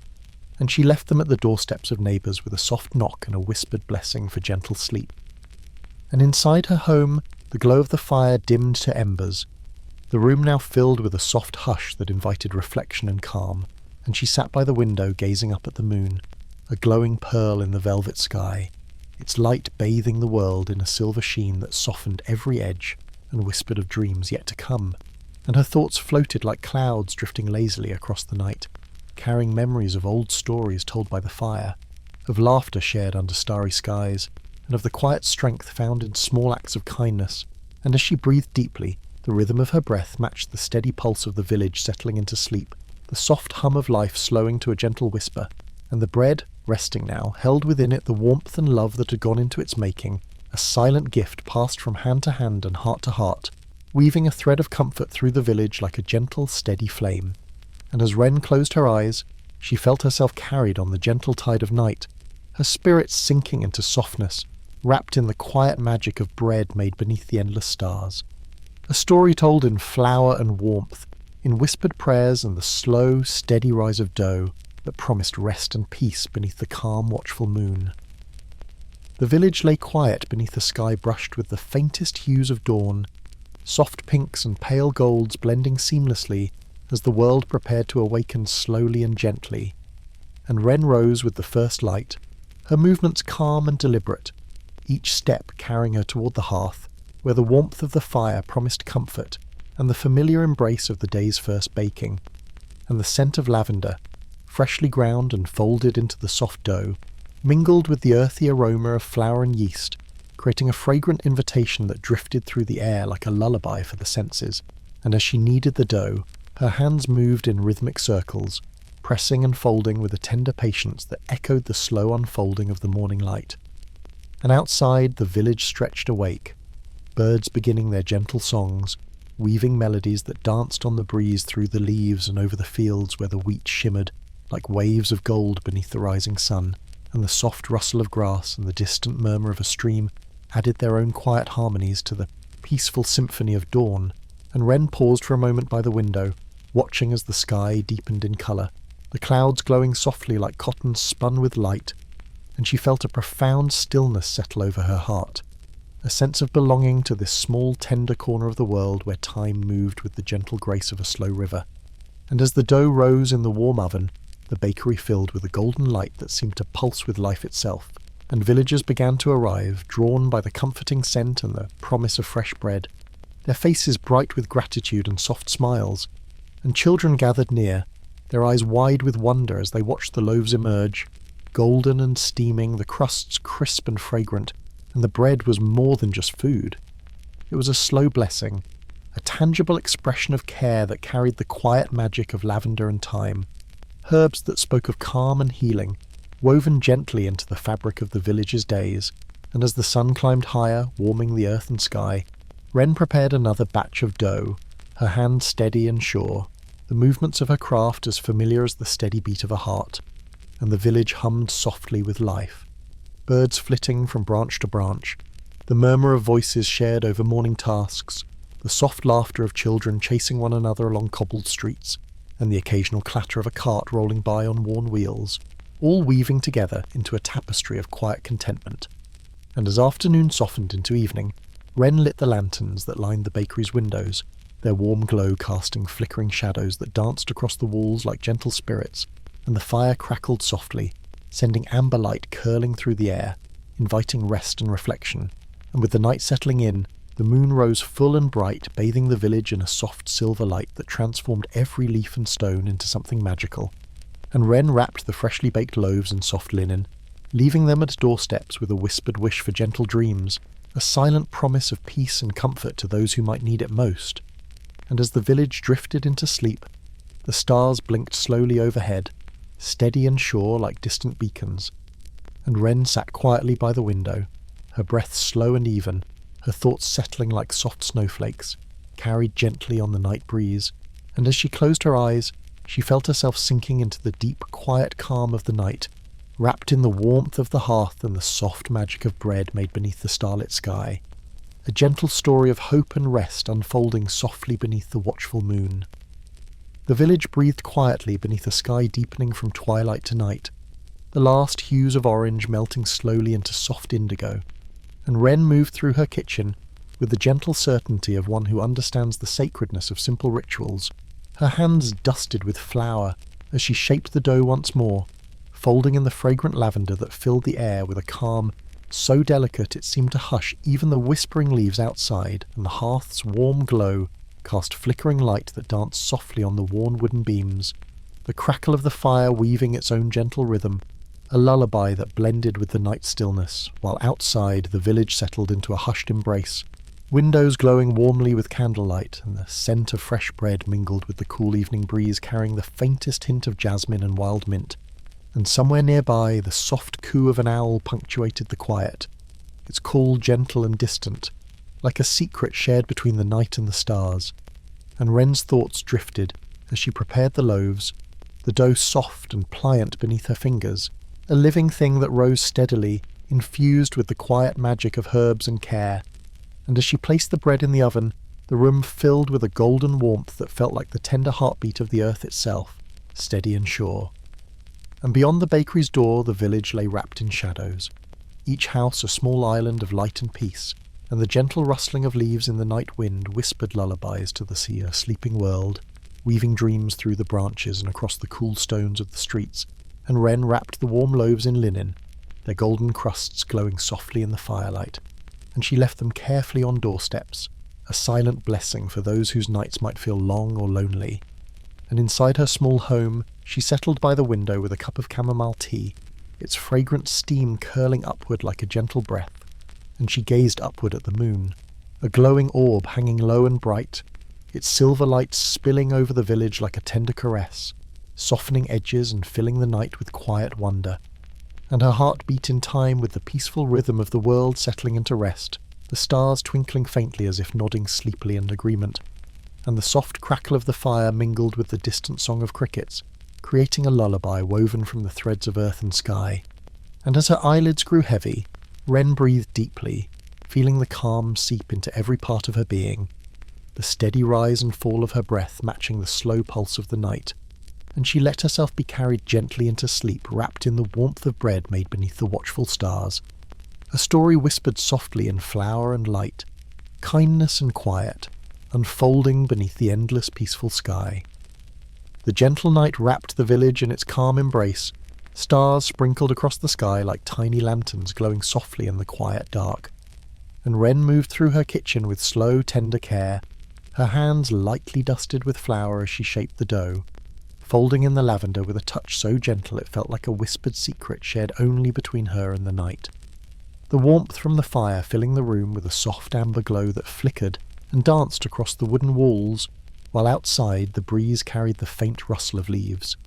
and she left them at the doorsteps of neighbours with a soft knock and a whispered blessing for gentle sleep. And inside her home, the glow of the fire dimmed to embers, the room now filled with a soft hush that invited reflection and calm, and she sat by the window gazing up at the moon, a glowing pearl in the velvet sky, its light bathing the world in a silver sheen that softened every edge and whispered of dreams yet to come. And her thoughts floated like clouds drifting lazily across the night, carrying memories of old stories told by the fire, of laughter shared under starry skies, and of the quiet strength found in small acts of kindness, and as she breathed deeply, the rhythm of her breath matched the steady pulse of the village settling into sleep, the soft hum of life slowing to a gentle whisper, and the bread, resting now, held within it the warmth and love that had gone into its making, a silent gift passed from hand to hand and heart to heart, weaving a thread of comfort through the village like a gentle, steady flame. And as Wren closed her eyes, she felt herself carried on the gentle tide of night, her spirit sinking into softness, wrapped in the quiet magic of bread made beneath the endless stars. A story told in flour and warmth, in whispered prayers and the slow, steady rise of dough that promised rest and peace beneath the calm, watchful moon. The village lay quiet beneath a sky brushed with the faintest hues of dawn, soft pinks and pale golds blending seamlessly as the world prepared to awaken slowly and gently. And Wren rose with the first light, her movements calm and deliberate, each step carrying her toward the hearth, where the warmth of the fire promised comfort and the familiar embrace of the day's first baking, and the scent of lavender, freshly ground and folded into the soft dough, mingled with the earthy aroma of flour and yeast, creating a fragrant invitation that drifted through the air like a lullaby for the senses. And as she kneaded the dough, her hands moved in rhythmic circles, pressing and folding with a tender patience that echoed the slow unfolding of the morning light. And outside, the village stretched awake, birds beginning their gentle songs, weaving melodies that danced on the breeze through the leaves and over the fields where the wheat shimmered like waves of gold beneath the rising sun, and the soft rustle of grass and the distant murmur of a stream added their own quiet harmonies to the peaceful symphony of dawn. And Wren paused for a moment by the window, watching as the sky deepened in colour, the clouds glowing softly like cotton spun with light, and she felt a profound stillness settle over her heart, a sense of belonging to this small, tender corner of the world where time moved with the gentle grace of a slow river. And as the dough rose in the warm oven, the bakery filled with a golden light that seemed to pulse with life itself, and villagers began to arrive, drawn by the comforting scent and the promise of fresh bread, their faces bright with gratitude and soft smiles, and children gathered near, their eyes wide with wonder as they watched the loaves emerge, golden and steaming, the crusts crisp and fragrant, and the bread was more than just food. It was a slow blessing, a tangible expression of care that carried the quiet magic of lavender and thyme, herbs that spoke of calm and healing, woven gently into the fabric of the village's days. And as the sun climbed higher, warming the earth and sky, Wren prepared another batch of dough, her hand steady and sure, the movements of her craft as familiar as the steady beat of a heart, and the village hummed softly with life, birds flitting from branch to branch, the murmur of voices shared over morning tasks, the soft laughter of children chasing one another along cobbled streets, and the occasional clatter of a cart rolling by on worn wheels, all weaving together into a tapestry of quiet contentment. And as afternoon softened into evening, Wren lit the lanterns that lined the bakery's windows, their warm glow casting flickering shadows that danced across the walls like gentle spirits, and the fire crackled softly, sending amber light curling through the air, inviting rest and reflection. And with the night settling in, the moon rose full and bright, bathing the village in a soft silver light that transformed every leaf and stone into something magical. And Wren wrapped the freshly baked loaves in soft linen, leaving them at doorsteps with a whispered wish for gentle dreams, a silent promise of peace and comfort to those who might need it most. And as the village drifted into sleep, the stars blinked slowly overhead, steady and sure like distant beacons, and Wren sat quietly by the window, her breath slow and even, her thoughts settling like soft snowflakes, carried gently on the night breeze. And as she closed her eyes, she felt herself sinking into the deep, quiet calm of the night, wrapped in the warmth of the hearth and the soft magic of bread made beneath the starlit sky, a gentle story of hope and rest unfolding softly beneath the watchful moon. The village breathed quietly beneath a sky deepening from twilight to night, the last hues of orange melting slowly into soft indigo, and Wren moved through her kitchen with the gentle certainty of one who understands the sacredness of simple rituals, her hands dusted with flour as she shaped the dough once more, folding in the fragrant lavender that filled the air with a calm so delicate it seemed to hush even the whispering leaves outside, and the hearth's warm glow cast flickering light that danced softly on the worn wooden beams, the crackle of the fire weaving its own gentle rhythm, a lullaby that blended with the night stillness, while outside the village settled into a hushed embrace, Windows glowing warmly with candlelight, and the scent of fresh bread mingled with the cool evening breeze carrying the faintest hint of jasmine and wild mint, and somewhere nearby the soft coo of an owl punctuated the quiet, its call gentle and distant, like a secret shared between the night and the stars. And Wren's thoughts drifted as she prepared the loaves, the dough soft and pliant beneath her fingers, a living thing that rose steadily, infused with the quiet magic of herbs and care. And as she placed the bread in the oven, the room filled with a golden warmth that felt like the tender heartbeat of the earth itself, steady and sure. And beyond the bakery's door the village lay wrapped in shadows, each house a small island of light and peace, and the gentle rustling of leaves in the night wind whispered lullabies to the seer, sleeping world, weaving dreams through the branches and across the cool stones of the streets. And Wren wrapped the warm loaves in linen, their golden crusts glowing softly in the firelight, and she left them carefully on doorsteps, a silent blessing for those whose nights might feel long or lonely. And inside her small home, she settled by the window with a cup of chamomile tea, its fragrant steam curling upward like a gentle breath, and she gazed upward at the moon, a glowing orb hanging low and bright, its silver light spilling over the village like a tender caress, softening edges and filling the night with quiet wonder. And her heart beat in time with the peaceful rhythm of the world settling into rest, the stars twinkling faintly as if nodding sleepily in agreement, and the soft crackle of the fire mingled with the distant song of crickets, creating a lullaby woven from the threads of earth and sky. And as her eyelids grew heavy, Wren breathed deeply, feeling the calm seep into every part of her being, the steady rise and fall of her breath matching the slow pulse of the night, and she let herself be carried gently into sleep, wrapped in the warmth of bread made beneath the watchful stars. A story whispered softly in flower and light, kindness and quiet, unfolding beneath the endless peaceful sky. The gentle night wrapped the village in its calm embrace, stars sprinkled across the sky like tiny lanterns glowing softly in the quiet dark. And Wren moved through her kitchen with slow, tender care, her hands lightly dusted with flour as she shaped the dough, folding in the lavender with a touch so gentle it felt like a whispered secret shared only between her and the night. The warmth from the fire filling the room with a soft amber glow that flickered and danced across the wooden walls, while outside the breeze carried the faint rustle of leaves,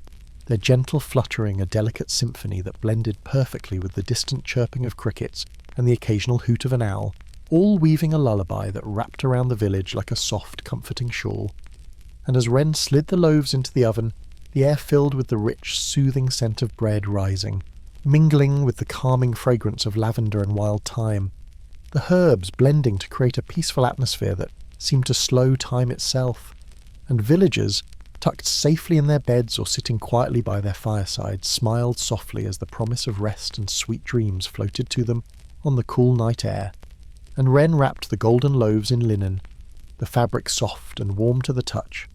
their gentle fluttering a delicate symphony that blended perfectly with the distant chirping of crickets and the occasional hoot of an owl, all weaving a lullaby that wrapped around the village like a soft, comforting shawl. And as Wren slid the loaves into the oven, the air filled with the rich, soothing scent of bread rising, mingling with the calming fragrance of lavender and wild thyme, the herbs blending to create a peaceful atmosphere that seemed to slow time itself. And villagers, tucked safely in their beds or sitting quietly by their firesides, smiled softly as the promise of rest and sweet dreams floated to them on the cool night air. And Wren wrapped the golden loaves in linen, the fabric soft and warm to the touch,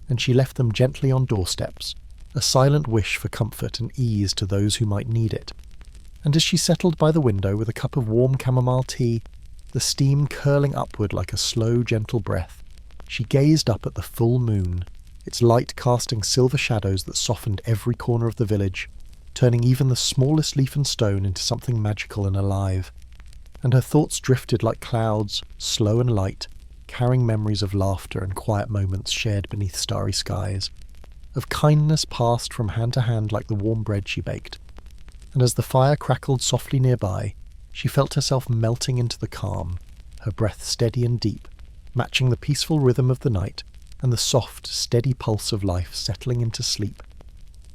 and she left them gently on doorsteps, a silent wish for comfort and ease to those who might need it. And as she settled by the window with a cup of warm chamomile tea, the steam curling upward like a slow, gentle breath, she gazed up at the full moon, its light casting silver shadows that softened every corner of the village, turning even the smallest leaf and stone into something magical and alive. And her thoughts drifted like clouds, slow and light, carrying memories of laughter and quiet moments shared beneath starry skies, of kindness passed from hand to hand like the warm bread she baked. And as the fire crackled softly nearby, she felt herself melting into the calm, her breath steady and deep, matching the peaceful rhythm of the night and the soft, steady pulse of life settling into sleep.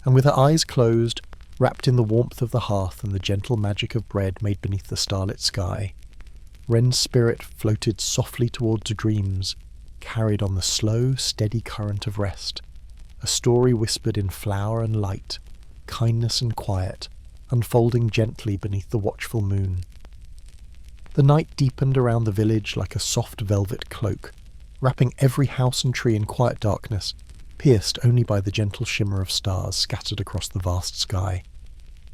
And with her eyes closed, wrapped in the warmth of the hearth and the gentle magic of bread made beneath the starlit sky, Wren's spirit floated softly towards dreams, carried on the slow, steady current of rest, a story whispered in flower and light, kindness and quiet, unfolding gently beneath the watchful moon. The night deepened around the village like a soft velvet cloak, wrapping every house and tree in quiet darkness, pierced only by the gentle shimmer of stars scattered across the vast sky.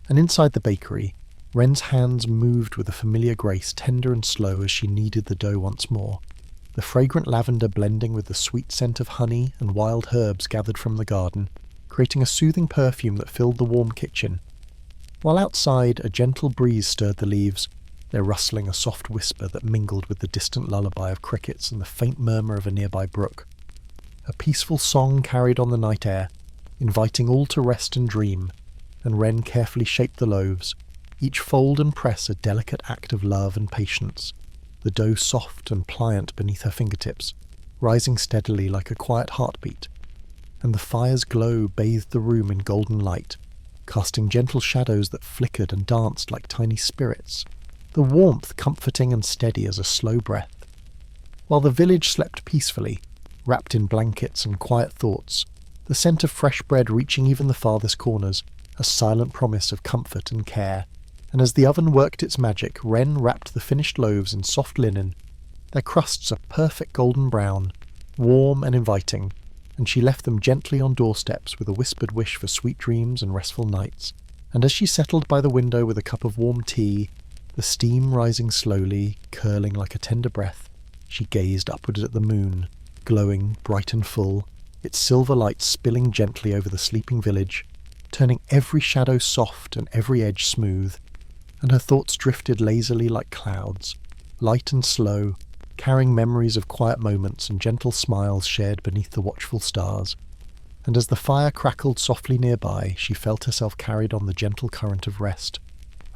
And inside the bakery, Wren's hands moved with a familiar grace, tender and slow as she kneaded the dough once more, the fragrant lavender blending with the sweet scent of honey and wild herbs gathered from the garden, creating a soothing perfume that filled the warm kitchen. While outside, a gentle breeze stirred the leaves, their rustling a soft whisper that mingled with the distant lullaby of crickets and the faint murmur of a nearby brook. A peaceful song carried on the night air, inviting all to rest and dream, and Wren carefully shaped the loaves, each fold and press a delicate act of love and patience, the dough soft and pliant beneath her fingertips, rising steadily like a quiet heartbeat, and the fire's glow bathed the room in golden light, casting gentle shadows that flickered and danced like tiny spirits, the warmth comforting and steady as a slow breath. While the village slept peacefully, wrapped in blankets and quiet thoughts, the scent of fresh bread reaching even the farthest corners, a silent promise of comfort and care, and as the oven worked its magic, Wren wrapped the finished loaves in soft linen, their crusts a perfect golden brown, warm and inviting, and she left them gently on doorsteps with a whispered wish for sweet dreams and restful nights. And as she settled by the window with a cup of warm tea, the steam rising slowly, curling like a tender breath, she gazed upward at the moon, glowing bright and full, its silver light spilling gently over the sleeping village, turning every shadow soft and every edge smooth, and her thoughts drifted lazily like clouds, light and slow, carrying memories of quiet moments and gentle smiles shared beneath the watchful stars. And as the fire crackled softly nearby, she felt herself carried on the gentle current of rest,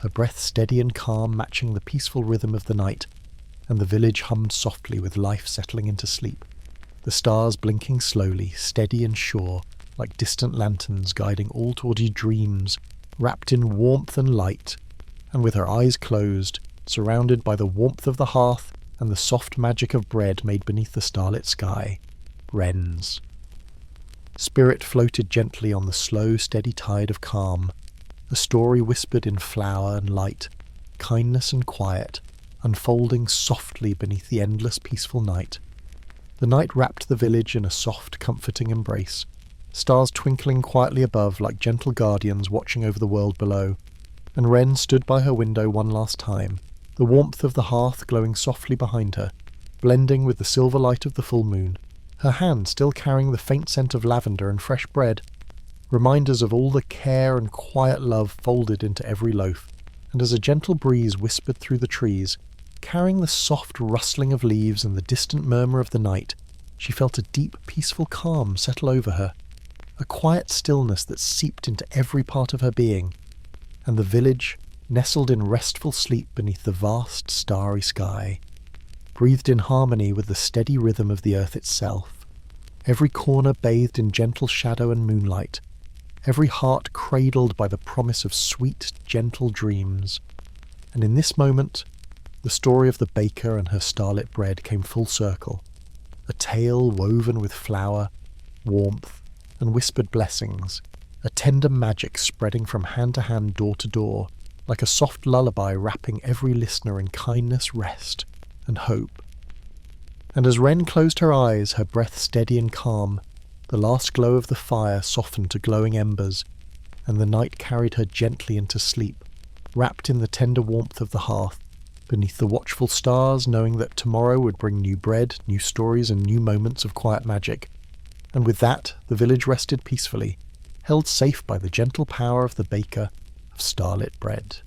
her breath steady and calm matching the peaceful rhythm of the night, and the village hummed softly with life settling into sleep, the stars blinking slowly, steady and sure, like distant lanterns guiding all towards dreams, wrapped in warmth and light, and with her eyes closed, surrounded by the warmth of the hearth and the soft magic of bread made beneath the starlit sky, Wren's spirit floated gently on the slow, steady tide of calm, a story whispered in flower and light, kindness and quiet, unfolding softly beneath the endless peaceful night. The night wrapped the village in a soft, comforting embrace, stars twinkling quietly above like gentle guardians watching over the world below, and Wren stood by her window one last time, the warmth of the hearth glowing softly behind her, blending with the silver light of the full moon, her hand still carrying the faint scent of lavender and fresh bread, reminders of all the care and quiet love folded into every loaf. And as a gentle breeze whispered through the trees, carrying the soft rustling of leaves and the distant murmur of the night, she felt a deep, peaceful calm settle over her, a quiet stillness that seeped into every part of her being, and the village, nestled in restful sleep beneath the vast, starry sky, breathed in harmony with the steady rhythm of the earth itself, every corner bathed in gentle shadow and moonlight, every heart cradled by the promise of sweet, gentle dreams. And in this moment, the story of the baker and her starlit bread came full circle, a tale woven with flower, warmth, and whispered blessings, a tender magic spreading from hand to hand, door to door, like a soft lullaby wrapping every listener in kindness, rest, and hope. And as Wren closed her eyes, her breath steady and calm, the last glow of the fire softened to glowing embers, and the night carried her gently into sleep, wrapped in the tender warmth of the hearth, beneath the watchful stars, knowing that tomorrow would bring new bread, new stories, and new moments of quiet magic. And with that, the village rested peacefully, held safe by the gentle power of the Baker of Starlit Bread.